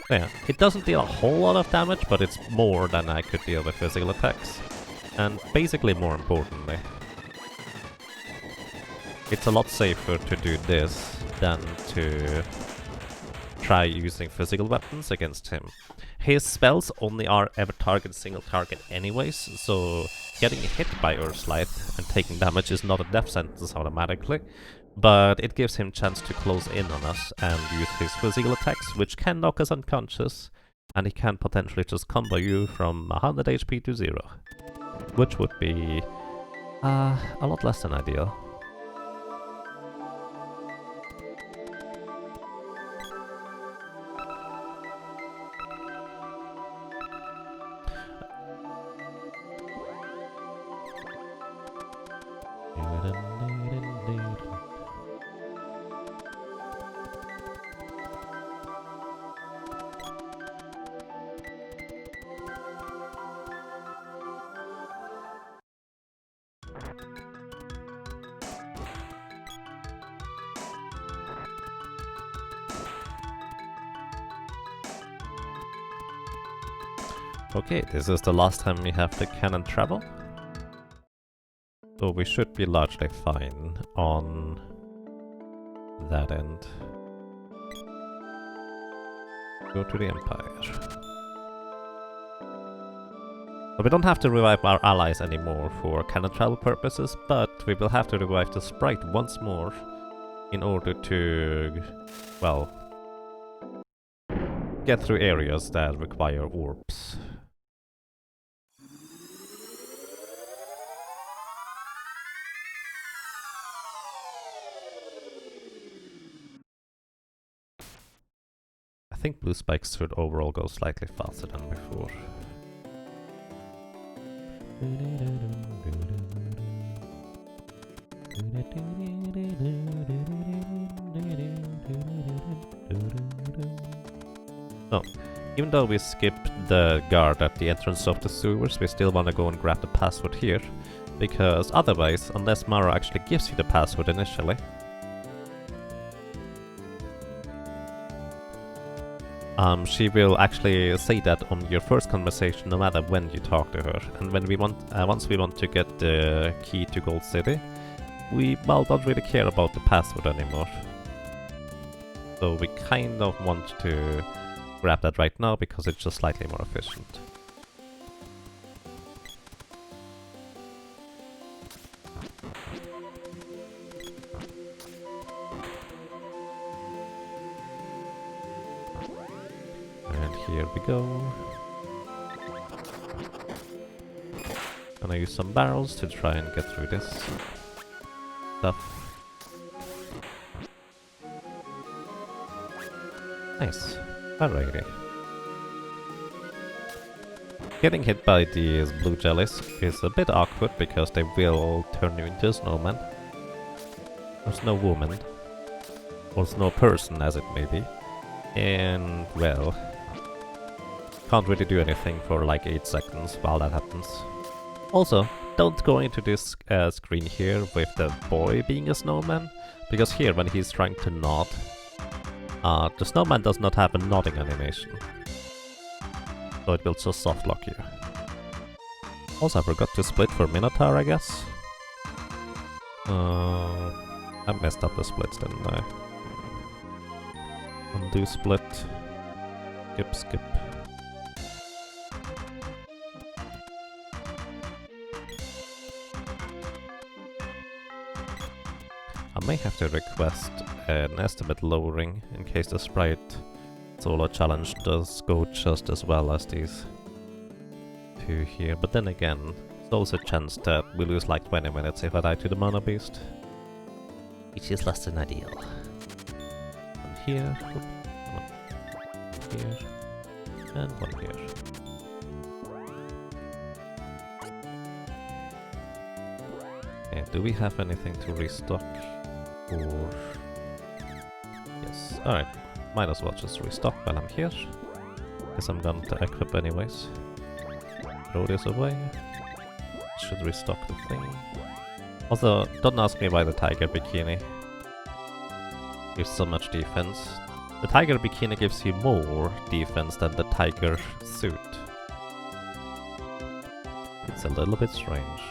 Speaker 1: Yeah, it doesn't deal a whole lot of damage, but it's more than I could deal with physical attacks. And basically more importantly, it's a lot safer to do this than to try using physical weapons against him. His spells only are ever target single target anyways, so getting hit by Earthlight and taking damage is not a death sentence automatically, but it gives him chance to close in on us and use his physical attacks, which can knock us unconscious, and he can potentially just combo you from 100 HP to 0, which would be a lot less than ideal. Okay, this is the last time we have the cannon travel. So we should be largely fine on that end. Go to the Empire. So we don't have to revive our allies anymore for cannon travel purposes, but we will have to revive the sprite once more in order to, well, get through areas that require orbs. I think blue spikes should overall go slightly faster than before. So, even though we skipped the guard at the entrance of the sewers, we still want to go and grab the password here, because otherwise, unless Mara actually gives you the password initially, she will actually say that on your first conversation, no matter when you talk to her. And when we want, once we want to get the key to Gold City, we, well, don't really care about the password anymore. So we kind of want to grab that right now because it's just slightly more efficient. Here we go. Gonna use some barrels to try and get through this stuff. Nice. Alrighty. Getting hit by these blue jellies is a bit awkward because they will turn you into a snowman. Or snow woman. Or snow person, as it may be. And, well, can't really do anything for like 8 seconds while that happens. Also, don't go into this screen here with the boy being a snowman, because here when he's trying to nod, the snowman does not have a nodding animation. So it will just soft lock you. Also, I forgot to split for Minotaur, I guess. I messed up the splits, didn't I? Undo split. Skip, skip. I may have to request an estimate lowering in case the sprite solo challenge does go just as well as these 2 here, but then again, there's also a chance that we lose like 20 minutes if I die to the Mana Beast. Which is less than ideal. One here, one here, and one here. Okay, do we have anything to restock? Or... Yes, alright. Might as well just restock while I'm here. Guess I'm going to equip anyways. Throw this away. Should restock the thing. Also, don't ask me why the Tiger Bikini gives so much defense. The Tiger Bikini gives you more defense than the Tiger suit. It's a little bit strange.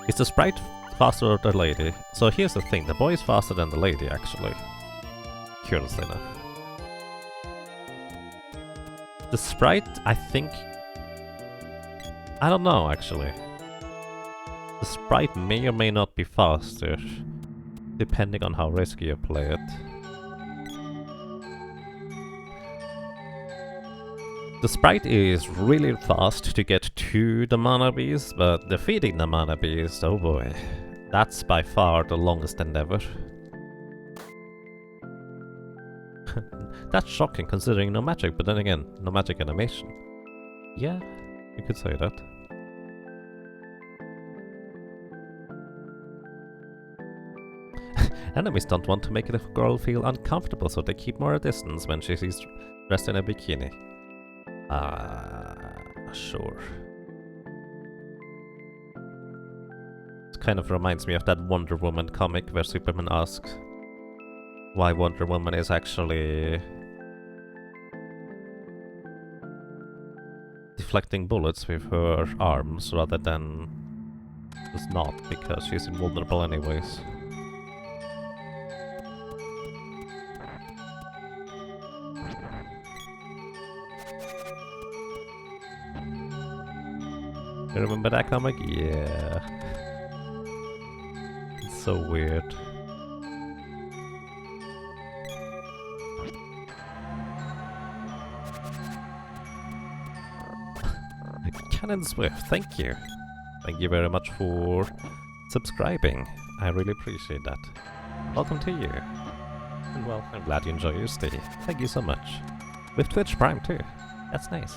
Speaker 1: Is the sprite faster than the lady? So here's the thing, the boy is faster than the lady actually. Curiously enough. The sprite, I think... I don't know actually. The sprite may or may not be faster, depending on how risky you play it. The sprite is really fast to get to the Mana Beast, but defeating the Mana Beast, oh boy. That's by far the longest endeavor. That's shocking considering no magic, but then again, no magic animation. Yeah, you could say that. Enemies don't want to make the girl feel uncomfortable, so they keep more distance when she's dressed in a bikini. Sure. It kind of reminds me of that Wonder Woman comic where Superman asks why Wonder Woman is actually deflecting bullets with her arms rather than just not, because she's invulnerable anyways. You remember that comic? Yeah. It's so weird. Cannon Swift, thank you. Thank you very much for subscribing. I really appreciate that. Welcome to you. And well, I'm glad you enjoy your stay. Thank you so much. With Twitch Prime too. That's nice.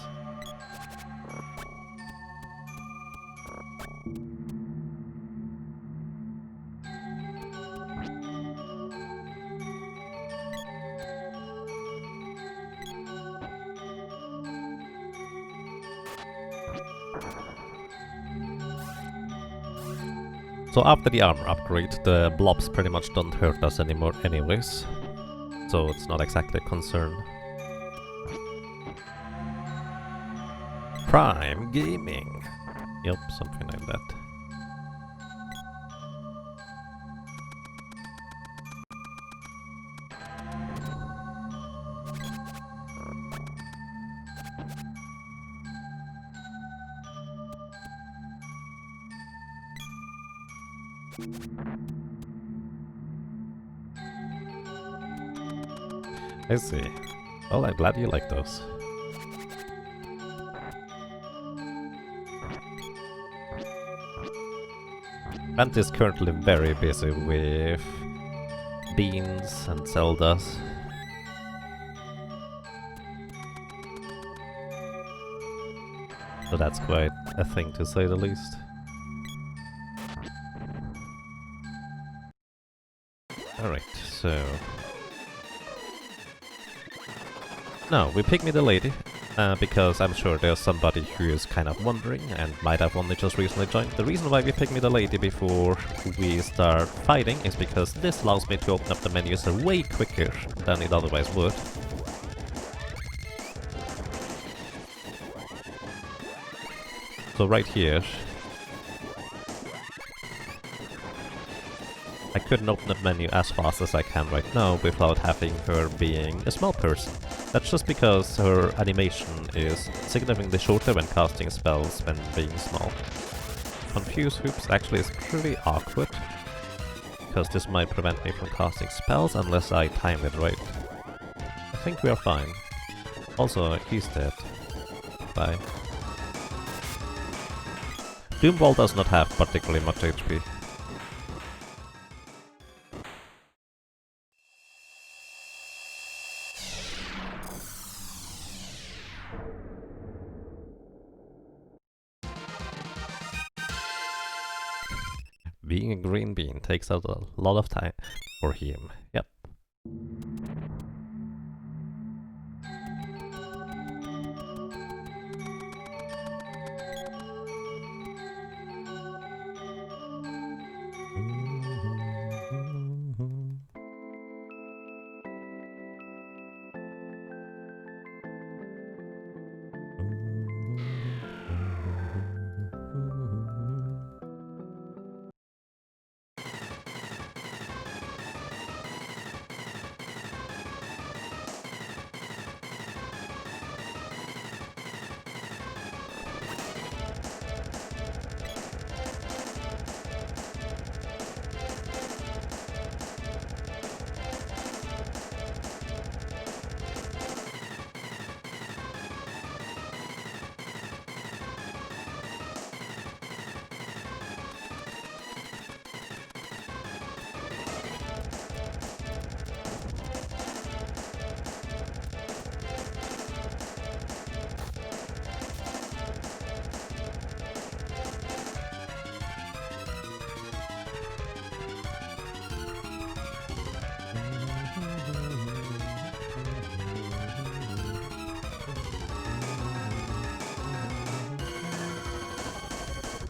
Speaker 1: So after the armor upgrade, the blobs pretty much don't hurt us anymore anyways. So it's not exactly a concern. Prime Gaming. Yep, something like that. I see. Well, I'm glad you like those. Bant is currently very busy with beans and Zeldas. So that's quite a thing to say the least. Alright, so... No, we pick me the lady, because I'm sure there's somebody who is kind of wondering and might have only just recently joined. The reason why we pick me the lady before we start fighting is because this allows me to open up the menus way quicker than it otherwise would. So right here, I couldn't open the menu as fast as I can right now without having her being a small person. That's just because her animation is significantly shorter when casting spells when being small. Confuse hoops actually is pretty awkward, because this might prevent me from casting spells unless I time it right. think we are fine. Also, he's dead. Bye. Doomwall does not have particularly much HP. Being a green bean takes out a lot of time for him. Yep.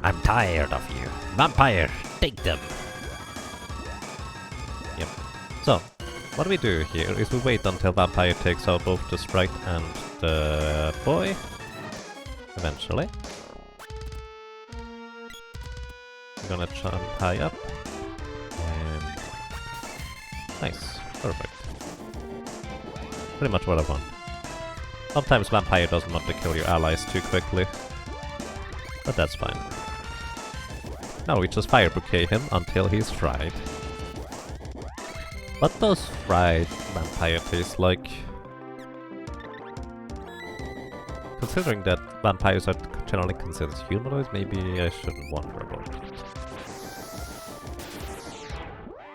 Speaker 1: I'm tired of you. Vampire, take them! Yep. So, what we do here is we wait until Vampire takes out both the sprite and the boy. Eventually. I'm gonna jump high up. And... nice. Perfect. Pretty much what I want. Sometimes Vampire doesn't want to kill your allies too quickly. But that's fine. Now we just fire bouquet him until he's fried. What does fried vampire taste like? Considering that vampires are generally considered humanoid, maybe I shouldn't wonder about it.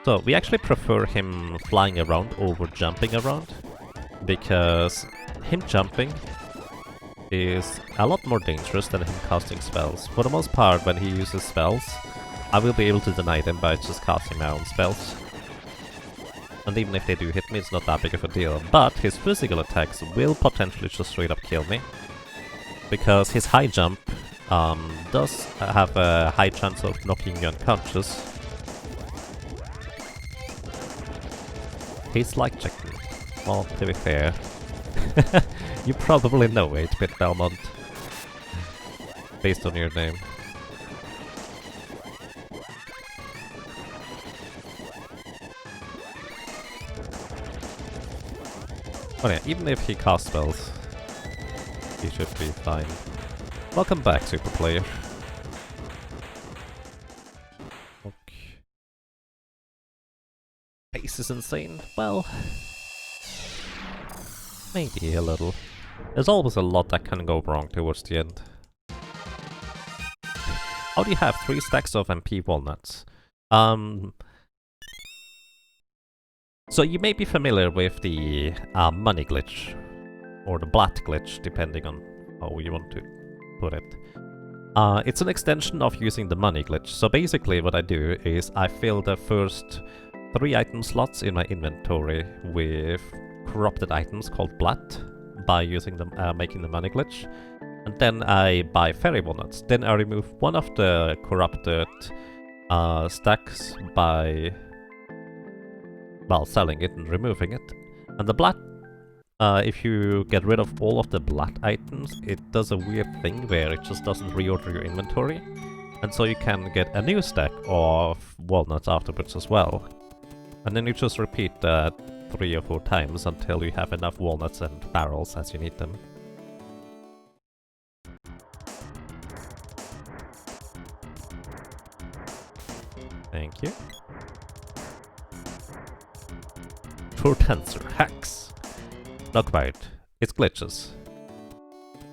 Speaker 1: So we actually prefer him flying around over jumping around, because him jumping is a lot more dangerous than him casting spells. For the most part, when he uses spells, I will be able to deny them by just casting my own spells. And even if they do hit me, it's not that big of a deal. But his physical attacks will potentially just straight up kill me, because his high jump does have a high chance of knocking you unconscious. He's like chicken. Well, to be fair. You probably know 8-bit Belmont, based on your name. But yeah, even if he casts spells, he should be fine. Welcome back, super player. Okay. Pace is insane. Well, maybe a little. There's always a lot that can go wrong towards the end. How do you have 3 stacks of MP walnuts? So you may be familiar with the money glitch, or the blat glitch, depending on how you want to put it. It's an extension of using the money glitch. So basically what I do is I fill the first 3 item slots in my inventory with corrupted items called blat by using them, making the money glitch, and then I buy fairy walnuts. Then I remove one of the corrupted stacks by, well, selling it and removing it. And the blat, if you get rid of all of the blat items, it does a weird thing where it just doesn't reorder your inventory, and so you can get a new stack of walnuts afterwards as well. And then you just repeat that 3 or 4 times until you have enough walnuts and barrels as you need them. Thank you. For tensor hacks. Not quite. It's glitches.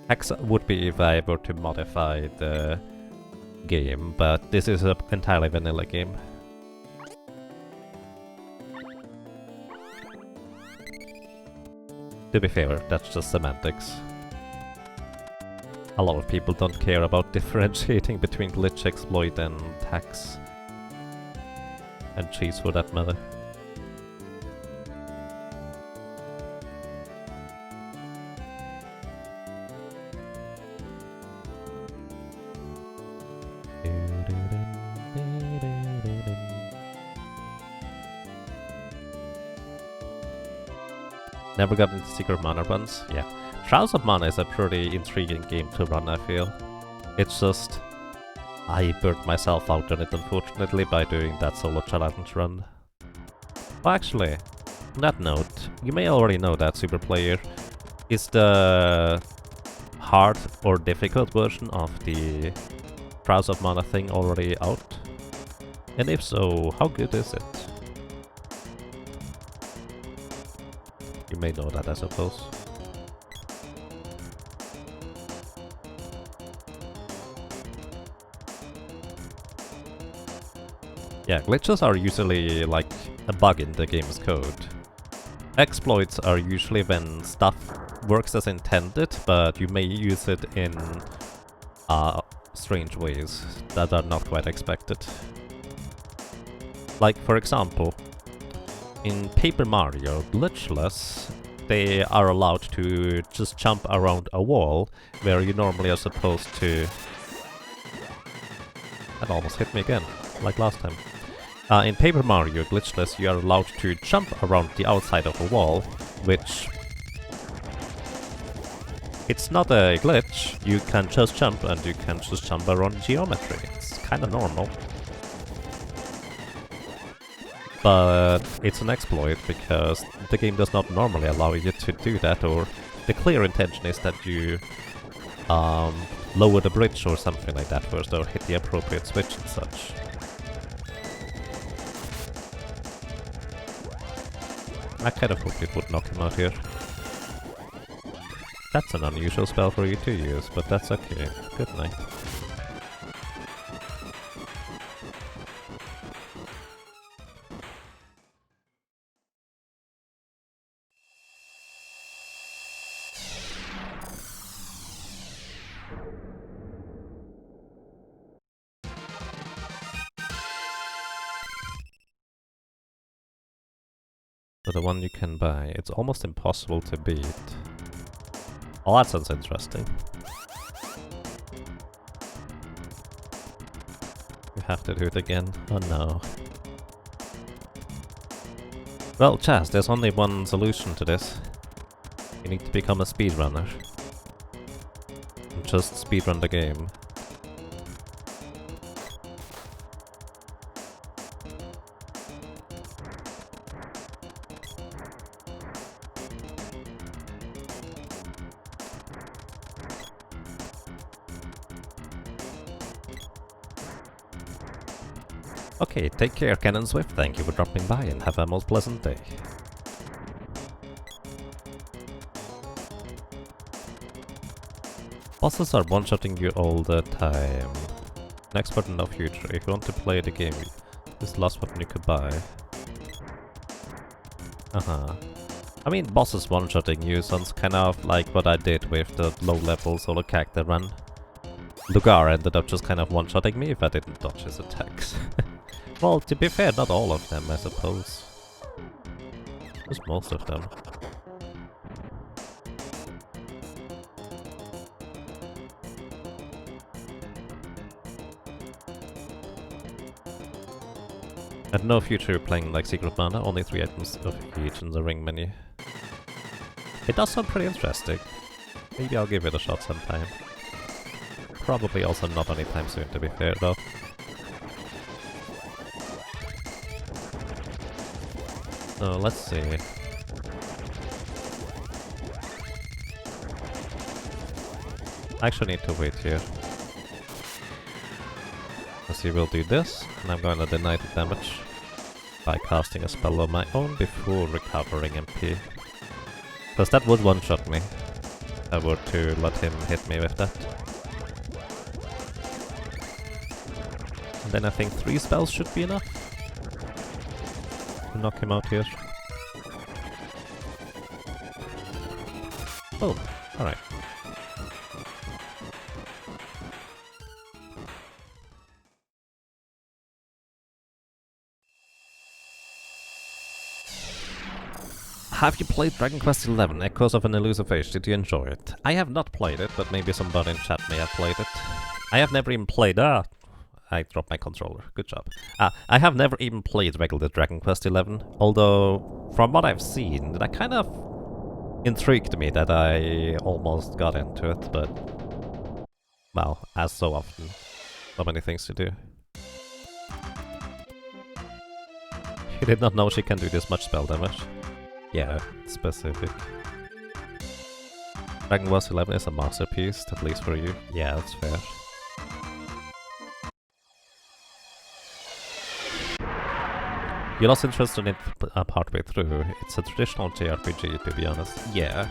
Speaker 1: Hex would be if I were to modify the game, but this is an entirely vanilla game. To be fair, that's just semantics. A lot of people don't care about differentiating between glitch, exploit and hacks. And cheats for that matter. Never got into Secret Mana runs? Yeah. Trials of Mana is a pretty intriguing game to run, I feel. It's just... I burnt myself out on it, unfortunately, by doing that solo challenge run. Well, actually, on that note, you may already know that Super Player is the hard or difficult version of the Trials of Mana thing already out. And if so, how good is it? You may know that, I suppose. Yeah, glitches are usually like a bug in the game's code. Exploits are usually when stuff works as intended, but you may use it in strange ways that are not quite expected. Like, for example, in Paper Mario, glitchless, they are allowed to just jump around a wall where you normally are supposed to... That almost hit me again, like last time. In Paper Mario glitchless, you are allowed to jump around the outside of a wall, which... It's not a glitch, you can just jump and you can just jump around geometry. It's kinda normal. But it's an exploit because the game does not normally allow you to do that, or the clear intention is that you lower the bridge or something like that first, or hit the appropriate switch and such. I kind of hoped it would knock him out here. That's an unusual spell for you to use, but that's okay. Good night. So the one you can buy, it's almost impossible to beat. Oh, that sounds interesting. You have to do it again. Oh no. Well, Chaz, there's only one solution to this. You need to become a speedrunner. And just speedrun the game. Okay, take care, Cannon Swift. Thank you for dropping by and have a most pleasant day. Bosses are one-shotting you all the time. Next but no future. If you want to play the game, this is the last weapon you could buy. I mean, bosses one-shotting you sounds kind of like what I did with the low-level solo character run. Lugar ended up just kind of one-shotting me if I didn't dodge his attacks. Well, to be fair, not all of them, I suppose. Just most of them. At no future playing like Secret Mana, only 3 items of each in the ring menu. It does sound pretty interesting. Maybe I'll give it a shot sometime. Probably also not anytime soon, to be fair, though. So, let's see. I actually need to wait here. Because he will do this, and I'm going to deny the damage by casting a spell of my own before recovering MP. Because that would one-shot me. I were to let him hit me with that. And then I think 3 spells should be enough to knock him out here. Oh, alright. Have you played Dragon Quest XI, Echoes of an Elusive Age? Did you enjoy it? I have not played it, but maybe somebody in chat may have played it. I have never even played... I dropped my controller. Good job. I have never even played regular Dragon Quest XI, although from what I've seen, that kind of intrigued me that I almost got into it, but... well, as so often, so many things to do. She did not know she can do this much spell damage. Yeah, specific. Dragon Quest XI is a masterpiece, at least for you. Yeah, that's fair. You lost interest in it partway through. It's a traditional JRPG, to be honest. Yeah.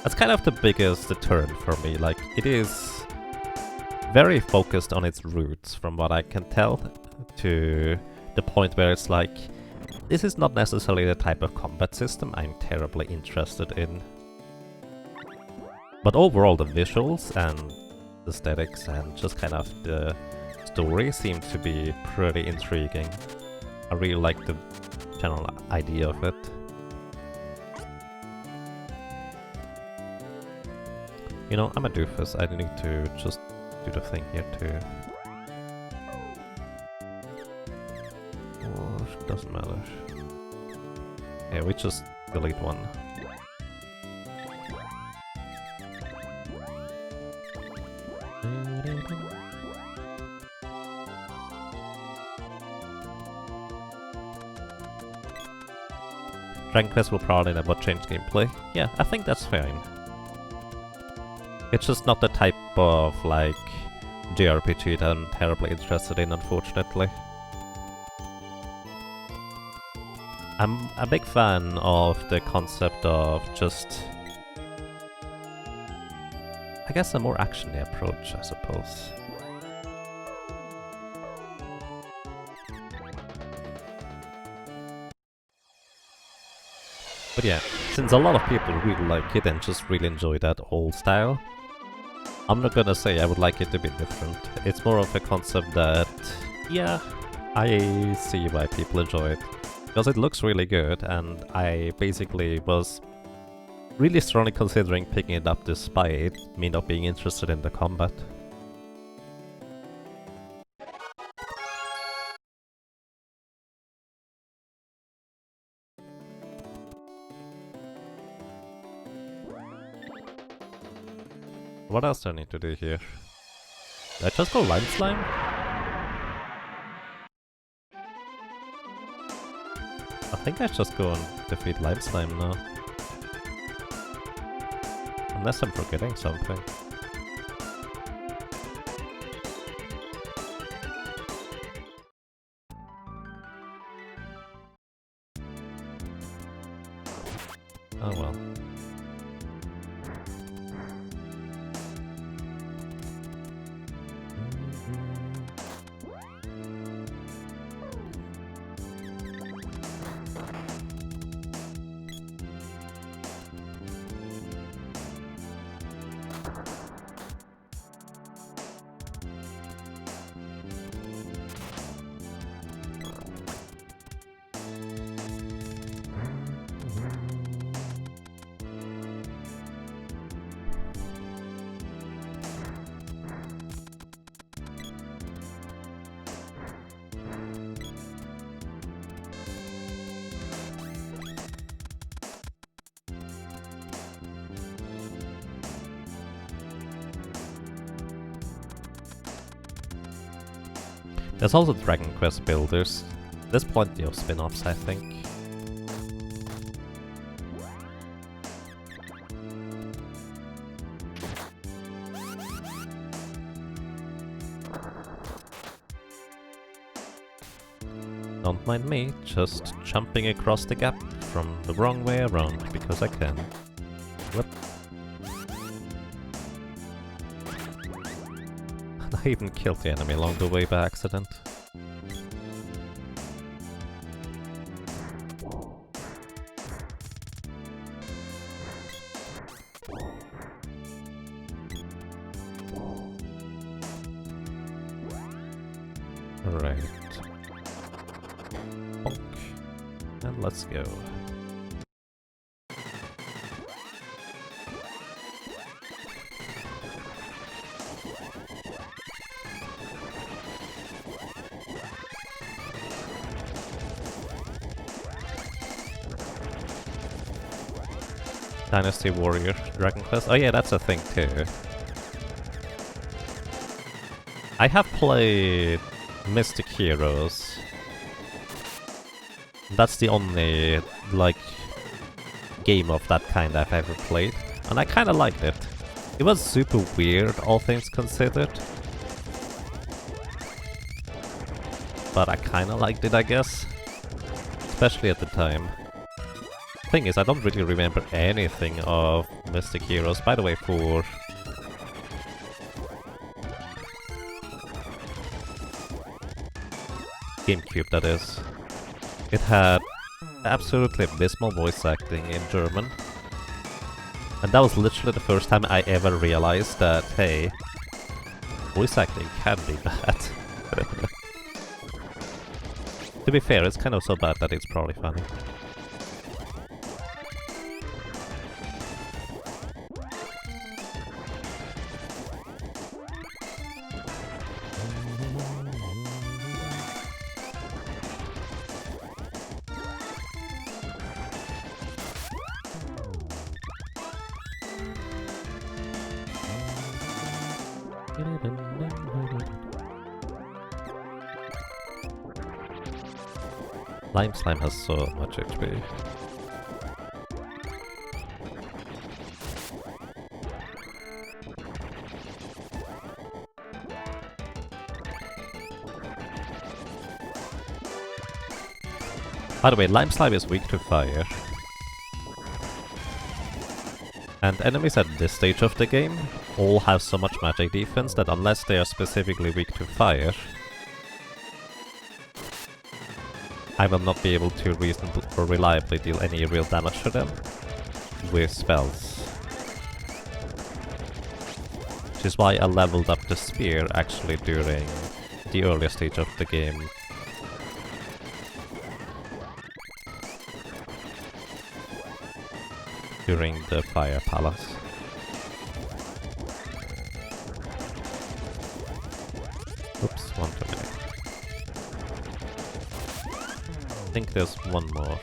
Speaker 1: That's kind of the biggest deterrent for me. Like, it is very focused on its roots, from what I can tell, to the point where it's like, this is not necessarily the type of combat system I'm terribly interested in. But overall the visuals and aesthetics and just kind of the story seem to be pretty intriguing. I really like the general idea of it. You know, I'm a doofus, I need to just do the thing here too. Doesn't matter. Yeah, we just delete one. Dragon Quest will probably never change gameplay. Yeah, I think that's fine. It's just not the type of, like, JRPG that I'm terribly interested in, unfortunately. I'm a big fan of the concept of just... I guess a more actiony approach, I suppose. But yeah, since a lot of people really like it and just really enjoy that old style, I'm not gonna say I would like it to be different. It's more of a concept that, yeah, I see why people enjoy it. Because it looks really good, and I basically was really strongly considering picking it up despite me not being interested in the combat. What else do I need to do here? Did I just go Line Slime? I think I just go and defeat Lime Slime now. Unless I'm forgetting something. Oh well. There's also Dragon Quest builders. There's plenty of spin-offs, I think. Don't mind me, just jumping across the gap from the wrong way around, because I can. What? I even killed the enemy along the way by accident. Right. Bonk. And let's go. Dynasty Warrior Dragon Quest. Oh yeah, that's a thing too. I have played Mystic Heroes. That's the only, like, game of that kind I've ever played. And I kinda liked it. It was super weird, all things considered. But I kinda liked it, I guess. Especially at the time. Thing is, I don't really remember anything of Mystic Heroes. By the way, for GameCube, that is. It had absolutely abysmal voice acting in German. And that was literally the first time I ever realized that, hey, voice acting can be bad. To be fair, it's kind of so bad that it's probably funny. Lime Slime has so much HP. By the way, Lime Slime is weak to fire. And enemies at this stage of the game all have so much magic defense that unless they are specifically weak to fire, I will not be able to reasonably or reliably deal any real damage to them with spells. Which is why I leveled up the spear actually during the earlier stage of the game. During the Fire Palace. Oops, one too many. I think there's one more.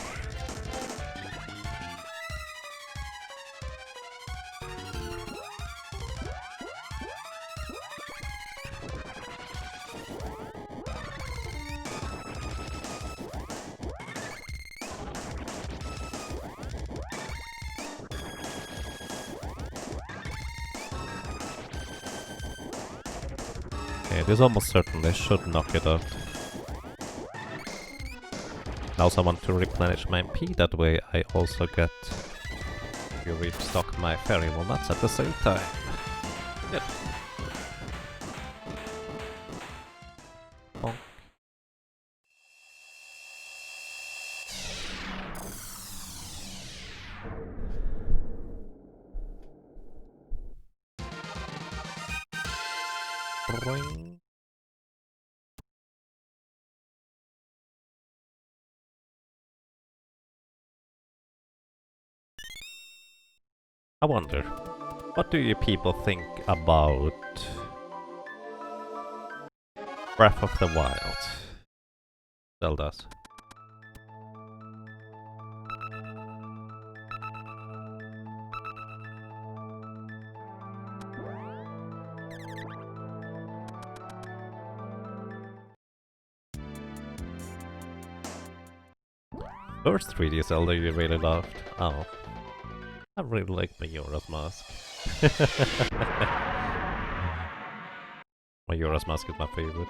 Speaker 1: Okay, this almost certainly should knock it out. I also want to replenish my MP, that way I also get to restock my fairy walnuts at the same time. Yep. Bonk. Boing. I wonder, what do you people think about Breath of the Wild? Zelda's. First 3D Zelda you really loved? Oh. I really like Majora's Mask. Majora's Mask is my favorite.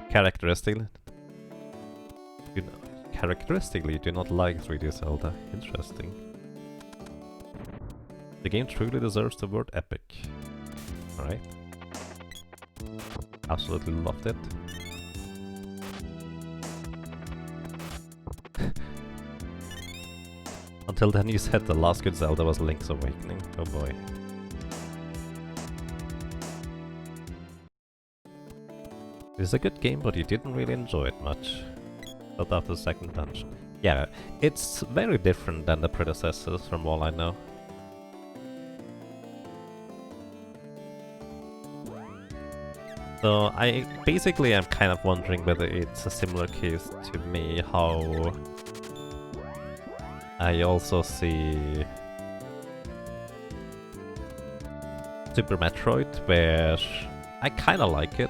Speaker 1: Characteristically, characteristically do not like 3D Zelda. Interesting. The game truly deserves the word epic. Alright. Absolutely loved it. Until then you said the last good Zelda was Link's Awakening. Oh boy. It's a good game, but you didn't really enjoy it much. Not after the second dungeon. Yeah, it's very different than the predecessors from all I know. So I basically am kind of wondering whether it's a similar case to me, how I also see Super Metroid, where I kinda like it,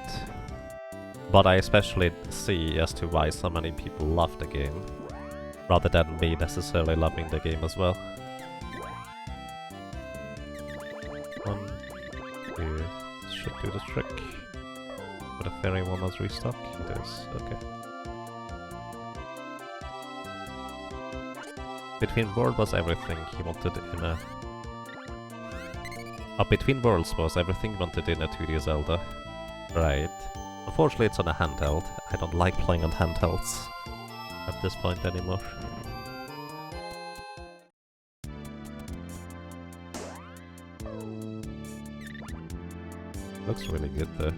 Speaker 1: but I especially see as to why so many people love the game, rather than me necessarily loving the game as well. 1, 2, should do the trick. But the fairy one was restock? It is, okay. Between World was everything he wanted in a... Between Worlds was everything he wanted in a 2D Zelda. Right. Unfortunately it's on a handheld. I don't like playing on handhelds at this point anymore. Looks really good though.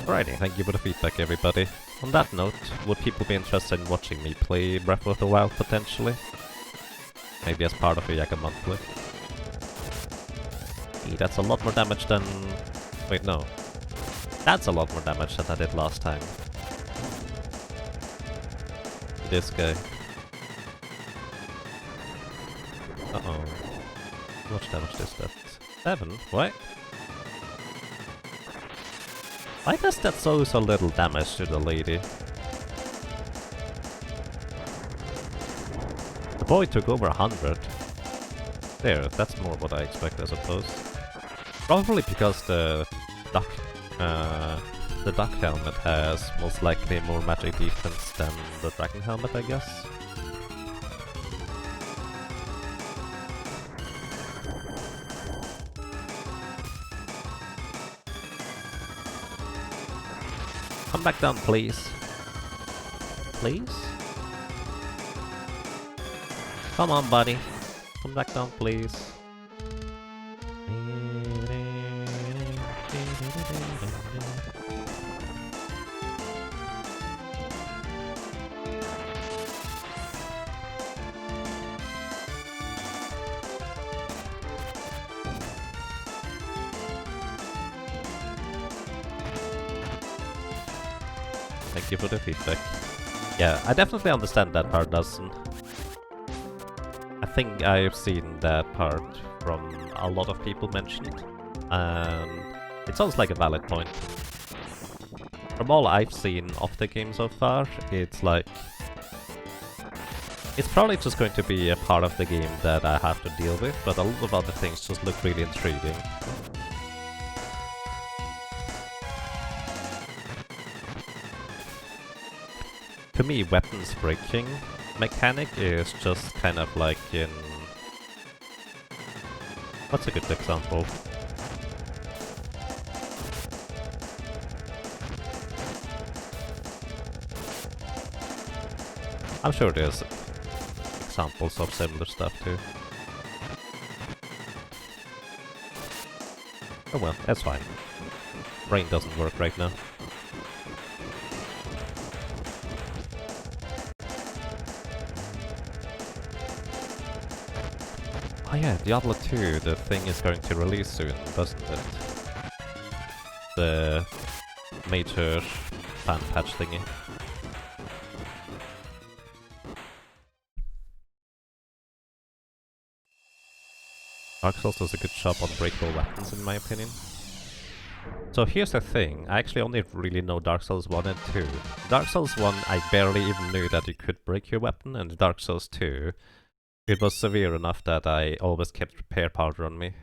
Speaker 1: Alrighty, thank you for the feedback everybody. On that note, would people be interested in watching me play Breath of the Wild potentially? Maybe as part of a Yaga monthly. Hey, that's a lot more damage than... Wait, no. That's a lot more damage than I did last time. This guy. Uh-oh. How much damage is that? 7? What? Why does that so little damage to the lady? The boy took over 100. There, that's more what I expect, I suppose. Probably because the duck helmet has most likely more magic defense than the dragon helmet, I guess. Come back down, please. Please? Come on, buddy. Come back down, please. Thank you for the feedback. Yeah, I definitely understand that part, Dustin. I think I've seen that part from a lot of people mentioned, and it sounds like a valid point. From all I've seen of the game so far, it's like... It's probably just going to be a part of the game that I have to deal with, but a lot of other things just look really intriguing. To me, weapons breaking mechanic is just kind of like in... What's a good example? I'm sure there's examples of similar stuff too. Oh well, that's fine. Brain doesn't work right now. Oh yeah, Diablo 2, the thing is going to release soon, doesn't it? The major fan patch thingy. Dark Souls does a good job on breakable weapons in my opinion. So here's the thing, I actually only really know Dark Souls 1 and 2. Dark Souls 1 I barely even knew that you could break your weapon, and Dark Souls 2 It was severe enough that I always kept repair powder on me.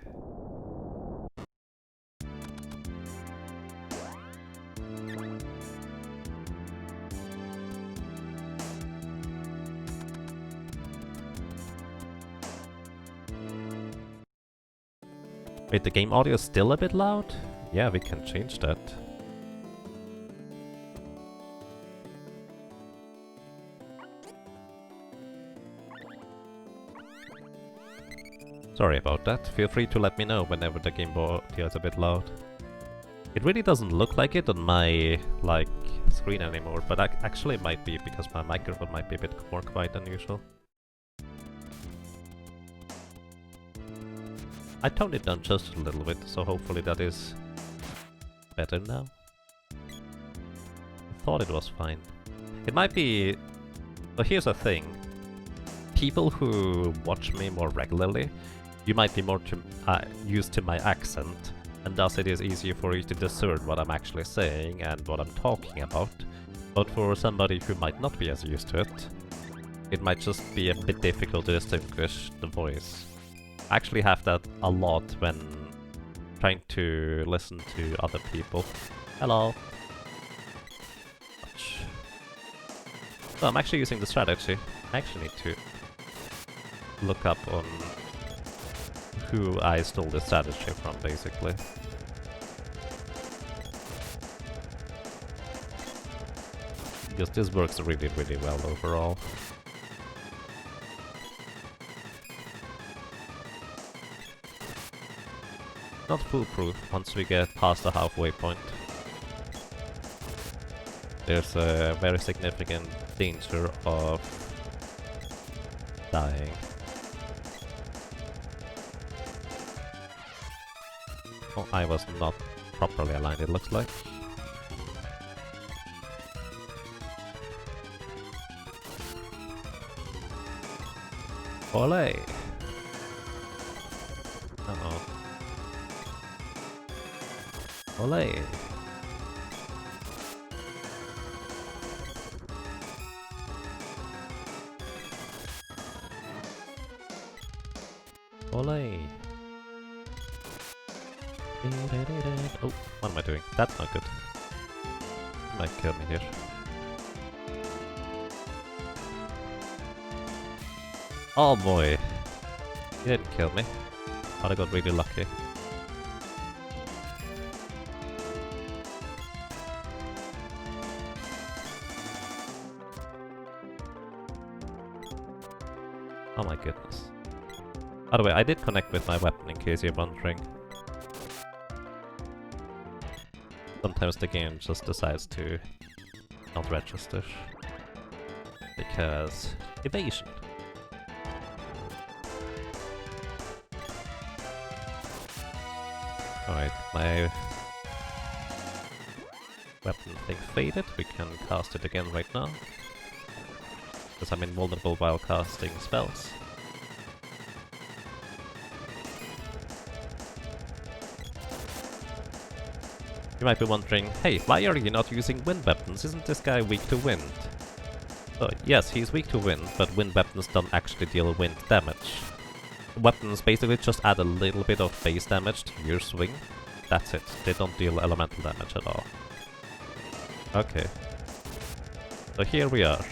Speaker 1: Wait, the game audio is still a bit loud? Yeah, we can change that. Sorry about that. Feel free to let me know whenever the game audio is a bit loud. It really doesn't look like it on my, like, screen anymore, but actually it might be because my microphone might be a bit more quiet than usual. I toned it down just a little bit, so hopefully that is better now. I thought it was fine. It might be... Well, here's the thing. People who watch me more regularly, you might be more used to my accent, and thus it is easier for you to discern what I'm actually saying and what I'm talking about. But for somebody who might not be as used to it, it might just be a bit difficult to distinguish the voice. I actually have that a lot when trying to listen to other people. Hello. So I'm actually using the strategy. I actually need to look up on who I stole the strategy from, basically. Because this works really, really well overall. Not foolproof once we get past the halfway point. There's a very significant danger of dying. Oh, I was not properly aligned, it looks like. Olé! Uh-oh. Olé! Olé! Oh, what am I doing? That's not good. He might kill me here. Oh boy! He didn't kill me. But I got really lucky. Oh my goodness. By the way, I did connect with my weapon in case you're wondering. Sometimes the game just decides to not register. Because... evasion! Alright, my weapon thing faded. We can cast it again right now. Because I'm invulnerable while casting spells. You might be wondering, hey, why are you not using wind weapons? Isn't this guy weak to wind? So, yes, he's weak to wind, but wind weapons don't actually deal wind damage. Weapons basically just add a little bit of base damage to your swing. That's it. They don't deal elemental damage at all. Okay. So here we are.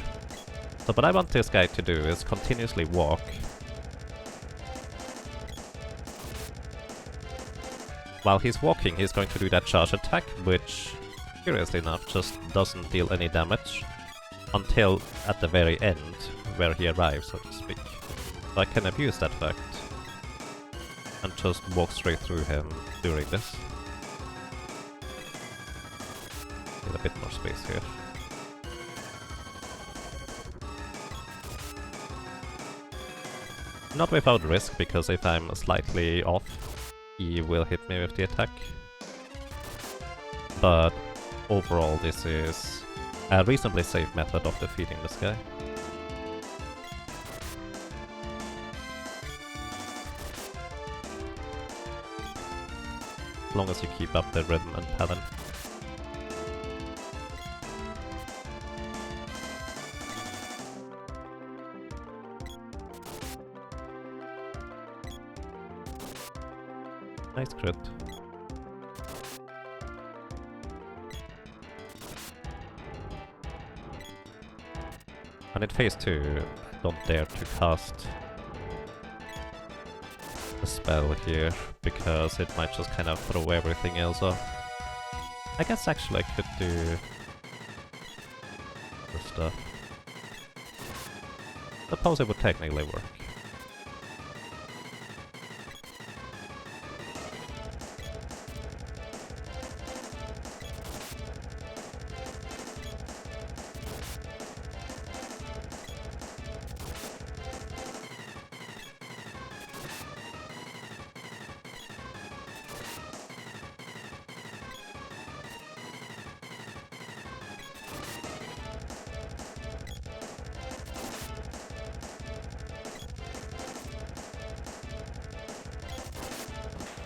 Speaker 1: So what I want this guy to do is continuously walk. While he's walking, he's going to do that charge attack, which, curiously enough, just doesn't deal any damage until at the very end, where he arrives, so to speak. So I can abuse that fact and just walk straight through him during this. Need a bit more space here. Not without risk, because if I'm slightly off, he will hit me with the attack. But overall, this is a reasonably safe method of defeating this guy. As long as you keep up the rhythm and pattern. Nice crit. And in phase 2, don't dare to cast a spell here, because it might just kind of throw everything else off. I guess actually I could do this stuff. Suppose it would technically work.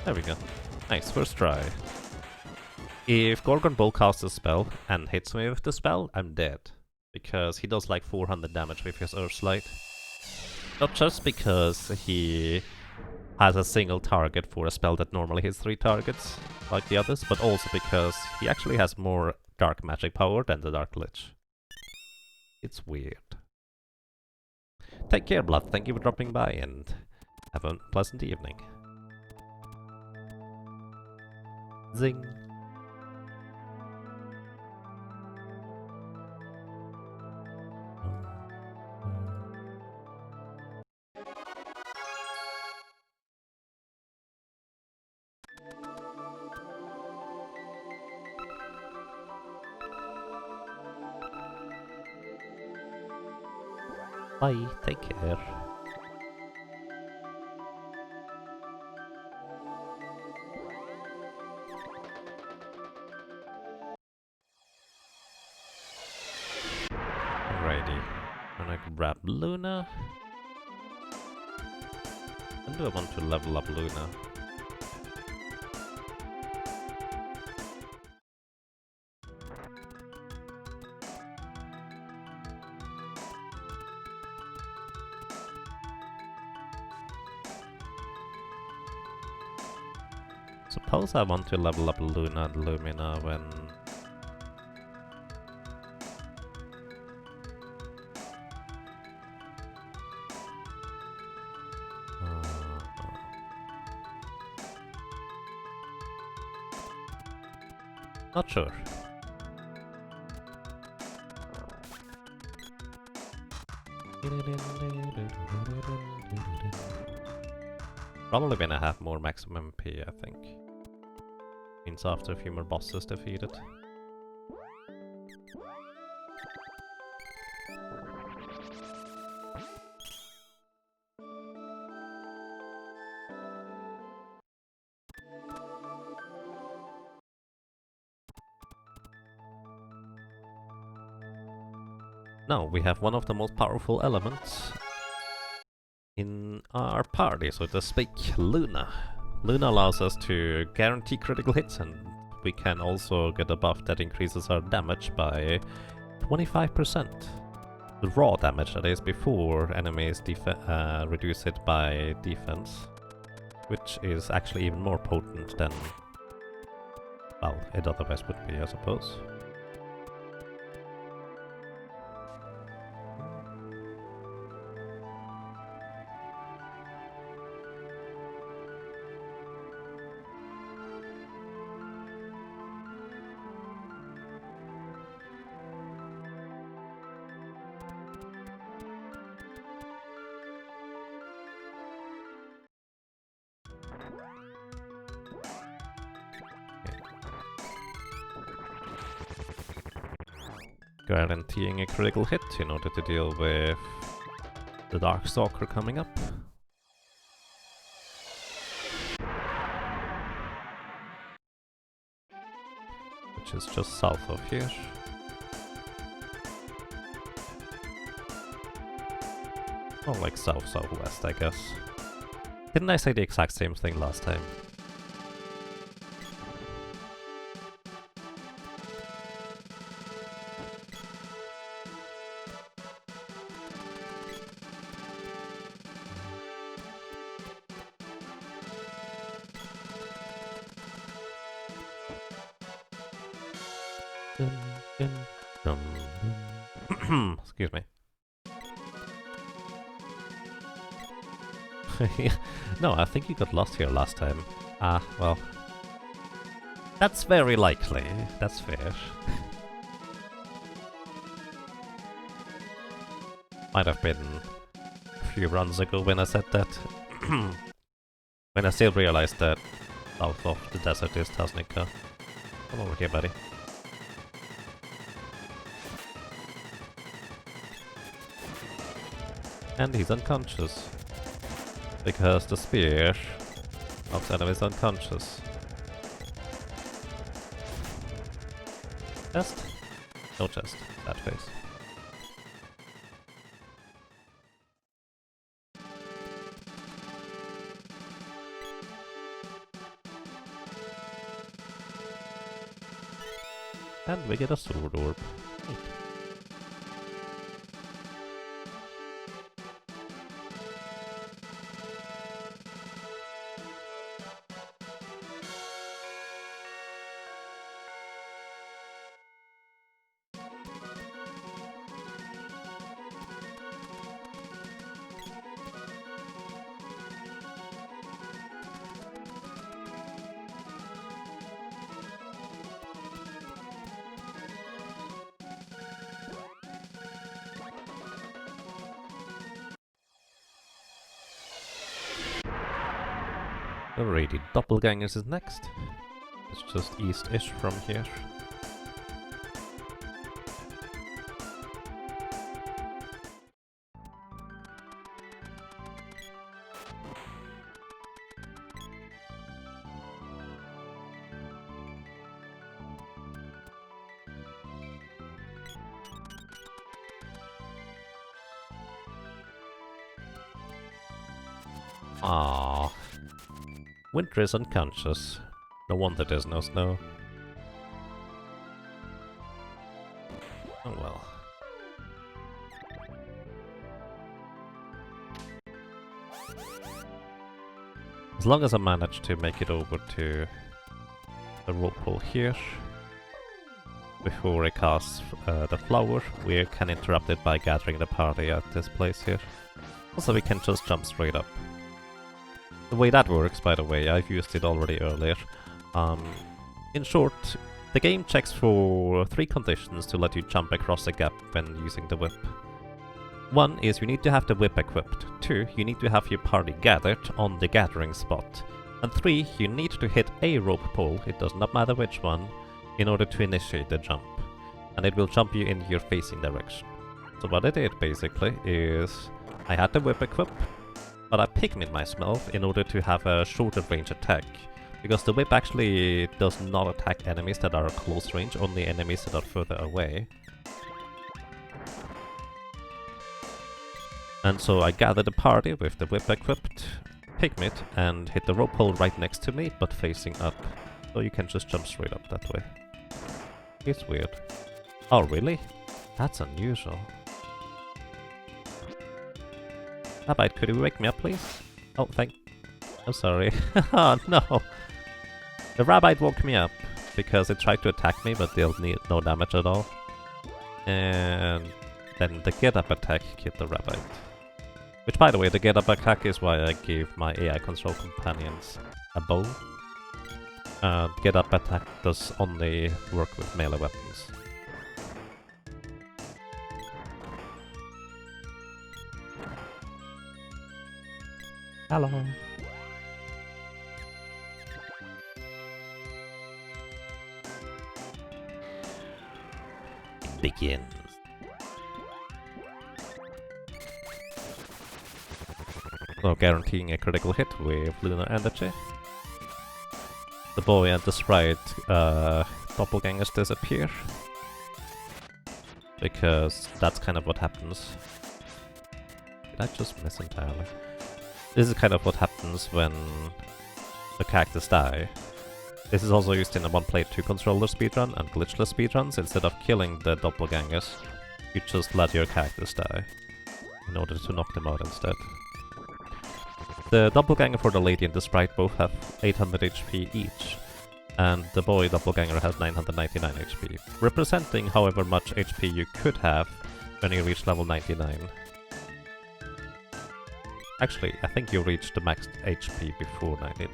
Speaker 1: There we go. Nice, first try. If Gorgon Bull casts a spell and hits me with the spell, I'm dead. Because he does like 400 damage with his Earth Slide. Not just because he has a single target for a spell that normally hits 3 targets, like the others, but also because he actually has more dark magic power than the Dark Lich. It's weird. Take care, Blood. Thank you for dropping by, and have a pleasant evening. Zing. Bye, take care. Alrighty, gonna grab Luna. And do I want to level up Luna? Suppose I want to level up Luna and Lumina when... Not sure. Probably when I have more maximum MP, I think. Means after a few more bosses defeated. Now we have one of the most powerful elements in our party, so to speak, Luna. Luna allows us to guarantee critical hits, and we can also get a buff that increases our damage by 25%. The raw damage, that is, before enemies reduce it by defense, which is actually even more potent than, well, it otherwise would be, I suppose. Guaranteeing a critical hit in order to deal with the Darkstalker coming up. Which is just south of here. Or like south-southwest, I guess. Didn't I say the exact same thing last time? Dun, dun, dun, dun. Excuse me. No, I think you got lost here last time. Ah, well. That's very likely. That's fair. Might have been a few runs ago when I said that. When I still realized that south of the desert is Tasnica. Come over here, buddy. And he's unconscious. Because the spear knocks enemies unconscious. Chest? No chest. That face. And we get a sword orb. Neat. Alrighty, Doppelgangers is next. It's just east-ish from here. Aww. Winter is unconscious. No wonder there's no snow. Oh well. As long as I manage to make it over to the rope hole here before I cast the flower, we can interrupt it by gathering the party at this place here. Also, we can just jump straight up. The way that works, by the way, I've used it already earlier. In short, the game checks for 3 conditions to let you jump across the gap when using the whip. 1 is you need to have the whip equipped. 2, you need to have your party gathered on the gathering spot. And 3, you need to hit a rope pole, it does not matter which one, in order to initiate the jump. And it will jump you in your facing direction. So what I did, basically, is I had the whip equipped, but I pygmied myself in order to have a shorter range attack, because the whip actually does not attack enemies that are close range, only enemies that are further away. And so I gathered a party with the whip equipped, pygmied, and hit the rope hole right next to me, but facing up. So you can just jump straight up that way. It's weird. Oh really? That's unusual. Rabbite, could you wake me up, please? Oh, I'm sorry. Oh, no! The Rabbite woke me up because it tried to attack me, but dealt no damage at all. And then the get up attack killed the Rabbite. Which, by the way, the get up attack is why I gave my AI control companions a bow. Get up attack does only work with melee weapons. Hello. It begins. So guaranteeing a critical hit with lunar energy. The boy and the sprite doppelgangers disappear. Because that's kind of what happens. Did I just miss entirely? This is kind of what happens when the characters die. This is also used in a 1-player 2-controller speedrun and glitchless speedruns. Instead of killing the doppelgangers, you just let your characters die in order to knock them out instead. The doppelganger for the lady and the sprite both have 800 HP each. and the boy doppelganger has 999 HP, representing however much HP you could have when you reach level 99. Actually, I think you reach the max HP before 99.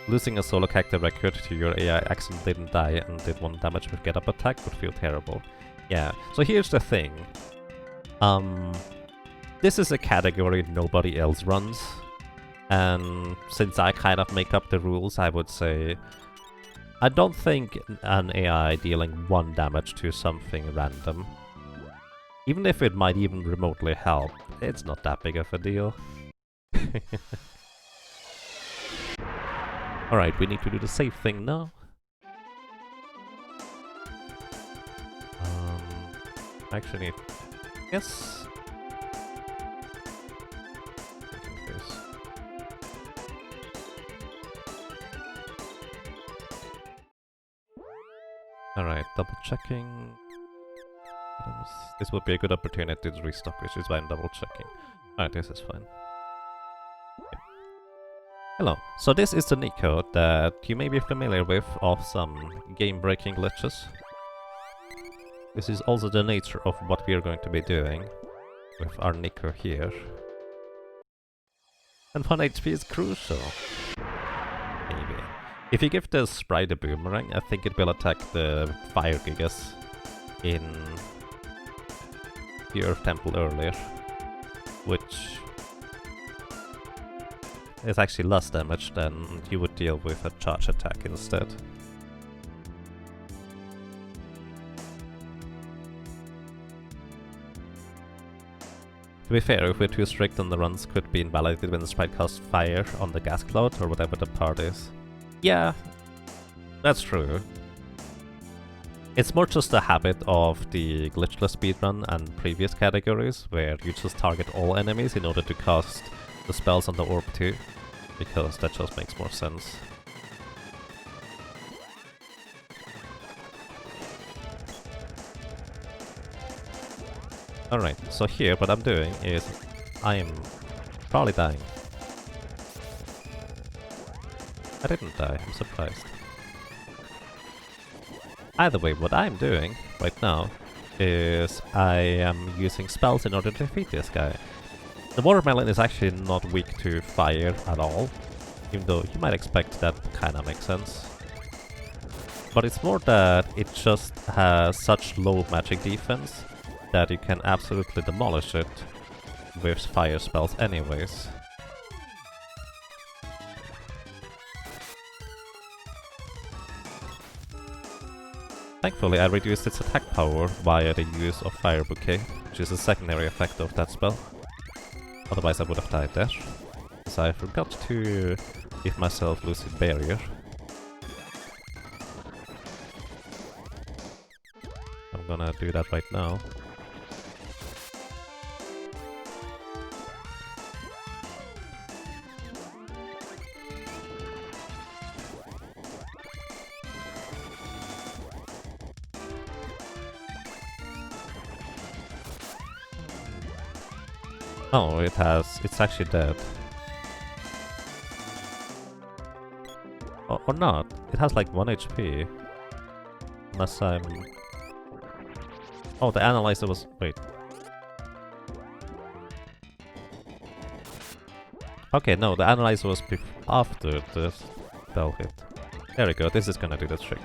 Speaker 1: Losing a solo character record to your AI accent didn't die and did 1 damage with get up attack would feel terrible. Yeah, so here's the thing. This is a category nobody else runs. And since I kind of make up the rules, I would say I don't think an AI dealing 1 damage to something random, even if it might even remotely help, it's not that big of a deal. Alright, we need to do the safe thing now. Actually, yes. Alright, double checking. This would be a good opportunity to restock, which is why I'm double checking. Alright, this is fine. Okay. Hello, so this is the Nico that you may be familiar with of some game-breaking glitches. This is also the nature of what we are going to be doing with our Nico here. And 1 HP is crucial. Maybe. If you give the sprite a boomerang, I think it will attack the fire gigas in the Earth Temple earlier, which is actually less damage than you would deal with a charge attack instead. To be fair, if we're too strict on the runs, could be invalidated when the sprite casts fire on the gas cloud or whatever the part is. Yeah, that's true. It's more just a habit of the glitchless speedrun and previous categories, where you just target all enemies in order to cast the spells on the orb too, because that just makes more sense. Alright, so here what I'm doing is I'm probably dying. I didn't die, I'm surprised. Either way, what I'm doing right now is I am using spells in order to defeat this guy. The watermelon is actually not weak to fire at all, even though you might expect that kinda makes sense. But it's more that it just has such low magic defense that you can absolutely demolish it with fire spells anyways. Thankfully I reduced its attack power via the use of Fire Bouquet, which is a secondary effect of that spell. Otherwise I would have died there, because I forgot to give myself Lucid Barrier. I'm gonna do that right now. Oh, it's actually dead. Or not. It has like 1 HP. Unless I'm... Oh, the analyzer was... Wait. Okay, no, the analyzer was after the spell hit. There we go, this is gonna do the trick.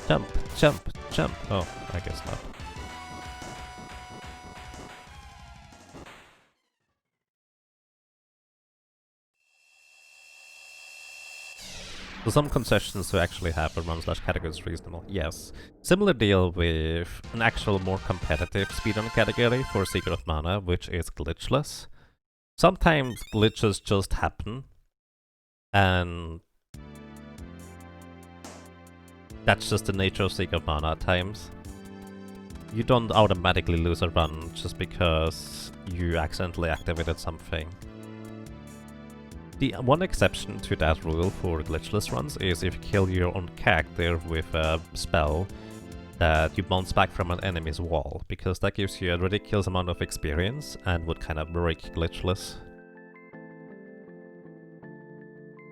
Speaker 1: Jump, jump, jump. Oh, I guess not. So some concessions to actually have a run/category is reasonable, yes. Similar deal with an actual more competitive speedrun category for Secret of Mana, which is glitchless. Sometimes glitches just happen, and that's just the nature of Secret of Mana at times. You don't automatically lose a run just because you accidentally activated something. The one exception to that rule for glitchless runs is if you kill your own character with a spell that you bounce back from an enemy's wall, because that gives you a ridiculous amount of experience and would kind of break glitchless.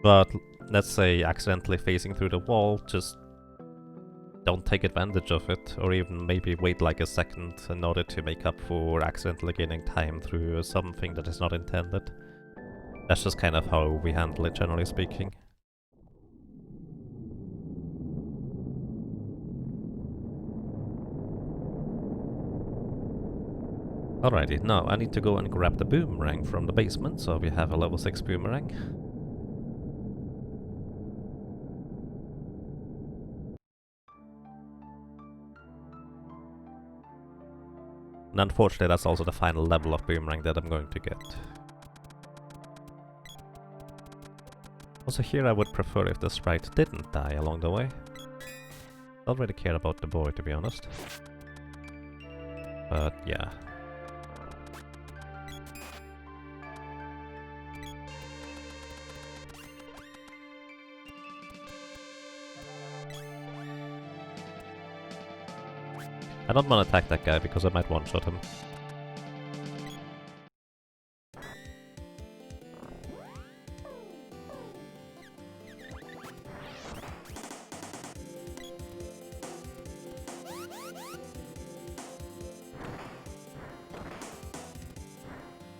Speaker 1: But let's say accidentally phasing through the wall, just don't take advantage of it, or even maybe wait like a second in order to make up for accidentally gaining time through something that is not intended. That's just kind of how we handle it, generally speaking. Alrighty, now I need to go and grab the boomerang from the basement, so we have a level 6 boomerang. And unfortunately that's also the final level of boomerang that I'm going to get. Also here I would prefer if the sprite didn't die along the way. Don't really care about the boy, to be honest. But yeah. I don't want to attack that guy because I might one-shot him.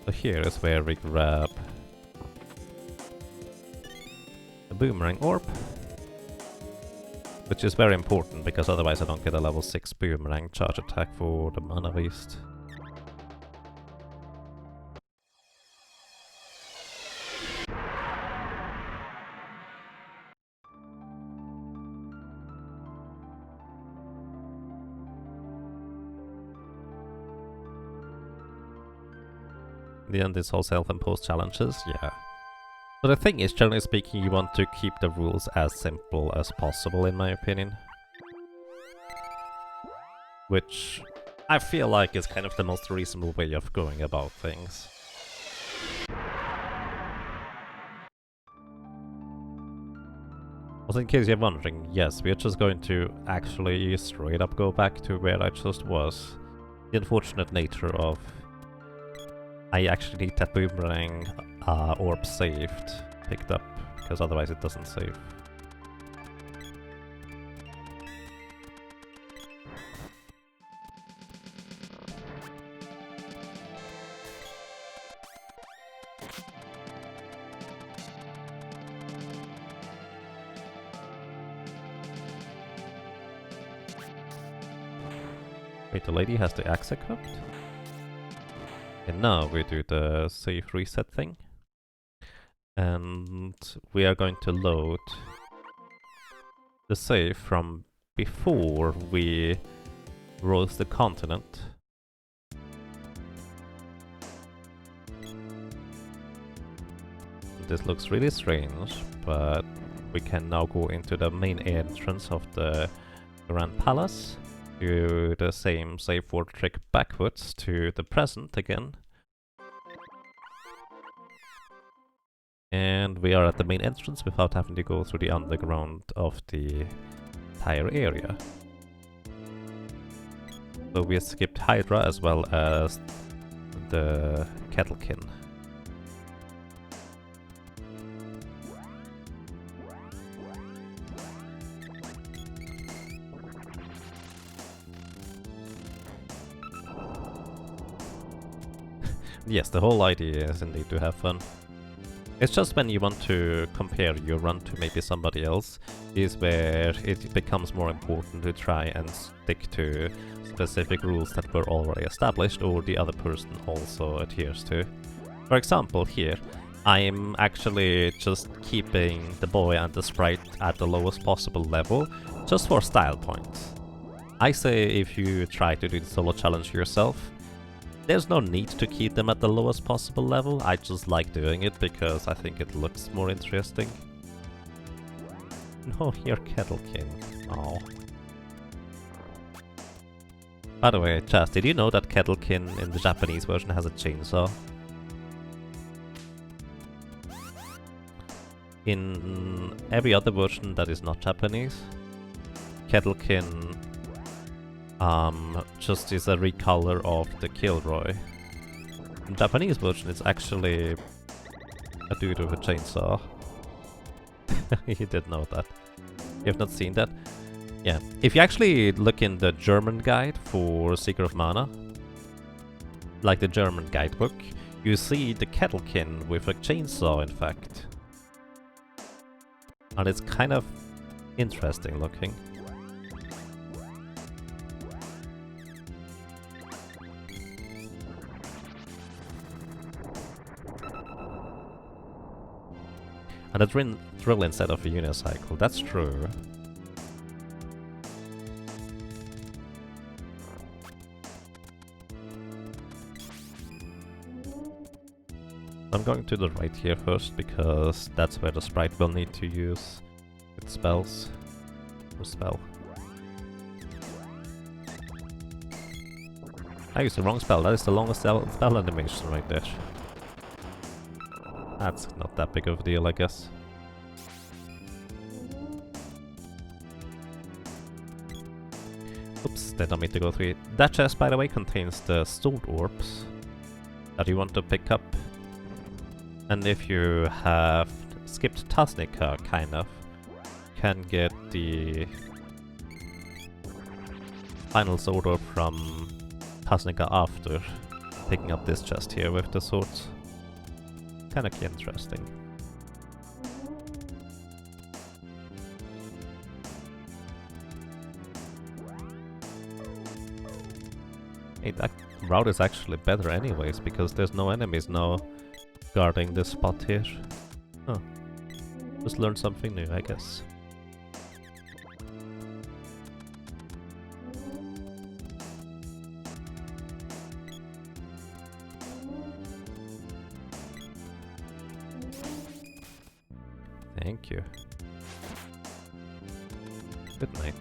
Speaker 1: So here is where we grab the boomerang orb. Which is very important, because otherwise I don't get a level 6 boomerang charge attack for the mana beast. In the end, it's all self-imposed challenges, yeah. So the thing is, generally speaking, you want to keep the rules as simple as possible, in my opinion. Which I feel like is kind of the most reasonable way of going about things. Also, in case you're wondering, yes, we're just going to actually straight up go back to where I just was. The unfortunate nature of I actually need that boomerang orb saved, picked up, because otherwise it doesn't save. Wait, the lady has the axe equipped? And now we do the save reset thing. And we are going to load the save from before we rose the continent. This looks really strange, but we can now go into the main entrance of the Grand Palace, do the same save word trick backwards to the present again. And we are at the main entrance without having to go through the underground of the entire area. So we skipped Hydra as well as the Kettlekin. Yes, the whole idea is indeed to have fun. It's just when you want to compare your run to maybe somebody else is where it becomes more important to try and stick to specific rules that were already established or the other person also adheres to. For example, here, I'm actually just keeping the boy and the sprite at the lowest possible level, just for style points. I say if you try to do the solo challenge yourself, there's no need to keep them at the lowest possible level. I just like doing it because I think it looks more interesting. No, you're Kettlekin. Oh. By the way, Chaz, did you know that Kettlekin in the Japanese version has a chainsaw? In every other version that is not Japanese, Kettlekin just is a recolor of the Kilroy. In Japanese version, it's actually a dude with a chainsaw. You did know that. You have not seen that? Yeah. If you actually look in the German guide for Seeker of Mana, like the German guidebook, you see the Kettlekin with a chainsaw, in fact. And it's kind of interesting looking. And a drill instead of a unicycle, that's true. I'm going to the right here first, because that's where the sprite will need to use its spells. Or spell. I used the wrong spell, that is the longest spell animation right there. That's not that big of a deal, I guess. Oops, they don't mean to go through it. That chest, by the way, contains the stored orbs that you want to pick up. And if you have skipped Tasnica, kind of, can get the final sword orb from Tasnica after picking up this chest here with the swords. Kind of interesting. Hey, that route is actually better anyways, because there's no enemies now guarding this spot here. Oh. Just learned something new, I guess. Thank you. Good night.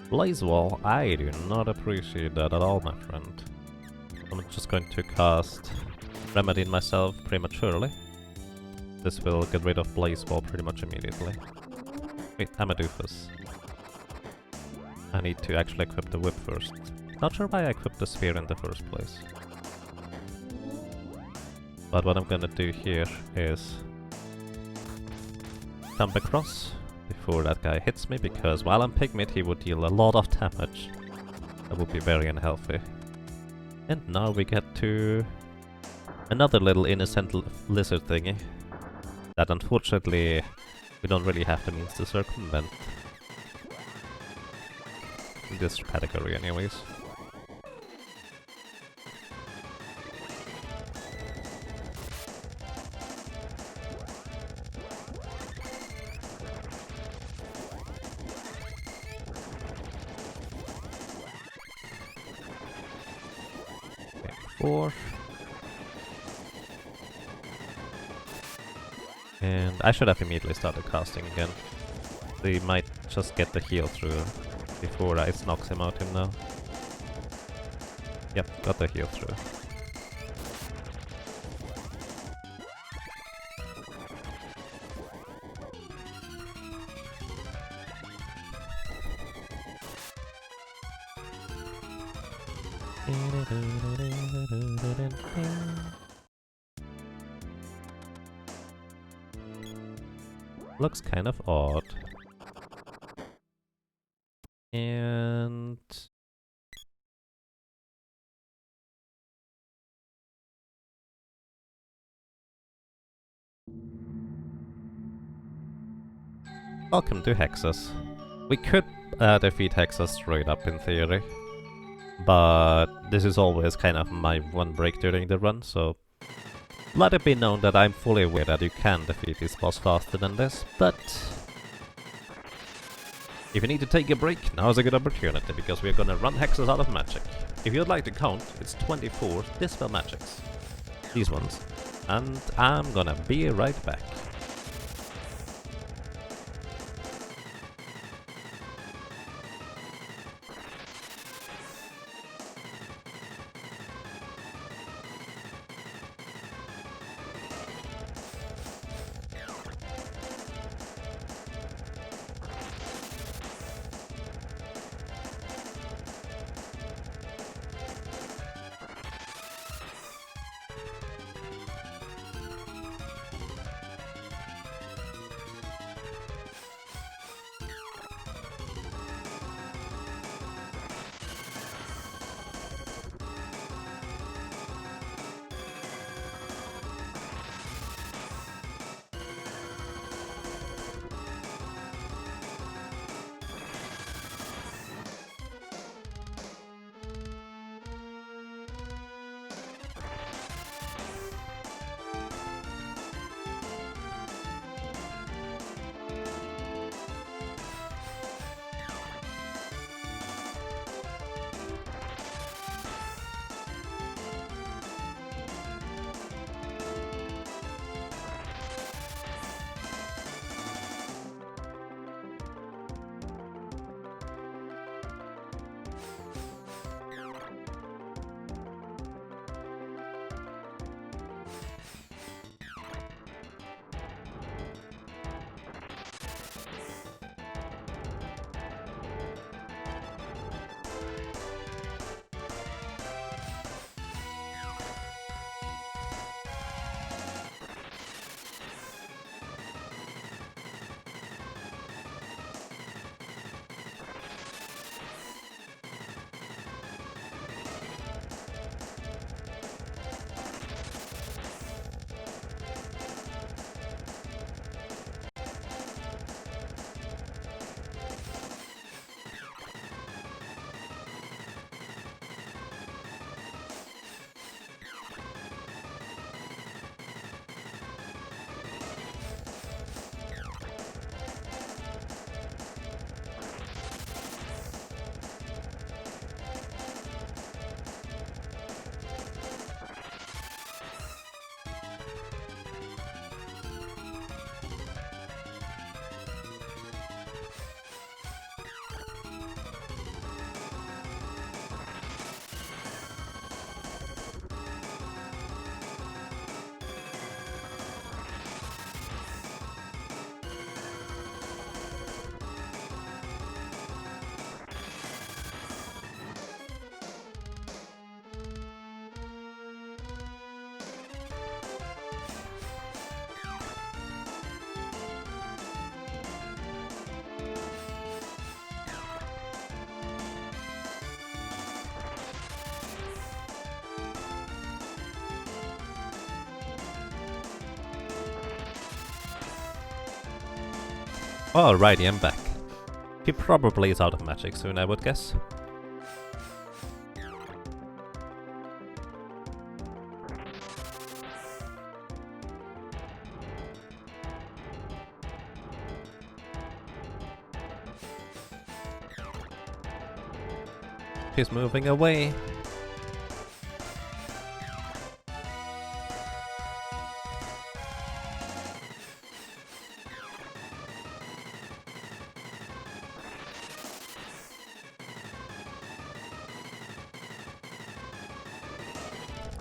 Speaker 1: Blaze Wall, I do not appreciate that at all, my friend. I'm just going to cast Remedy myself prematurely. This will get rid of Blaze Wall pretty much immediately. Wait, I'm a doofus. I need to actually equip the whip first. Not sure why I equipped the spear in the first place. But what I'm gonna do here is jump across before that guy hits me, because while I'm pigmid he would deal a lot of damage. That would be very unhealthy. And now we get to another little innocent lizard thingy that unfortunately we don't really have the means to circumvent. In this category anyways. Okay, 4. And I should have immediately started casting again. They might just get the heal through before Ice knocks him out now. Yep, got the heal through. Looks kind of odd. And welcome to Hexas. We could defeat Hexas straight up in theory, but this is always kind of my one break during the run, so let it be known that I'm fully aware that you can defeat this boss faster than this, but if you need to take a break, now's a good opportunity, because we're gonna run Hexas out of magic. If you'd like to count, it's 24 Dispel Magics. These ones. And I'm gonna be right back. Alrighty, I'm back. He probably is out of magic soon, I would guess. She's moving away.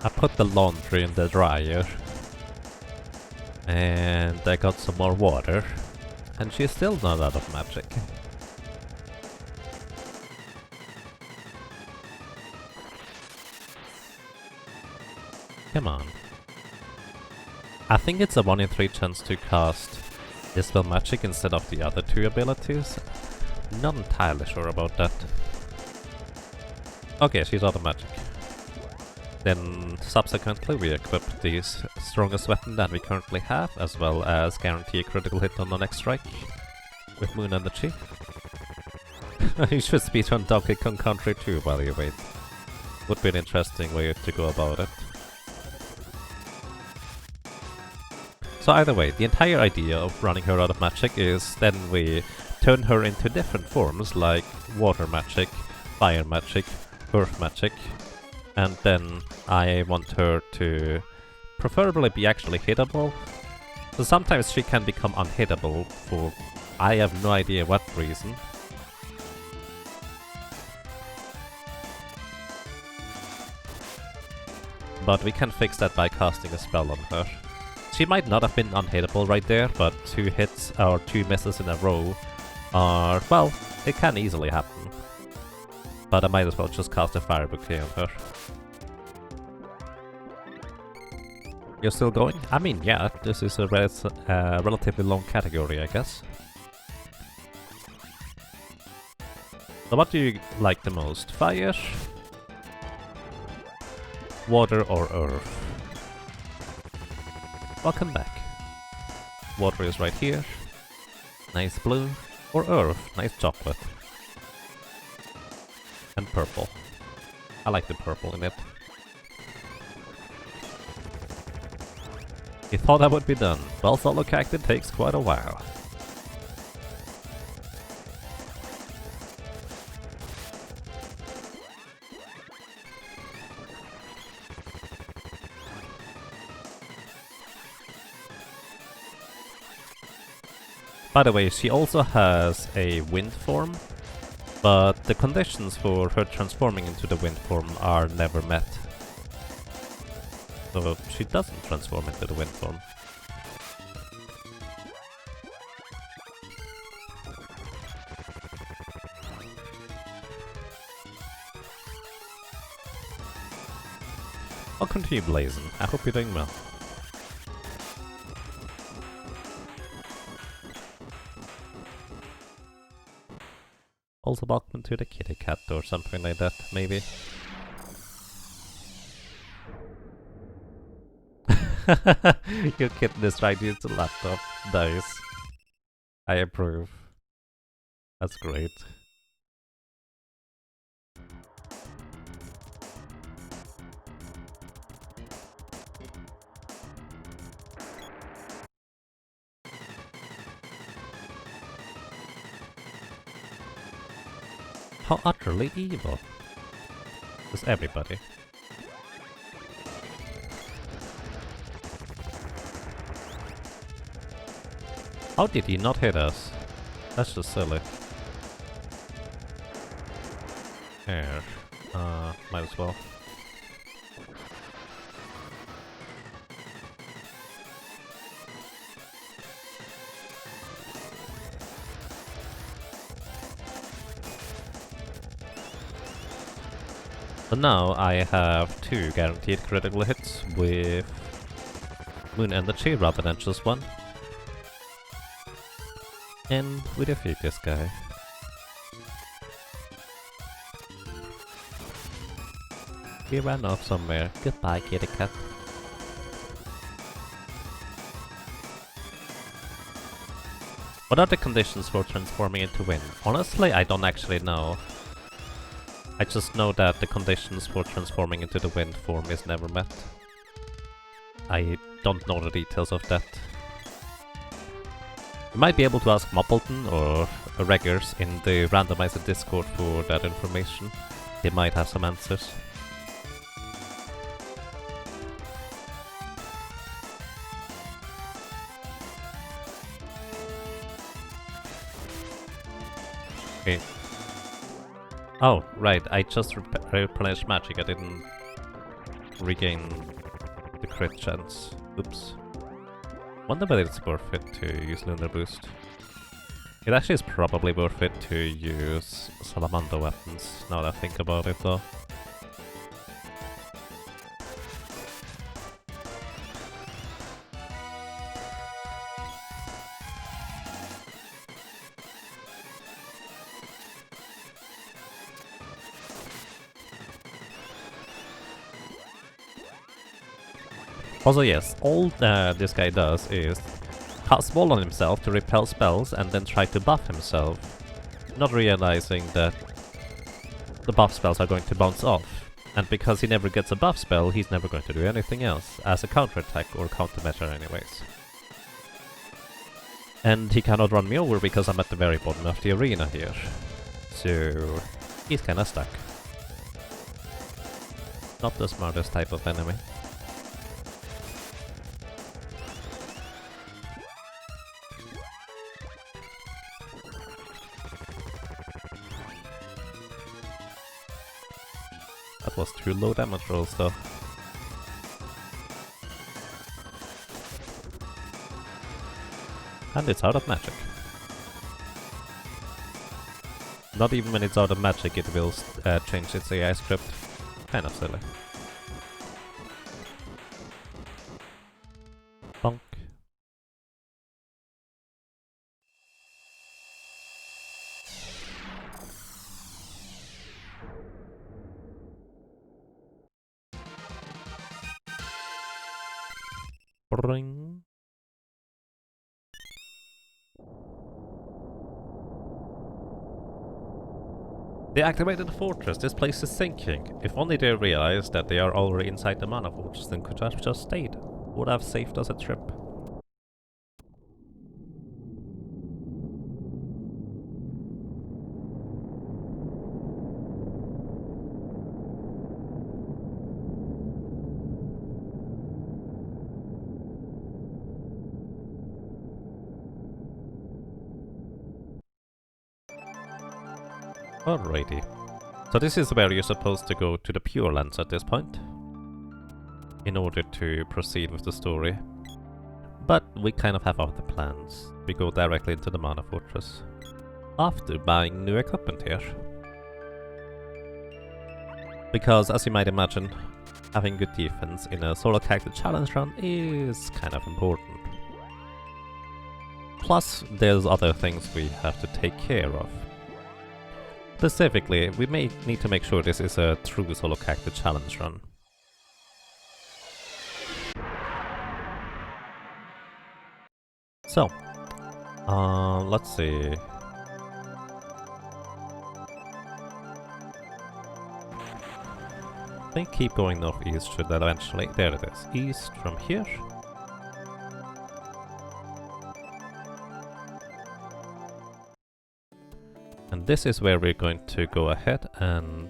Speaker 1: I put the laundry in the dryer. And I got some more water. And she's still not out of magic. Come on. I think it's a 1 in 3 chance to cast Dispel Magic instead of the other 2 abilities. Not entirely sure about that. Okay, she's out of magic. Then subsequently we equip the strongest weapon that we currently have, as well as guarantee a critical hit on the next strike with Moon Energy. You should speedrun Donkey Kong Country 2 while you wait. Would be an interesting way to go about it. So either way, the entire idea of running her out of magic is then we turn her into different forms like water magic, fire magic, earth magic, and then I want her to preferably be actually hittable. So sometimes she can become unhittable for I have no idea what reason. But we can fix that by casting a spell on her. She might not have been unhittable right there, but 2 hits or 2 misses in a row are, well, it can easily happen. But I might as well just cast a fire bouquet on her. You're still going? I mean, yeah, this is a relatively long category, I guess. So what do you like the most? Fire? Water or earth? Welcome back. Water is right here. Nice blue. Or earth. Nice chocolate. And purple. I like the purple in it. You thought I would be done. Well, solo cacti takes quite a while. By the way, she also has a wind form, but the conditions for her transforming into the wind form are never met. So she doesn't transform into the wind form. Welcome to you, Blazin. I hope you're doing well. Also welcome to the kitty cat or something like that, maybe. Your kitten is trying to use the laptop. Nice. I approve. That's great. How utterly evil is everybody? How did he not hit us? That's just silly. Here. Might as well. So now I have 2 guaranteed critical hits with Moon Energy rather than just 1. And we defeat this guy. He ran off somewhere. Goodbye, kitty cat. What are the conditions for transforming into wind? Honestly, I don't actually know. I just know that the conditions for transforming into the wind form is never met. I don't know the details of that. You might be able to ask Muppleton or Reggers in the randomizer Discord for that information. They might have some answers. Okay. Oh, right, I just replenished magic, I didn't regain the crit chance. Oops. Wonder whether it's worth it to use Lunar Boost. It actually is probably worth it to use Salamander weapons, now that I think about it though. Also yes, all this guy does is cast Wall on himself to repel spells and then try to buff himself, not realizing that the buff spells are going to bounce off. And because he never gets a buff spell, he's never going to do anything else as a counterattack or countermeasure anyways. And he cannot run me over because I'm at the very bottom of the arena here. So he's kinda stuck. Not the smartest type of enemy. That was 2 low damage rolls though. And it's out of magic. Not even when it's out of magic it will change its AI script. Kind of silly. Bonk. Bring. They activated the fortress. This place is sinking. If only they realized that they are already inside the mana fortress, then could have just stayed. Would have saved us a trip. Alrighty. So this is where you're supposed to go to the Pure Lands at this point, in order to proceed with the story. But we kind of have other plans. We go directly into the Mana Fortress, after buying new equipment here. Because, as you might imagine, having good defense in a solo character challenge run is kind of important. Plus, there's other things we have to take care of. Specifically, we may need to make sure this is a true solo character challenge run. So, let's see. I think keep going northeast should eventually. There it is. East from here. And this is where we're going to go ahead and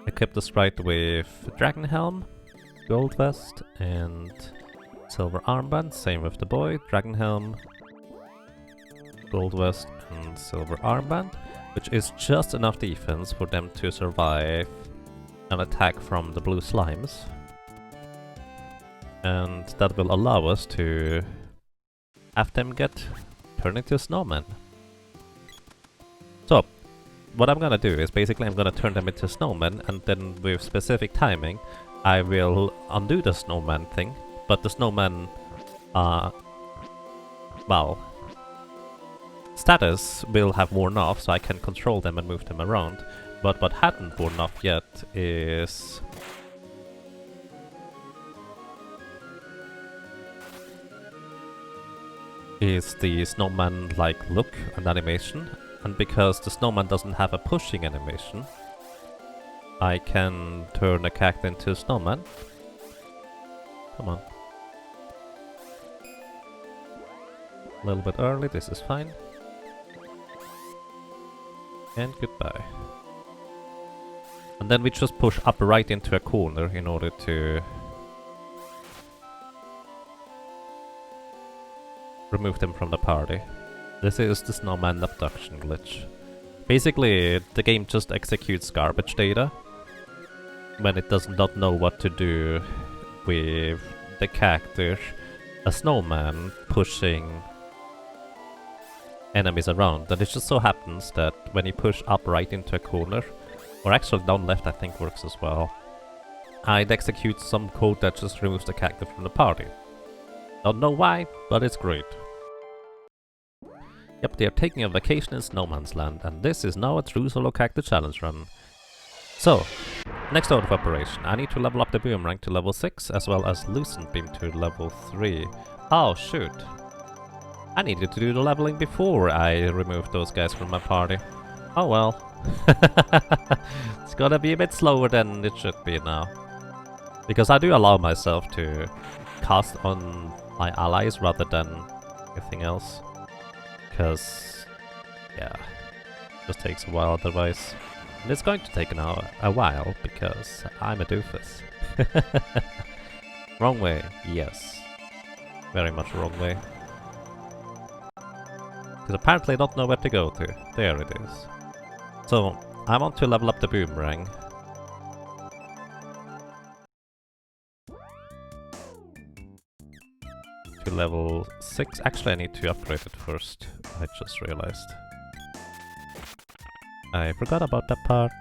Speaker 1: equip the sprite with Dragon Helm, Gold Vest, and Silver Armband. Same with the boy, Dragon Helm, Gold Vest, and Silver Armband, which is just enough defense for them to survive an attack from the blue slimes. And that will allow us to have them get turned into snowmen. So, what I'm gonna do is basically I'm gonna turn them into snowmen, and then with specific timing I will undo the snowman thing, but the snowman, well, status will have worn off, so I can control them and move them around. But what hadn't worn off yet is is the snowman-like look and animation, and because the snowman doesn't have a pushing animation, I can turn a character into a snowman. Come on. A little bit early, this is fine. And goodbye. And then we just push up right into a corner in order to remove them from the party. This is the snowman abduction glitch. Basically, the game just executes garbage data when it does not know what to do with the character, a snowman pushing enemies around. And it just so happens that when you push up right into a corner, or actually down left I think works as well, it executes some code that just removes the character from the party. Don't know why, but it's great. Yep, they are taking a vacation in Snowman's Land, and this is now a true solo character challenge run. So, next order of operation, I need to level up the boomerang to level 6, as well as loosen beam to level 3. Oh shoot! I needed to do the leveling before I removed those guys from my party. Oh well. It's gonna be a bit slower than it should be now. Because I do allow myself to cast on my allies rather than anything else. Because, yeah, it just takes a while otherwise. And it's going to take a while because I'm a doofus. Wrong way, yes. Very much wrong way. Because apparently I don't know where to go to. There it is. So, I want to level up the boomerang. To level 6. Actually, I need to upgrade it first. I just realized. I forgot about that part.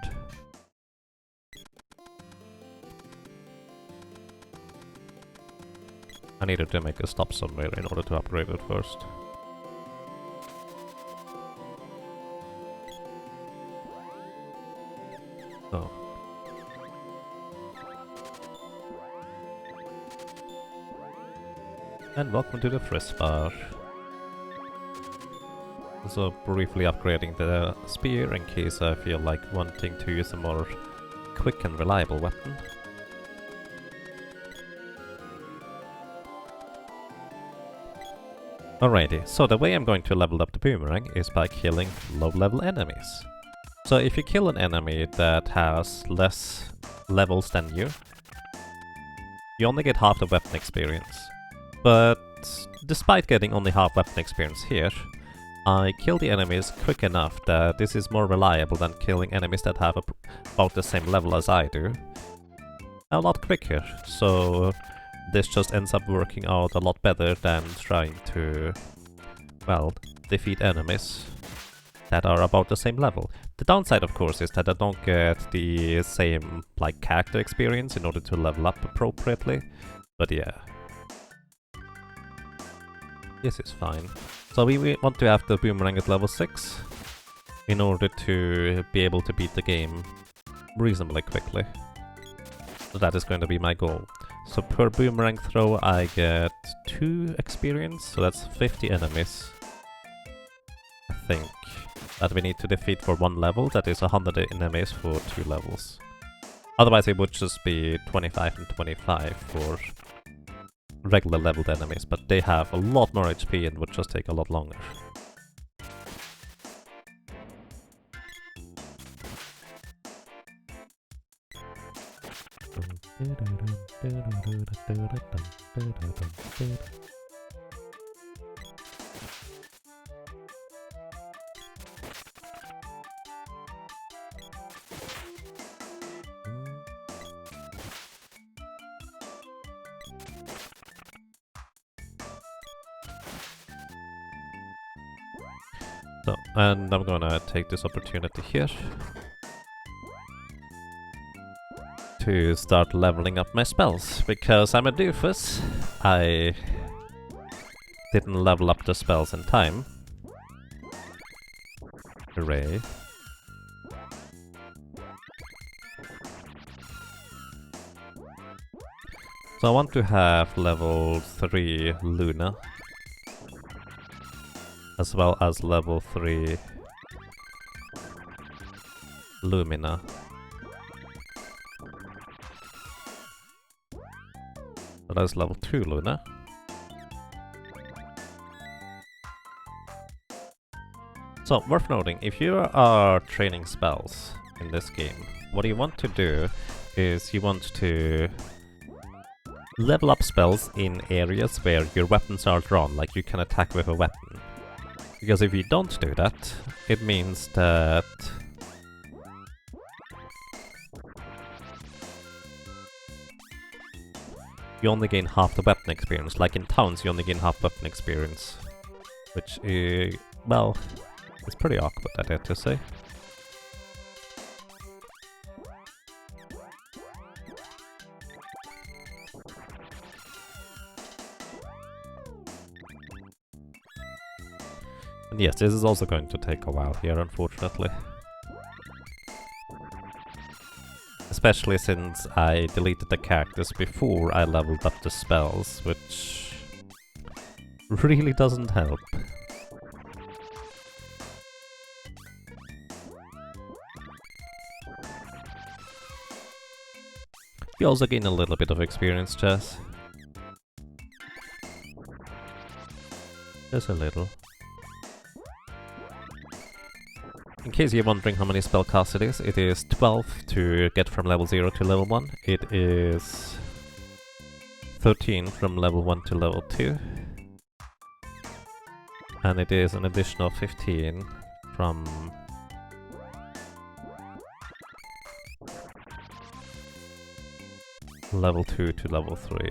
Speaker 1: I needed to make a stop somewhere in order to upgrade it first. Oh. And welcome to the Frizz Bar. Also briefly upgrading the spear in case I feel like wanting to use a more quick and reliable weapon. Alrighty, so the way I'm going to level up the boomerang is by killing low-level enemies. So if you kill an enemy that has less levels than you only get half the weapon experience. But despite getting only half weapon experience here, I kill the enemies quick enough that this is more reliable than killing enemies that have about the same level as I do. A lot quicker, so this just ends up working out a lot better than trying to, well, defeat enemies that are about the same level. The downside, of course, is that I don't get the same, like, character experience in order to level up appropriately, but yeah. This is fine. So we want to have the boomerang at level 6 in order to be able to beat the game reasonably quickly. So that is going to be my goal. So per boomerang throw I get 2 experience, so that's 50 enemies. I think that we need to defeat for 1 level, that is 100 enemies for 2 levels. Otherwise it would just be 25 and 25 for regular leveled enemies, but they have a lot more HP and would just take a lot longer. So, and I'm gonna take this opportunity here to start leveling up my spells, because I'm a doofus. I didn't level up the spells in time. Hooray. So I want to have level 3 Luna. as well as level 3 Lumina. So that's level 2 Luna. So, worth noting, if you are training spells in this game, what you want to do is you want to level up spells in areas where your weapons are drawn, like you can attack with a weapon. Because if you don't do that, it means that you only gain half the weapon experience. Like in towns, you only gain half weapon experience. Which, well, it's pretty awkward, I dare to say. And yes, this is also going to take a while here, unfortunately. Especially since I deleted the characters before I leveled up the spells, which really doesn't help. You also gain a little bit of experience, Jess. Just a little. In case you're wondering how many spellcasts it is 12 to get from level 0 to level 1. It is 13 from level 1 to level 2. And it is an additional 15 from level 2 to level 3.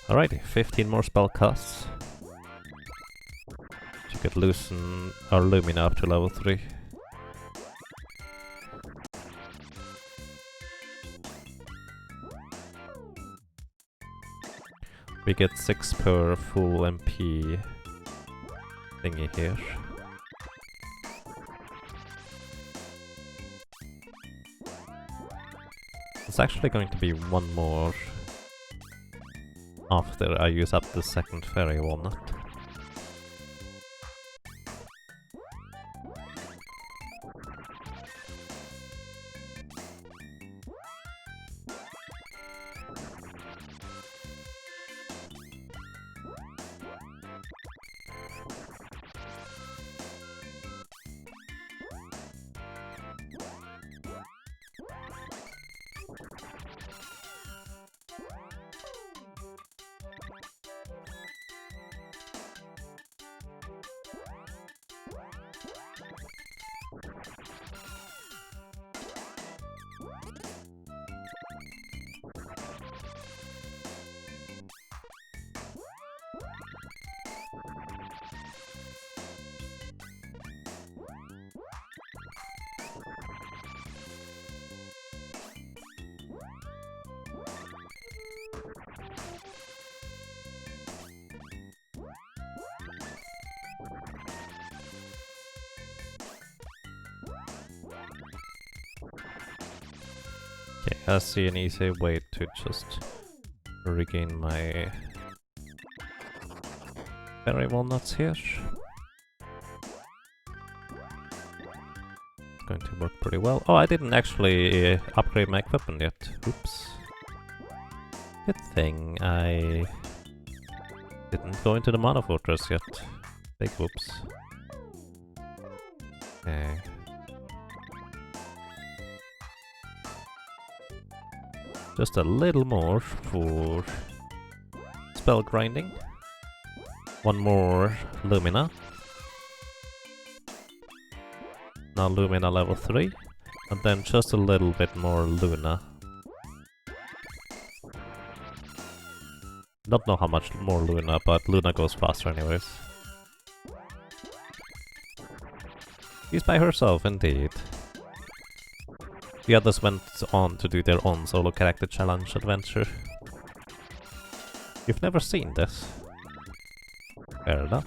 Speaker 1: Alrighty, 15 more spellcasts. You could loosen our Lumina up to level 3. We get 6 per full MP thingy here. It's actually going to be one more after I use up the second fairy walnut. Okay, I see an easy way to just regain my fairy walnuts here. It's going to work pretty well. Oh, I didn't actually upgrade my equipment yet. Oops. Good thing I Didn't go into the Mana Fortress yet. Big whoops. Okay. Just a little more for spell grinding. One more Lumina. Now Lumina level 3. And then just a little bit more Luna. Don't know how much more Luna, but Luna goes faster anyways. She's by herself, indeed. The others went on to do their own solo character challenge adventure. You've never seen this? Fair enough.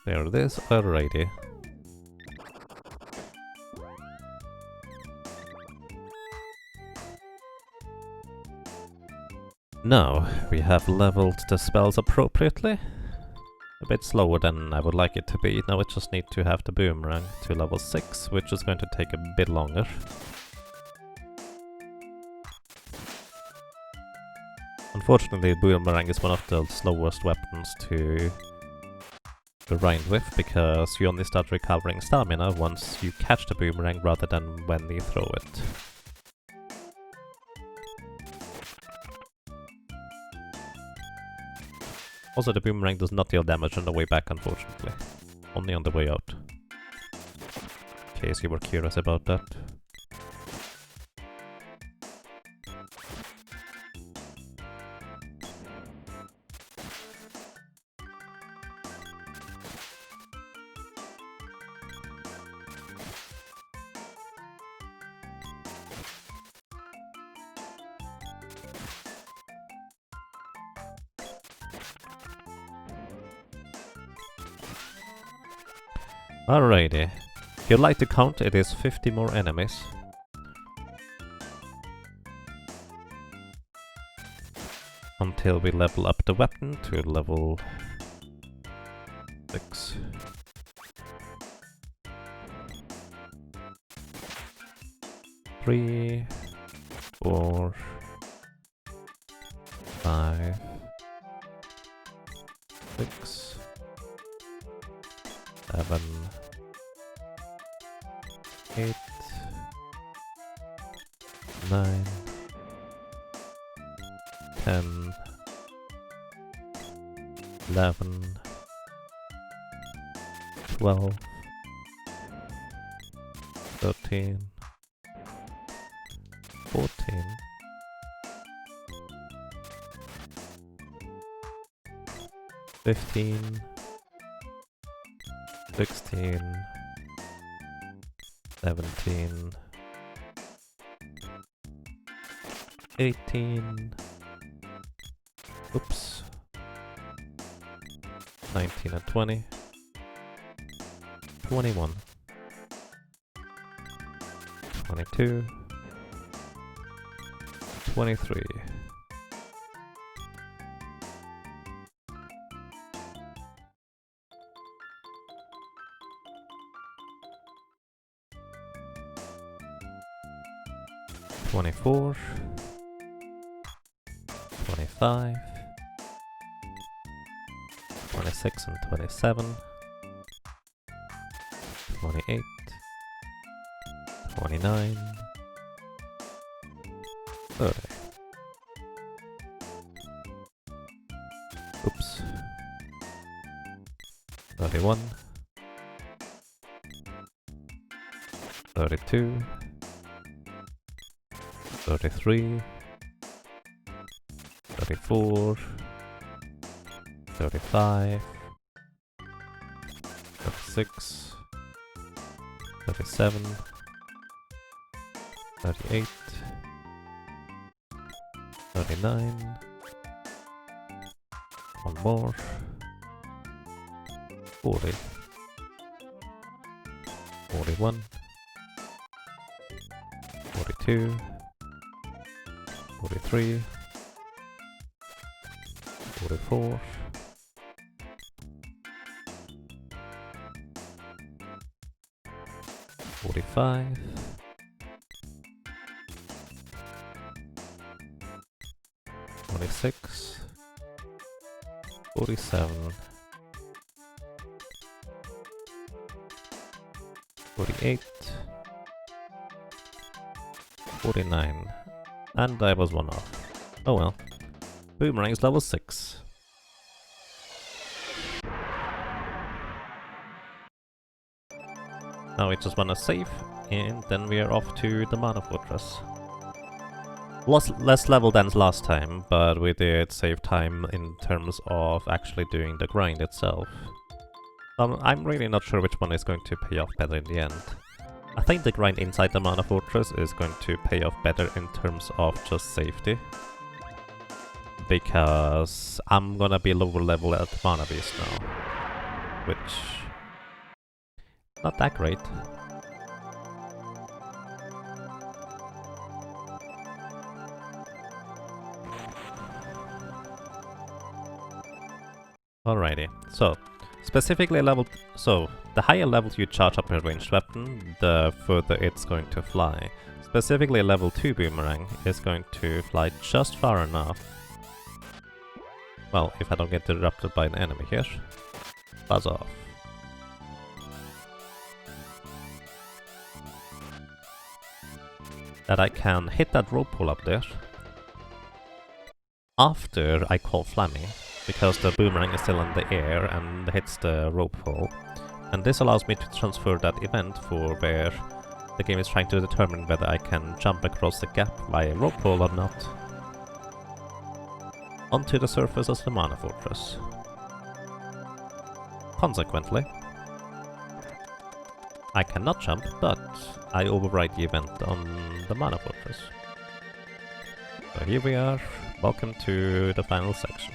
Speaker 1: There it is, alrighty. Now, we have leveled the spells appropriately. A bit slower than I would like it to be. Now we just need to have the boomerang to level 6, which is going to take a bit longer. Unfortunately, boomerang is one of the slowest weapons to grind with, because you only start recovering stamina once you catch the boomerang rather than when you throw it. Also, the boomerang does not deal damage on the way back, unfortunately. Only on the way out. In case you were curious about that. Alrighty. If you'd like to count, it is 50 more enemies. Until we level up the weapon to level 6. Three, 4, 5, 6, 7, 8, 9, 10, 11, 12, 13, 14, 15, 16, 17, 18, oops, 19 and 20, 21, 22, 23, 24, 25, 26 and 27, 28, 29, 30. Oops. 31, 32, 33, 34, 35, 36, 37, 38, 39, one more, 40, 41, 42, 43, 44, 45, 45. 46. 47. 48. 49. And I was one off. Oh well. Boomerang is level 6. Now we just wanna save, and then we are off to the Mana Fortress. Less level than last time, but we did save time in terms of actually doing the grind itself. I'm really not sure which one is going to pay off better in the end. I think the grind inside the Mana Fortress is going to pay off better in terms of just safety. Because I'm gonna be lower level at Mana Beast now. Which... not that great. Alrighty, so specifically leveled. So the higher level you charge up a ranged weapon, the further it's going to fly. Specifically level 2 Boomerang is going to fly just far enough. Well, if I don't get interrupted by an enemy here. Buzz off. That I can hit that rope pull up there after I call Flammy, because the boomerang is still in the air and hits the rope pull. And this allows me to transfer that event for where the game is trying to determine whether I can jump across the gap via rope pull or not onto the surface of the Mana Fortress. Consequently, I cannot jump, but I override the event on the Mana Fortress. So here we are, welcome to the final section.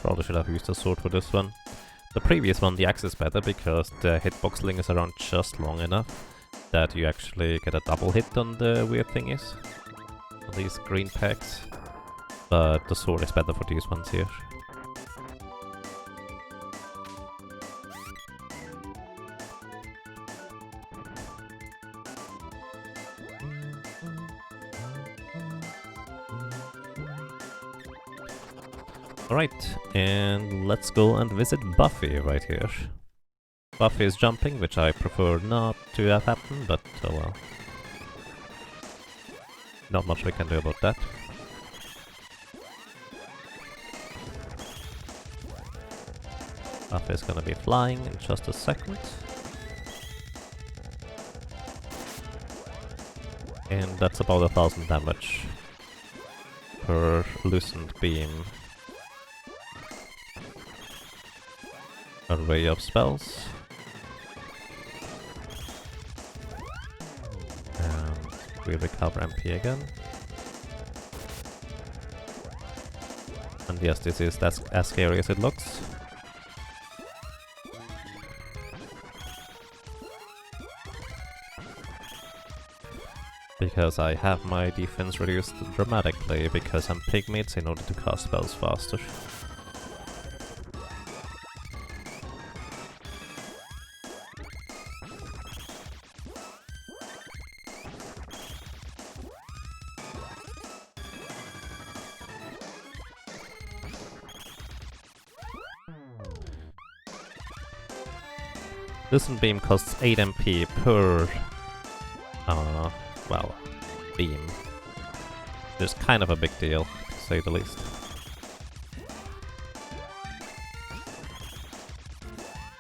Speaker 1: Probably should have used a sword for this one. The previous one, the axe is better because the hitbox lingers around just long enough that you actually get a double hit on the weird thingies, on these green pegs. But the sword is better for these ones here. Alright, and let's go and visit Buffy right here. Buffy is jumping, which I prefer not to have happen, but oh well. Not much we can do about that. Buffy is gonna be flying in just a second. And that's about 1000 damage per loosened beam. Array of spells. And we recover MP again. And yes, this is as scary as it looks. Because I have my defense reduced dramatically because I'm pigmates in order to cast spells faster. Loosened beam costs 8 MP per, well, beam. It's kind of a big deal, to say the least.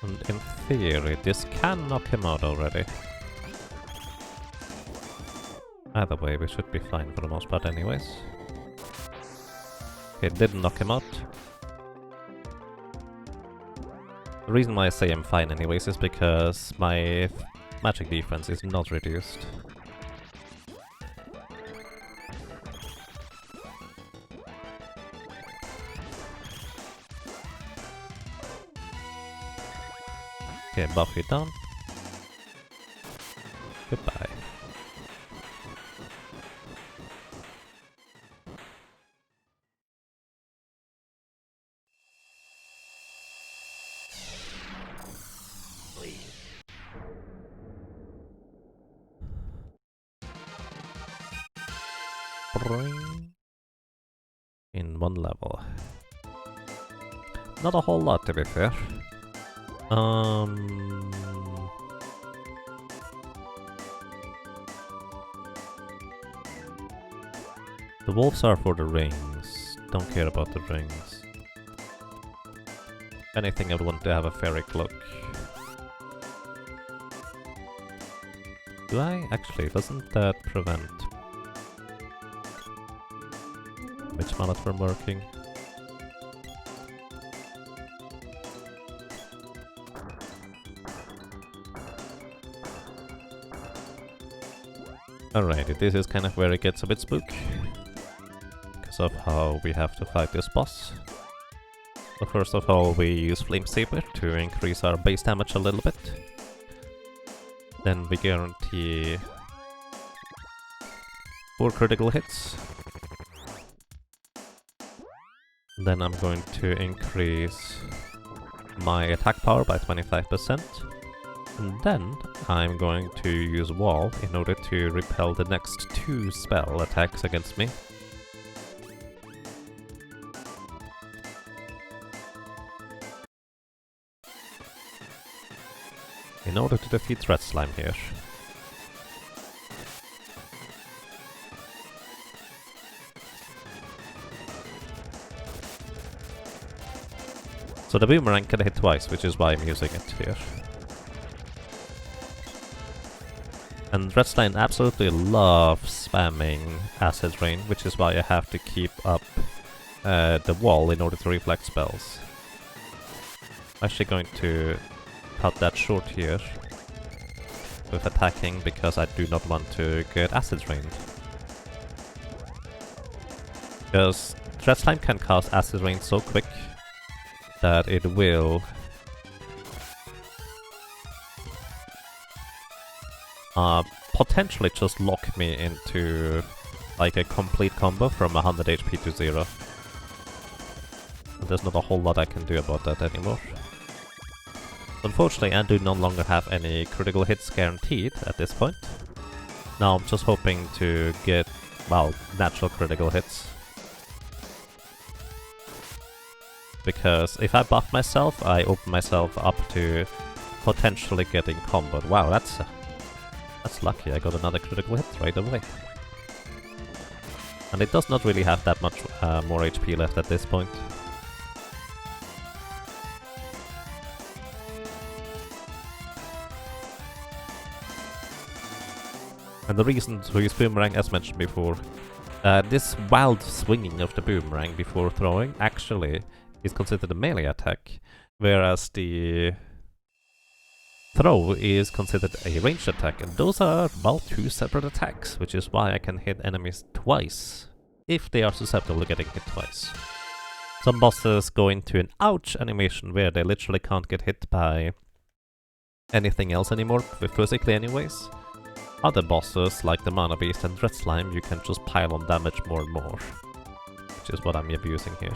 Speaker 1: And in theory, this can knock him out already. Either way, we should be fine for the most part anyways. It didn't knock him out. The reason why I say I'm fine anyways is because my magic defense is not reduced. Okay, buff you down. Goodbye. In one level. Not a whole lot, to be fair. The wolves are for the rings. Don't care about the rings. If anything, I would want to have a fairy cloak. Do I? Actually, doesn't that prevent Witch Mallet from working? Alrighty, this is kind of where it gets a bit spook. Because of how we have to fight this boss. So first of all, we use Flame Saber to increase our base damage a little bit. Then we guarantee 4 critical hits. Then I'm going to increase my attack power by 25%. And then I'm going to use Wall in order to repel the next 2 spell attacks against me. In order to defeat Red Slime here. So the boomerang can hit twice, which is why I'm using it here. And Red Slime absolutely loves spamming Acid Rain, which is why I have to keep up the wall in order to reflect spells. I'm actually going to cut that short here with attacking because I do not want to get Acid Rain. Because Red Slime can cast Acid Rain so quick that it will potentially just lock me into like a complete combo from 100 HP to 0. There's not a whole lot I can do about that anymore. Unfortunately, I do no longer have any critical hits guaranteed at this point. Now I'm just hoping to get, well, natural critical hits. Because if I buff myself, I open myself up to potentially getting comboed. Wow, that's lucky. I got another critical hit right away. And it does not really have that much more HP left at this point. And the reason to use Boomerang, as mentioned before, this wild swinging of the Boomerang before throwing actually is considered a melee attack, whereas the throw is considered a ranged attack, and those are, well, 2 separate attacks, which is why I can hit enemies twice, if they are susceptible to getting hit twice. Some bosses go into an ouch animation where they literally can't get hit by anything else anymore, physically anyways. Other bosses, like the Mana Beast and Red Slime, you can just pile on damage more and more, which is what I'm abusing here.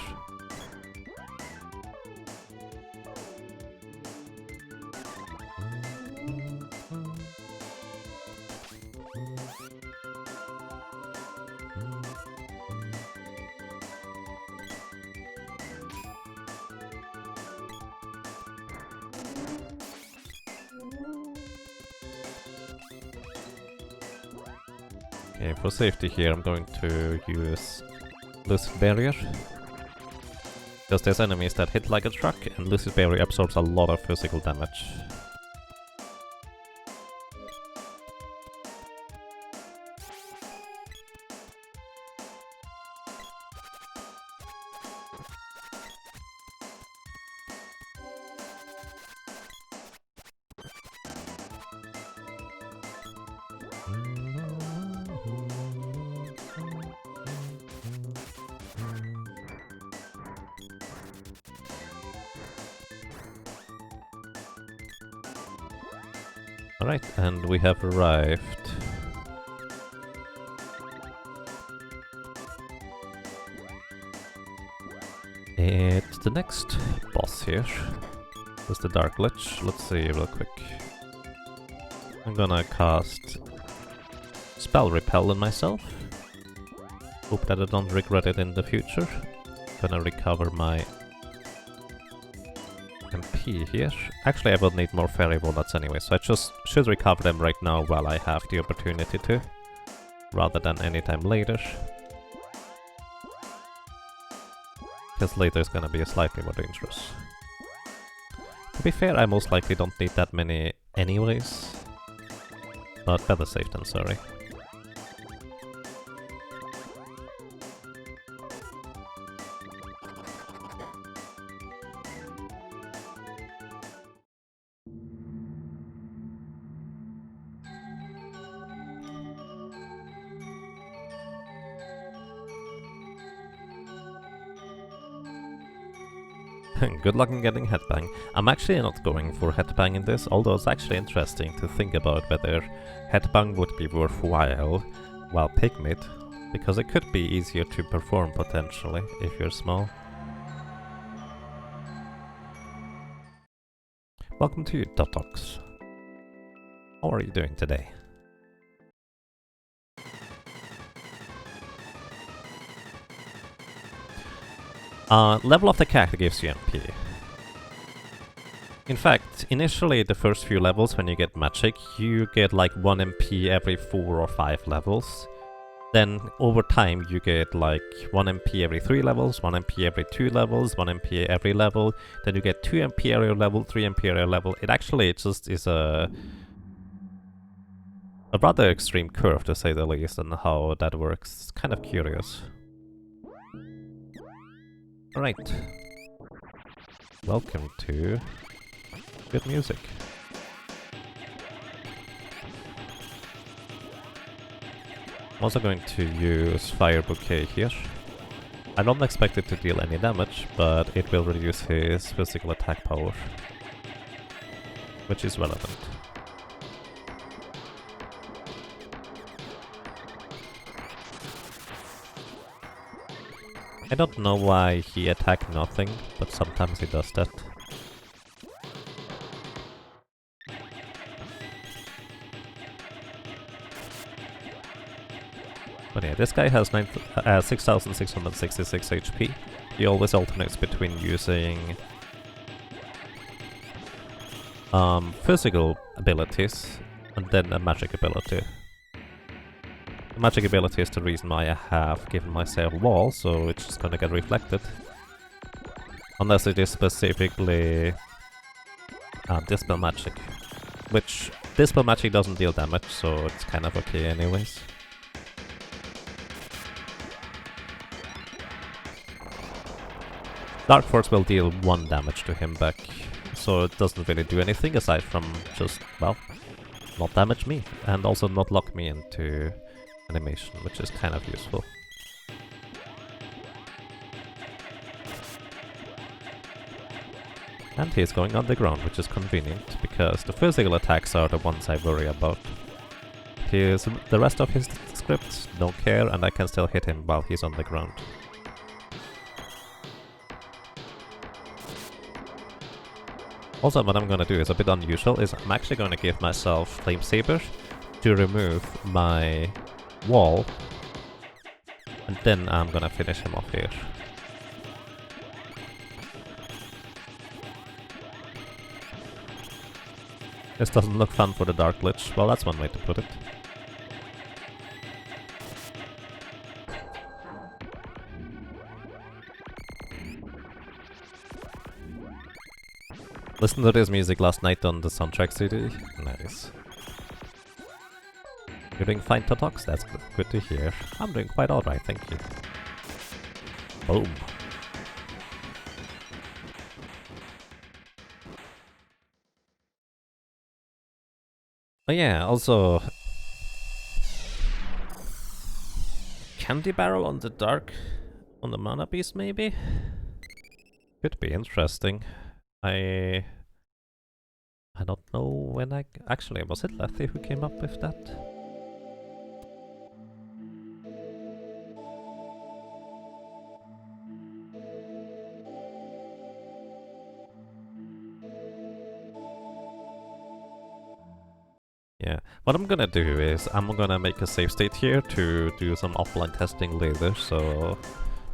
Speaker 1: Okay, for safety here I'm going to use Lucid Barrier. Because there's enemies that hit like a truck, and Lucid Barrier absorbs a lot of physical damage. Alright, and we have arrived. It's the next boss here. It's the Dark Lich. Let's see real quick. I'm gonna cast Spell Repel on myself. Hope that I don't regret it in the future. Gonna recover my MP here. Actually, I will need more fairy walnuts anyway, so I just should recover them right now while I have the opportunity to, rather than anytime later. Because later is gonna be slightly more dangerous. To be fair, I most likely don't need that many anyways, but better safe than sorry. Good luck in getting headbang. I'm actually not going for headbang in this, although it's actually interesting to think about whether headbang would be worthwhile while pigmid, because it could be easier to perform potentially if you're small. Welcome to Dotox. How are you doing today? Level of the character gives you MP. In fact, initially the first few levels when you get magic, you get like 1 MP every 4 or 5 levels. Then over time you get like 1 MP every 3 levels, 1 MP every 2 levels, 1 MP every level, then you get 2 MP every level, 3 MP every level. It actually just is a rather extreme curve to say the least, and how that works. It's kind of curious. Alright. Welcome to good music. I'm also going to use Fire Bouquet here. I don't expect it to deal any damage, but it will reduce his physical attack power, which is relevant. I don't know why he attacked nothing, but sometimes he does that. But yeah, this guy has 6,666 HP. He always alternates between using physical abilities and then a magic ability. The magic ability is the reason why I have given myself wall, so it's just gonna get reflected. Unless it is specifically Dispel Magic. Which, Dispel Magic doesn't deal damage, so it's kind of okay anyways. Dark Force will deal 1 damage to him back, so it doesn't really do anything aside from just, well, not damage me, and also not lock me into animation, which is kind of useful. And he's going underground, which is convenient, because the physical attacks are the ones I worry about. The rest of his scripts don't care, and I can still hit him while he's on the ground. Also, what I'm gonna do is a bit unusual, is I'm actually gonna give myself Flame Saber to remove my wall, and then I'm gonna finish him off here. This doesn't look fun for the Dark Lich. Well, that's one way to put it. Listen to this music last night on the soundtrack CD. Nice. You're doing fine, Totox. That's good to hear. I'm doing quite alright, thank you. Boom. Oh yeah, also... Candy barrel on the dark... on the mana beast, maybe? Could be interesting. I don't know when actually, was it Letty who came up with that? Yeah, what I'm gonna do is I'm gonna make a save state here to do some offline testing later, so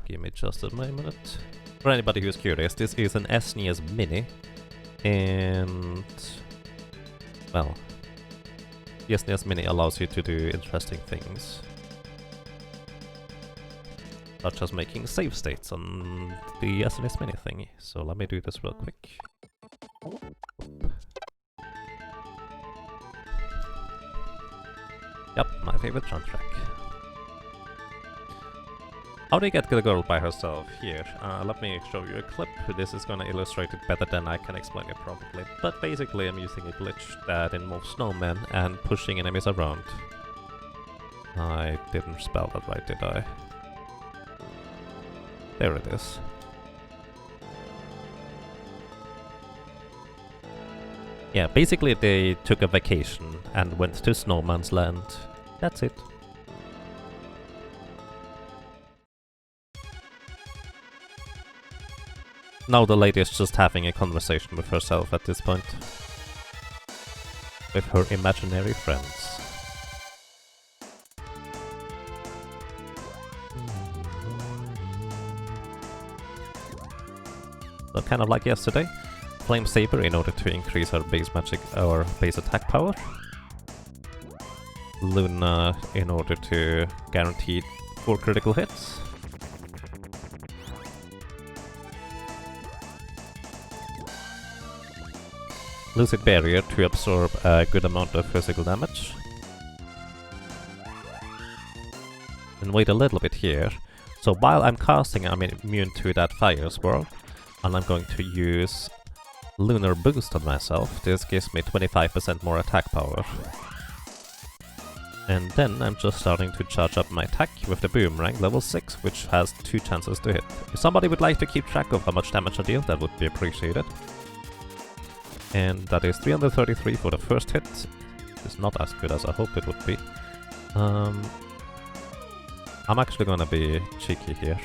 Speaker 1: give me just a moment. For anybody who's curious, this is an SNES Mini, and well, the SNES Mini allows you to do interesting things, such as making save states on the SNES Mini thingy. So let me do this real quick. Yep, my favorite soundtrack. How do you get the girl by herself? Here, let me show you a clip. This is gonna illustrate it better than I can explain it probably. But basically I'm using a glitch that involves snowmen and pushing enemies around. I didn't spell that right, did I? There it is. Yeah, basically they took a vacation and went to Snowman's Land. That's it. Now the lady is just having a conversation with herself at this point. With her imaginary friends. So kind of like yesterday. Flame Saber in order to increase her base magic or base attack power. Luna in order to guarantee 4 critical hits. Lucid Barrier to absorb a good amount of physical damage. And wait a little bit here. So while I'm casting, I'm immune to that fire swirl. And I'm going to use Lunar Boost on myself. This gives me 25% more attack power. And then I'm just starting to charge up my attack with the Boomerang level 6, which has 2 chances to hit. If somebody would like to keep track of how much damage I deal, that would be appreciated. And that is 333 for the first hit. It's not as good as I hoped it would be. I'm actually gonna be cheeky here.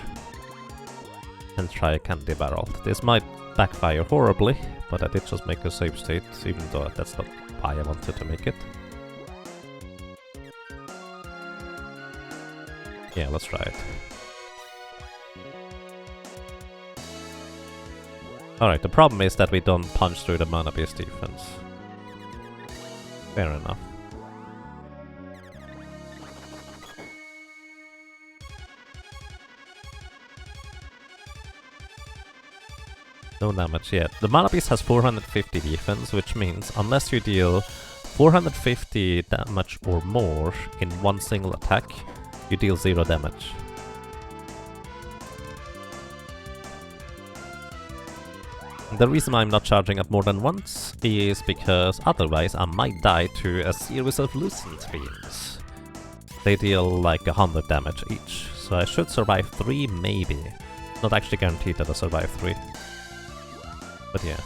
Speaker 1: And try a candy barrel. This might backfire horribly, but I did just make a save state, even though that's not why I wanted to make it. Yeah, let's try it. Alright, the problem is that we don't punch through the mana beast defense. Fair enough. No damage yet. The mana beast has 450 defense, which means unless you deal 450 damage or more in one single attack, you deal 0 damage. The reason I'm not charging up more than once is because otherwise I might die to a series of Lucent Beams. They deal like 100 damage each, so I should survive 3 maybe. Not actually guaranteed that I survive 3. But yeah.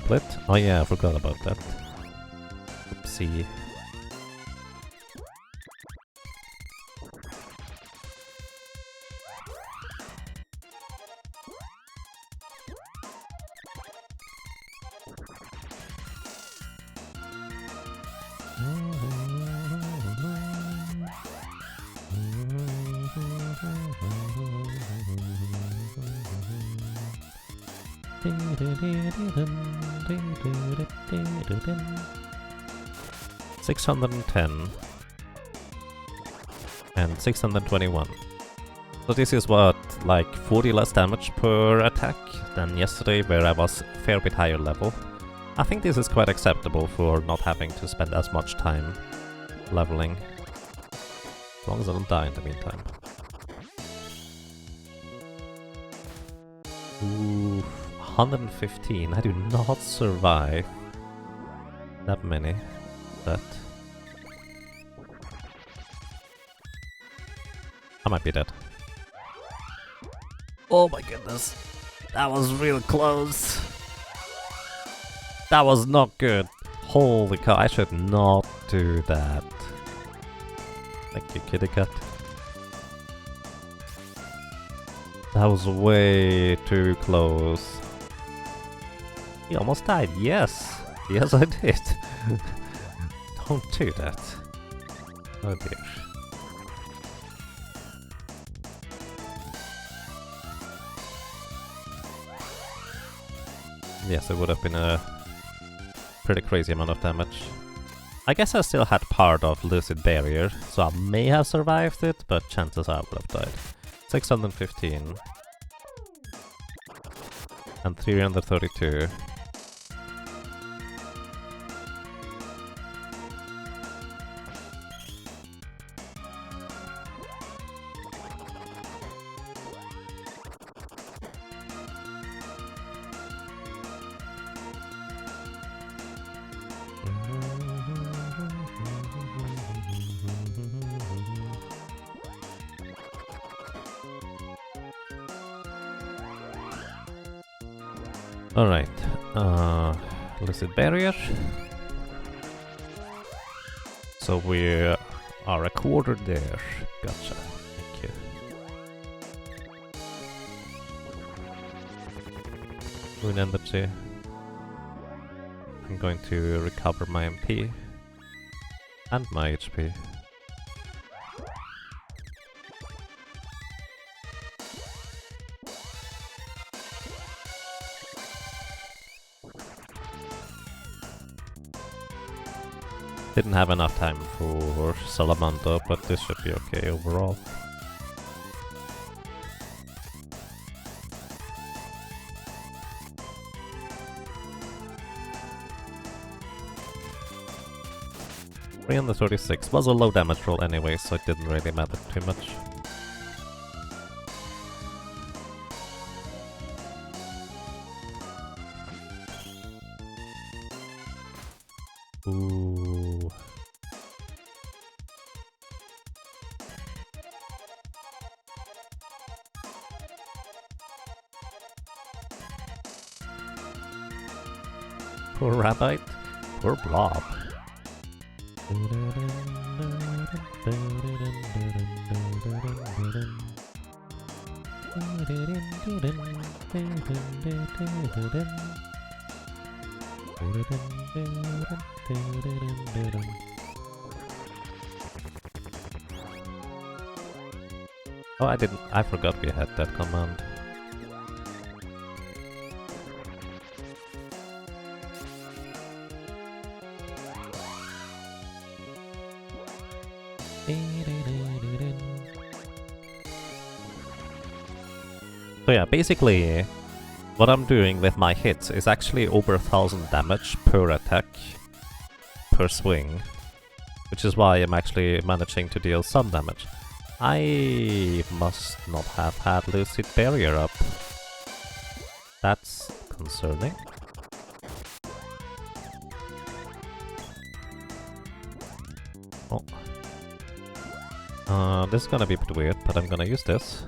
Speaker 1: Split? Oh yeah, I forgot about that. Oopsie. $610 and $621. So this is what, like 40 less damage per attack than yesterday, where I was a fair bit higher level. I think this is quite acceptable for not having to spend as much time leveling. As long as I don't die in the meantime. Ooh, 115. I do not survive that many. That. I might be dead. Oh my goodness. That was real close. That was not good. Holy cow, I should not do that. Thank you, kitty cat. That was way too close. He almost died, yes! Yes, I did. Don't do that. Oh dear. Yes, it would have been a pretty crazy amount of damage. I guess I still had part of Lucid Barrier, so I may have survived it, but chances are I would have died. 615. And 332. Alright, Lucid Barrier. So we are a quarter there. Gotcha. Thank you. Moon Energy. I'm going to recover my MP and my HP. Didn't have enough time for Salamander, but this should be okay overall. $336 was a low damage roll anyway, so it didn't really matter too much. Ooh. Poor Rabbite, poor Blob. Oh, I forgot we had that command. So yeah, basically, what I'm doing with my hits is actually over 1000 damage per attack, per swing, which is why I'm actually managing to deal some damage. I must not have had Lucid Barrier up. That's concerning. Oh. This is gonna be a bit weird, but I'm gonna use this.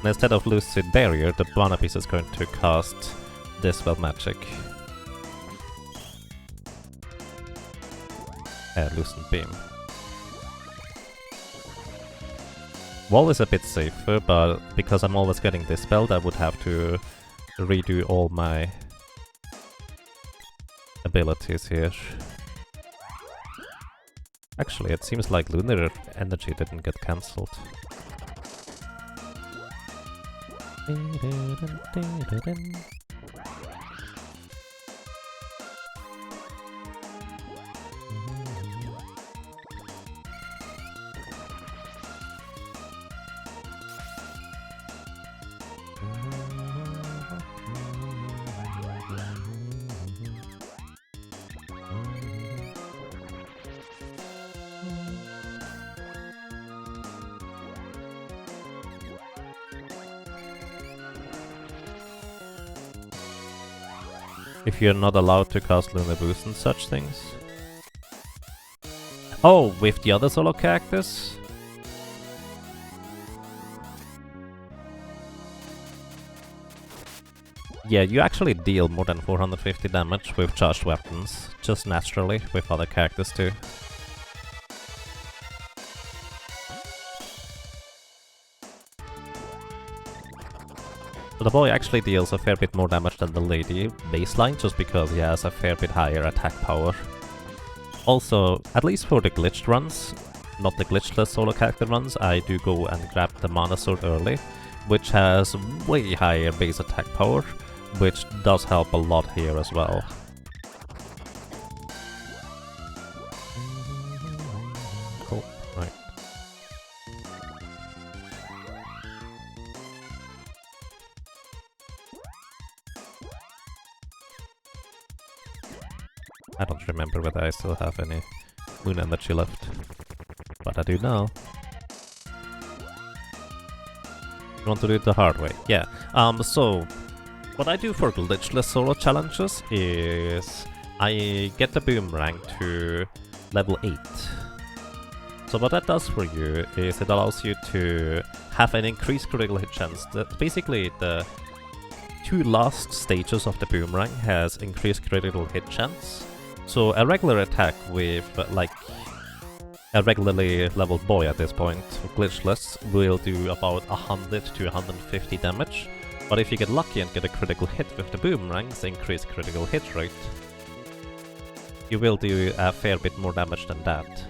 Speaker 1: And instead of Lucid Barrier, the mana piece is going to cast Dispel Magic. Lucent Beam. Wall is a bit safer, but because I'm always getting dispelled, I would have to redo all my abilities here. Actually, it seems like Lunar Energy didn't get cancelled. If you're not allowed to cast Lunar Boost and such things. Oh, with the other solo characters? Yeah, you actually deal more than 450 damage with charged weapons, just naturally, with other characters too. So the boy actually deals a fair bit more damage than the lady baseline, just because he has a fair bit higher attack power. Also, at least for the glitched runs, not the glitchless solo character runs, I do go and grab the Mana Sword early, which has way higher base attack power, which does help a lot here as well. Cool, right. I don't remember whether I still have any moon energy left, but I do now. You want to do it the hard way? Yeah. So what I do for glitchless solo challenges is I get the boomerang to level 8. So what that does for you is it allows you to have an increased critical hit chance. Basically, the 2 last stages of the boomerang has increased critical hit chance. So a regular attack with like a regularly leveled boy at this point, glitchless, will do about 100 to 150 damage. But if you get lucky and get a critical hit with the boomerang's increased critical hit rate, you will do a fair bit more damage than that.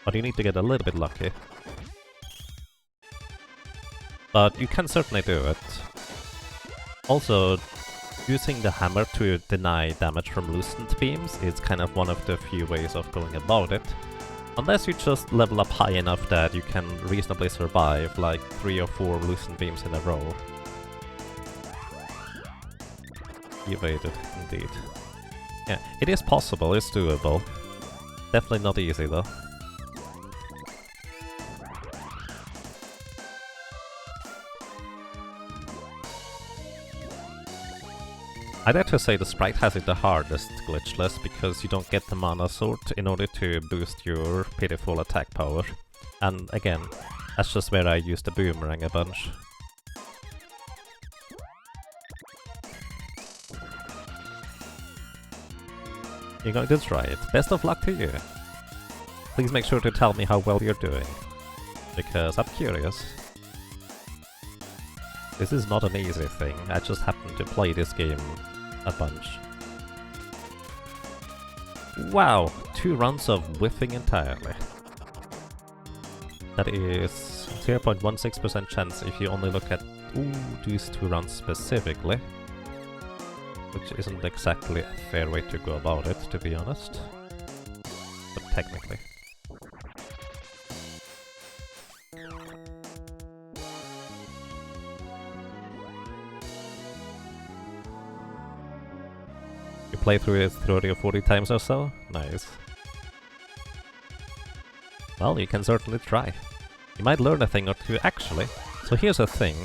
Speaker 1: But you need to get a little bit lucky. But you can certainly do it. Also, using the hammer to deny damage from loosened beams is kind of one of the few ways of going about it. Unless you just level up high enough that you can reasonably survive like 3 or 4 loosened beams in a row. Evaded, indeed. Yeah, it is possible, it's doable. Definitely not easy though. I'd have to say the sprite has it the hardest glitchless, because you don't get the Mana Sword in order to boost your pitiful attack power. And again, that's just where I use the boomerang a bunch. You're going to try it. Best of luck to you. Please make sure to tell me how well you're doing, because I'm curious. This is not an easy thing, I just happen to play this game a bunch. Wow! 2 rounds of whiffing entirely. That is 0.16% chance if you only look at these 2 rounds specifically. Which isn't exactly a fair way to go about it, to be honest. But technically. You play through it 30 or 40 times or so? Nice. Well, you can certainly try. You might learn a thing or two actually. So here's a thing.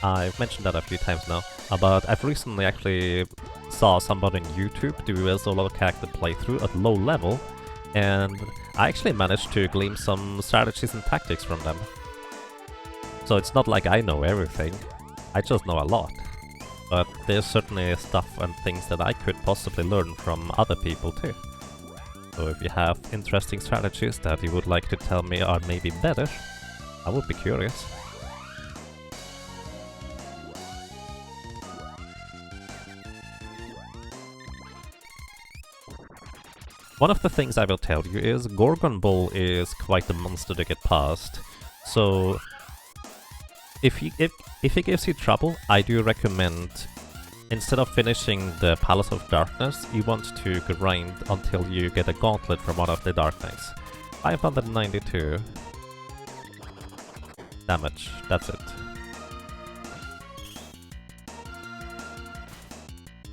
Speaker 1: I've mentioned that a few times now, but I've recently actually saw somebody on YouTube do a solo character playthrough at low level, and I actually managed to glean some strategies and tactics from them. So it's not like I know everything, I just know a lot. But there's certainly stuff and things that I could possibly learn from other people too. So if you have interesting strategies that you would like to tell me are maybe better, I would be curious. One of the things I will tell you is Gorgon Bull is quite a monster to get past. So if it gives you trouble, I do recommend, instead of finishing the Palace of Darkness, you want to grind until you get a gauntlet from one of the Dark Knights. 592 damage, that's it.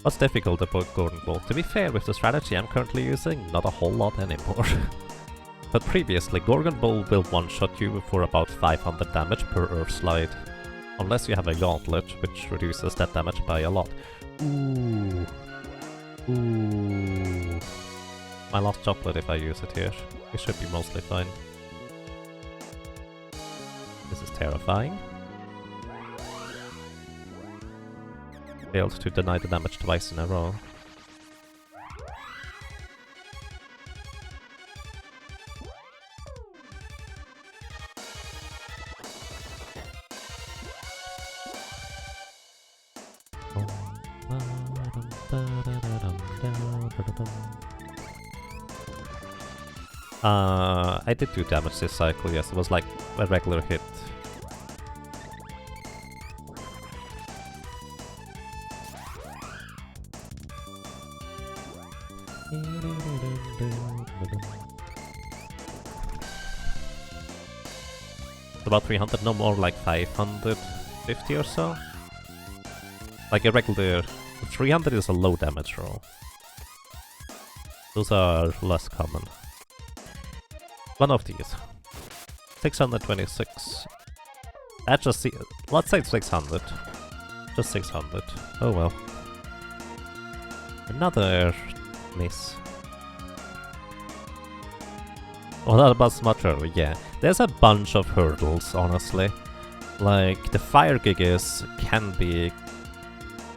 Speaker 1: What's difficult about Gorgon Bull? To be fair, with the strategy I'm currently using, not a whole lot anymore. But previously, Gorgon Ball will one-shot you for about 500 damage per Earth Slide. Unless you have a Gauntlet, which reduces that damage by a lot. Ooh. Ooh. I lost chocolate if I use it here. It should be mostly fine. This is terrifying. Failed to deny the damage twice in a row. I did do damage this cycle, yes, it was like a regular hit. About 300, no more like 550 or so. Like a regular... 300 is a low damage roll. Those are less common. One of these. 626. Let's just see. Let's say 600. Just 600. Oh well. Another miss. Oh, that was much earlier, yeah. There's a bunch of hurdles, honestly. Like, the fire gigas can be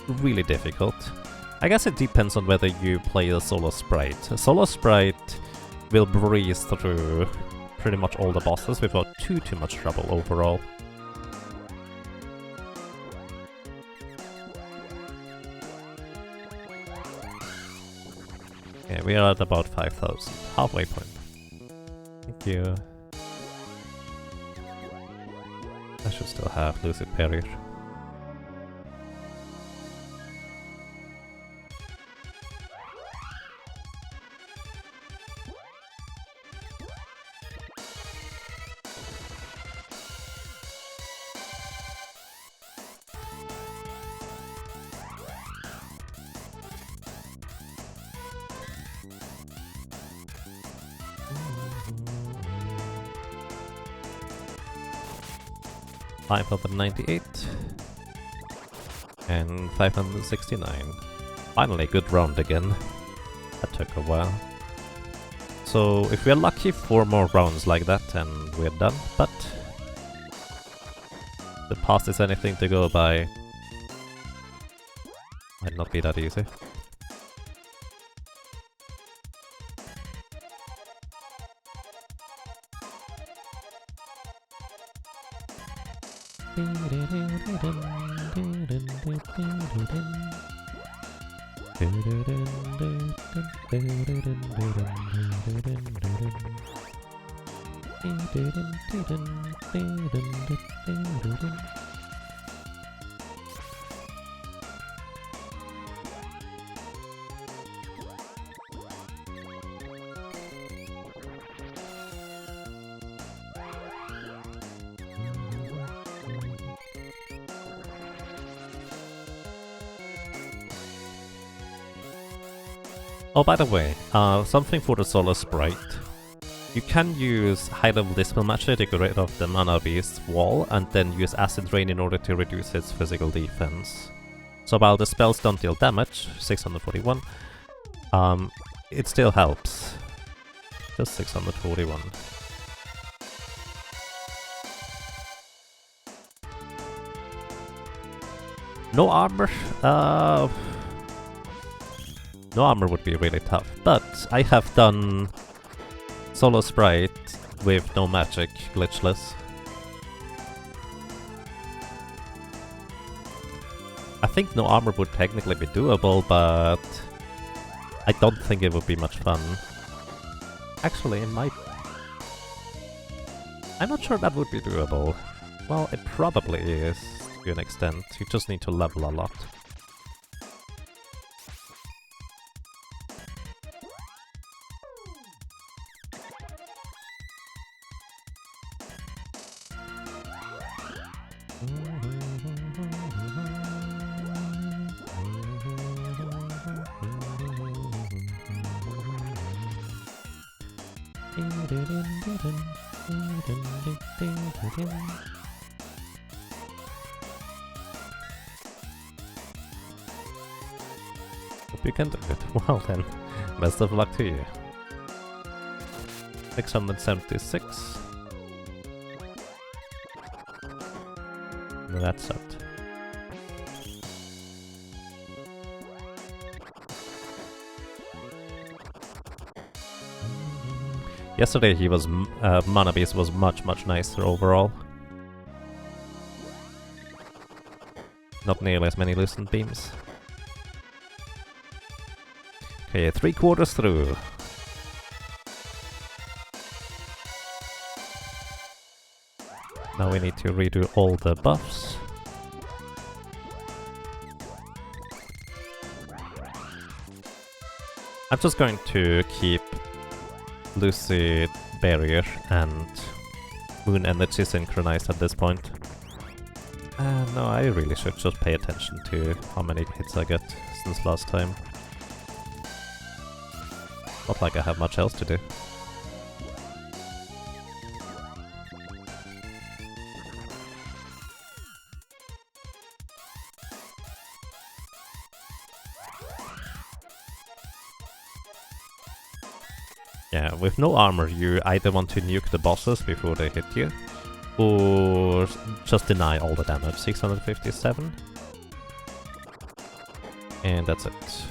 Speaker 1: really difficult. I guess it depends on whether you play a solo sprite. A solo sprite will breeze through pretty much all the bosses without too much trouble overall. Yeah, we are at about 5,000. Halfway point. Thank you. I should still have Lucid Barrier. $598 and 569. Finally, a good round again. That took a while. So, if we're lucky, 4 more rounds like that and we're done, but the past is anything to go by. Might not be that easy. Oh, by the way, something for the Solar Sprite. You can use High Level Dispel Matcher to get rid of the Mana Beast's wall, and then use Acid Rain in order to reduce its physical defense. So while the spells don't deal damage, 641, it still helps. Just 641. No armor? No armor would be really tough, but I have done Solo Sprite with no magic, glitchless. I think no armor would technically be doable, but I don't think it would be much fun. Actually, it might... I'm not sure that would be doable. Well, it probably is, to an extent. You just need to level a lot. Hope you can do it. Well then, best of luck to you. 676. That's it. Yesterday he was Mana Beast was much nicer overall. Not nearly as many loosened beams. Okay, 3/4 through. Now we need to redo all the buffs. I'm just going to keep Lucy Barrier and Moon Energy synchronized at this point. No, I really should just pay attention to how many hits I get since last time. Not like I have much else to do. Yeah, with no armor you either want to nuke the bosses before they hit you, or just deny all the damage. 657. And that's it.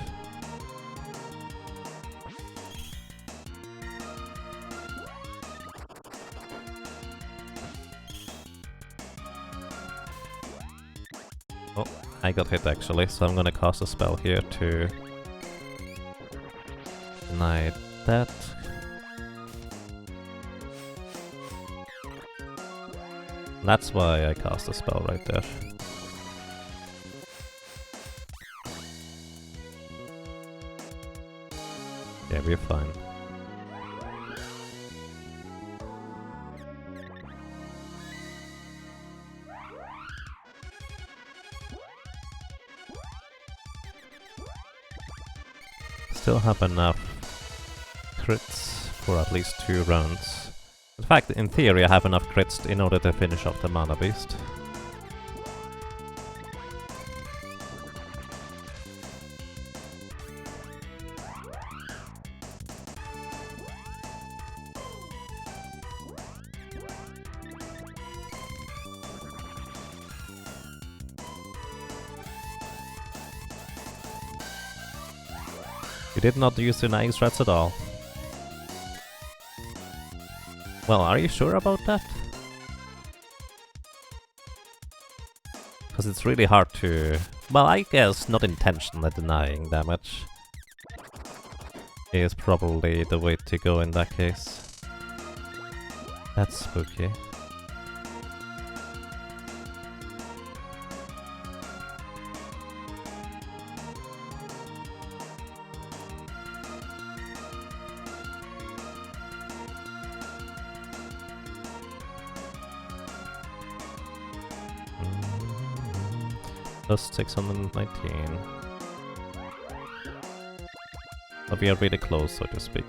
Speaker 1: Oh, I got hit actually, so I'm gonna cast a spell here to deny that. That's why I cast a spell right there. Yeah, we're fine. Still have enough crits for at least 2 rounds. In fact, in theory I have enough crits in order to finish off the Mana Beast. You did not use the Nagging Strats at all. Well, are you sure about that? Because it's really hard to... Well, I guess not intentionally denying damage is probably the way to go in that case. That's spooky. Plus 619. But we are really close, so to speak.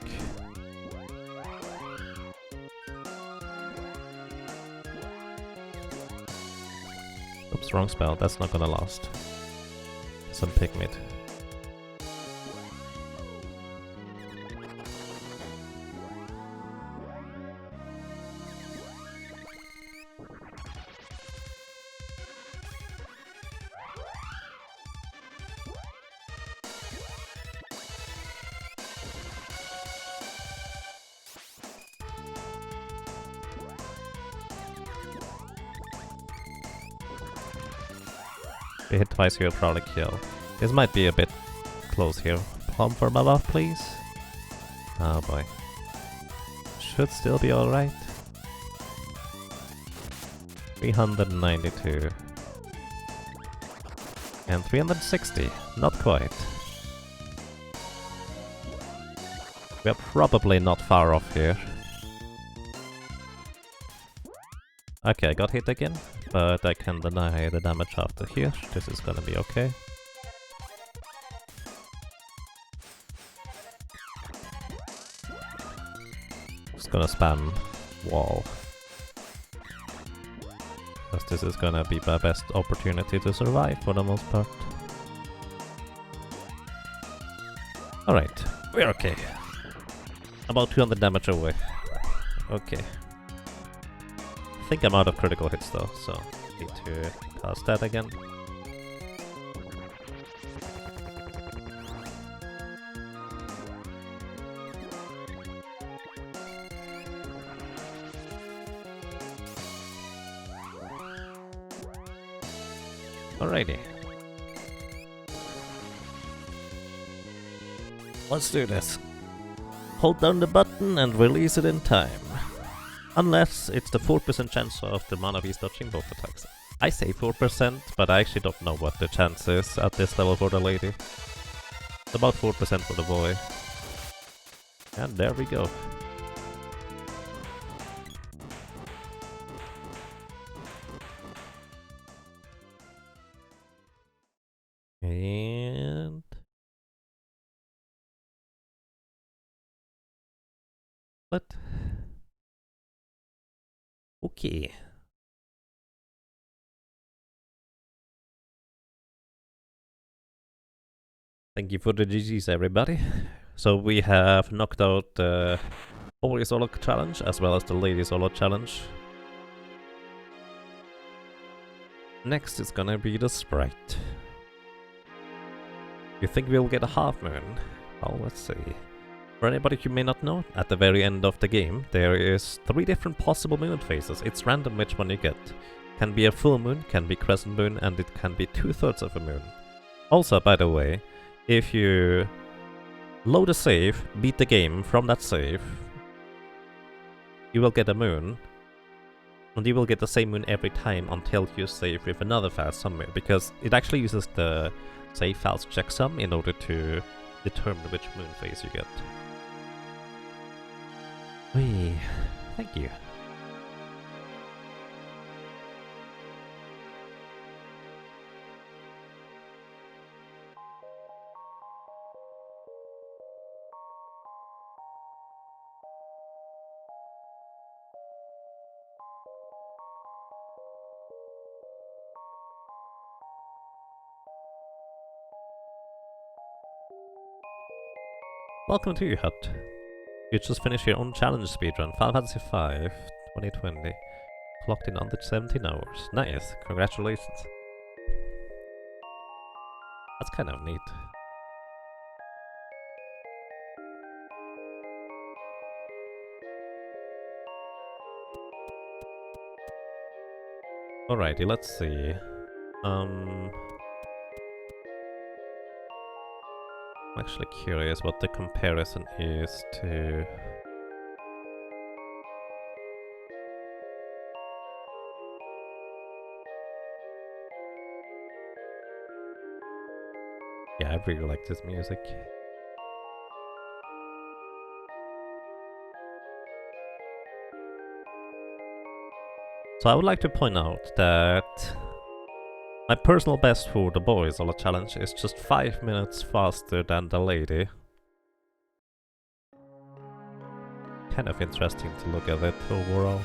Speaker 1: Oops, wrong spell. That's not gonna last. Some pigmid. If you hit twice, you'll probably kill. This might be a bit close here. Plum for my buff, please. Oh boy. Should still be alright. 392. And 360. Not quite. We're probably not far off here. Okay, I got hit again, but I can deny the damage after here. This is gonna be okay. Just gonna spam wall. Because this is gonna be my best opportunity to survive for the most part. Alright, we're okay. About 200 damage away. Okay. I think I'm out of critical hits though, so need to cast that again. Alrighty. Let's do this. Hold down the button and release it in time. Unless it's the 4% chance of the mana beast dodging both attacks. I say 4%, but I actually don't know what the chance is at this level for the lady. It's about 4% for the boy. And there we go. And... what? Okay. Thank you for the GGs, everybody. So we have knocked out the boy solo challenge as well as the lady solo challenge. Next is gonna be the sprite. You think we'll get a half moon? Well, let's see. For anybody who may not know, at the very end of the game, there is 3 different possible moon phases. It's random which one you get. Can be a full moon, can be crescent moon, and it can be 2/3 of a moon. Also, by the way, if you load a save, beat the game from that save, you will get a moon, and you will get the same moon every time until you save with another fast somewhere, because it actually uses the save files checksum in order to determine which moon phase you get. Whee, thank you. Welcome to your hut. You just finished your own challenge speedrun, Final Fantasy V 2020. Clocked in under 17 hours. Nice, congratulations. That's kind of neat. Alrighty, let's see. I'm actually curious what the comparison is to... yeah, I really like this music. So I would like to point out that my personal best for the boys solo challenge is just 5 minutes faster than the lady. Kind of interesting to look at it overall.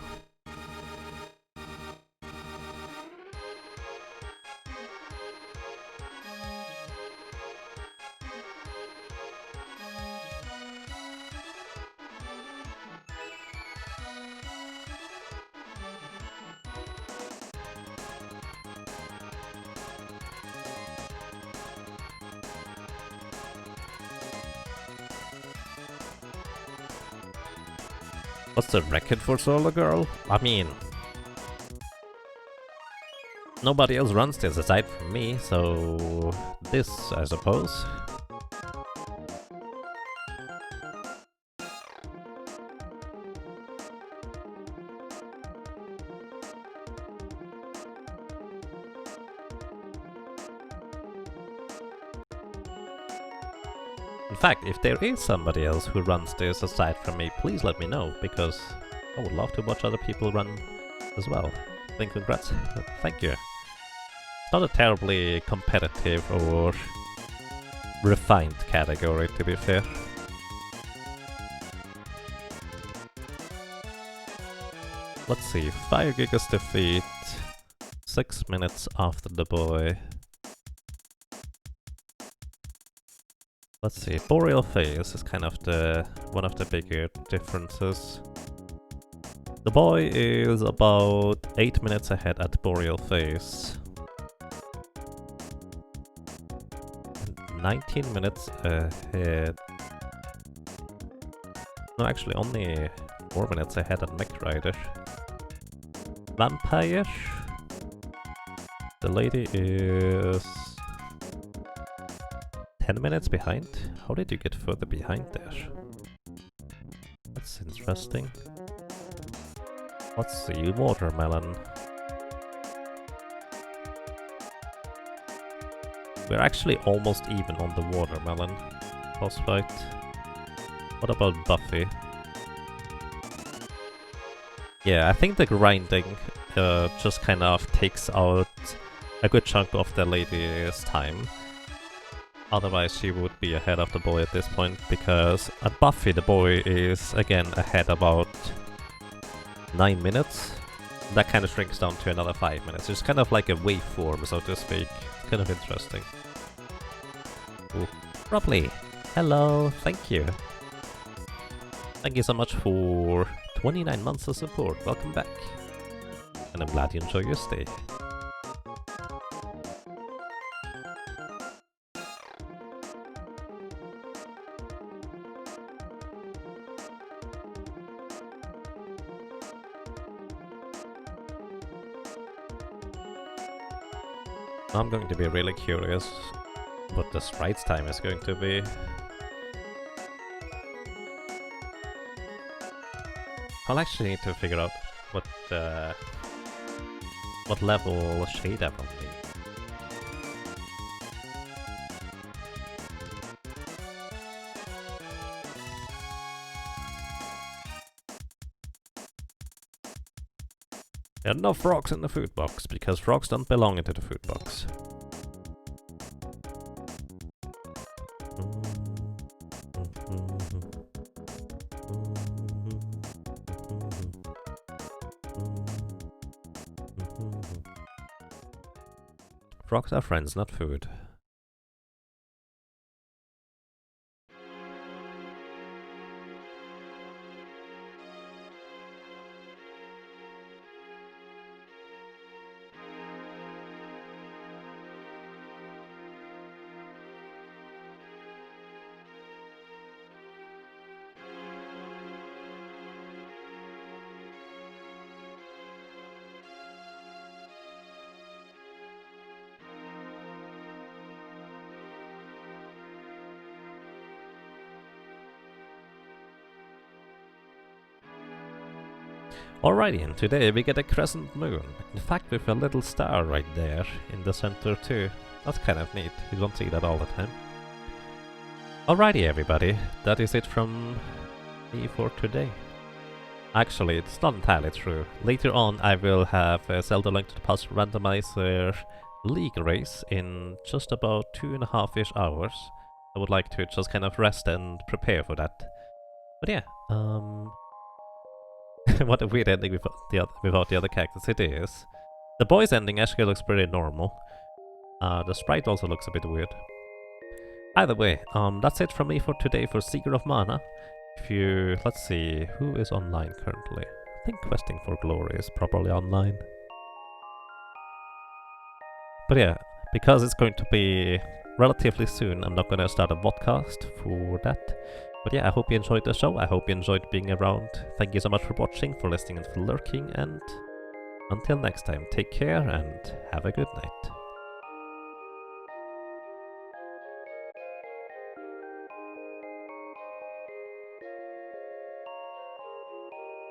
Speaker 1: What's the record for solo girl? I mean... nobody else runs this aside from me, so... this, I suppose. In fact, if there is somebody else who runs this aside from me, please let me know, because I would love to watch other people run as well. Then congrats. Thank you. It's not a terribly competitive or refined category, to be fair. let's see, 5 gigas defeat, 6 minutes after the boy. Let's see, Boreal Phase is kind of the one of the bigger differences. The boy is about 8 minutes ahead at Boreal Phase. 19 minutes ahead. No, actually only 4 minutes ahead at Mech Rider. Vampire. The lady is 10 minutes behind? How did you get further behind there? That's interesting. Let's see, Watermelon. We're actually almost even on the Watermelon boss fight. What about Buffy? Yeah, I think the grinding just kind of takes out a good chunk of the lady's time. Otherwise she would be ahead of the boy at this point, because at Buffy the boy is again ahead about 9 minutes. That kind of shrinks down to another 5 minutes. It's kind of like a waveform, so to speak. Kind of interesting. Ooh. Probably. Hello, thank you. Thank you so much for 29 months of support. Welcome back. And I'm glad you enjoy your stay. I'm going to be really curious what the sprites time is going to be. I'll actually need to figure out what level shade up on me. There are no frogs in the food box, because frogs don't belong into the food box. Frogs are friends, not food. Alrighty, and today we get a crescent moon. In fact, with a little star right there in the center too. That's kind of neat. You don't see that all the time. Alrighty everybody, that is it from me for today. Actually, it's not entirely true. Later on I will have a Zelda Link to the Past randomizer league race in just about 2.5-ish hours. I would like to just kind of rest and prepare for that. But yeah, what a weird ending without the other characters it is. The boy's ending actually looks pretty normal. The sprite also looks a bit weird. Either way, that's it from me for today for Seeker of Mana. If you... let's see, who is online currently? I think Questing for Glory is probably online. But yeah, because it's going to be relatively soon, I'm not gonna start a podcast for that. But yeah, I hope you enjoyed the show, I hope you enjoyed being around. Thank you so much for watching, for listening and for lurking, and until next time, take care and have a good night.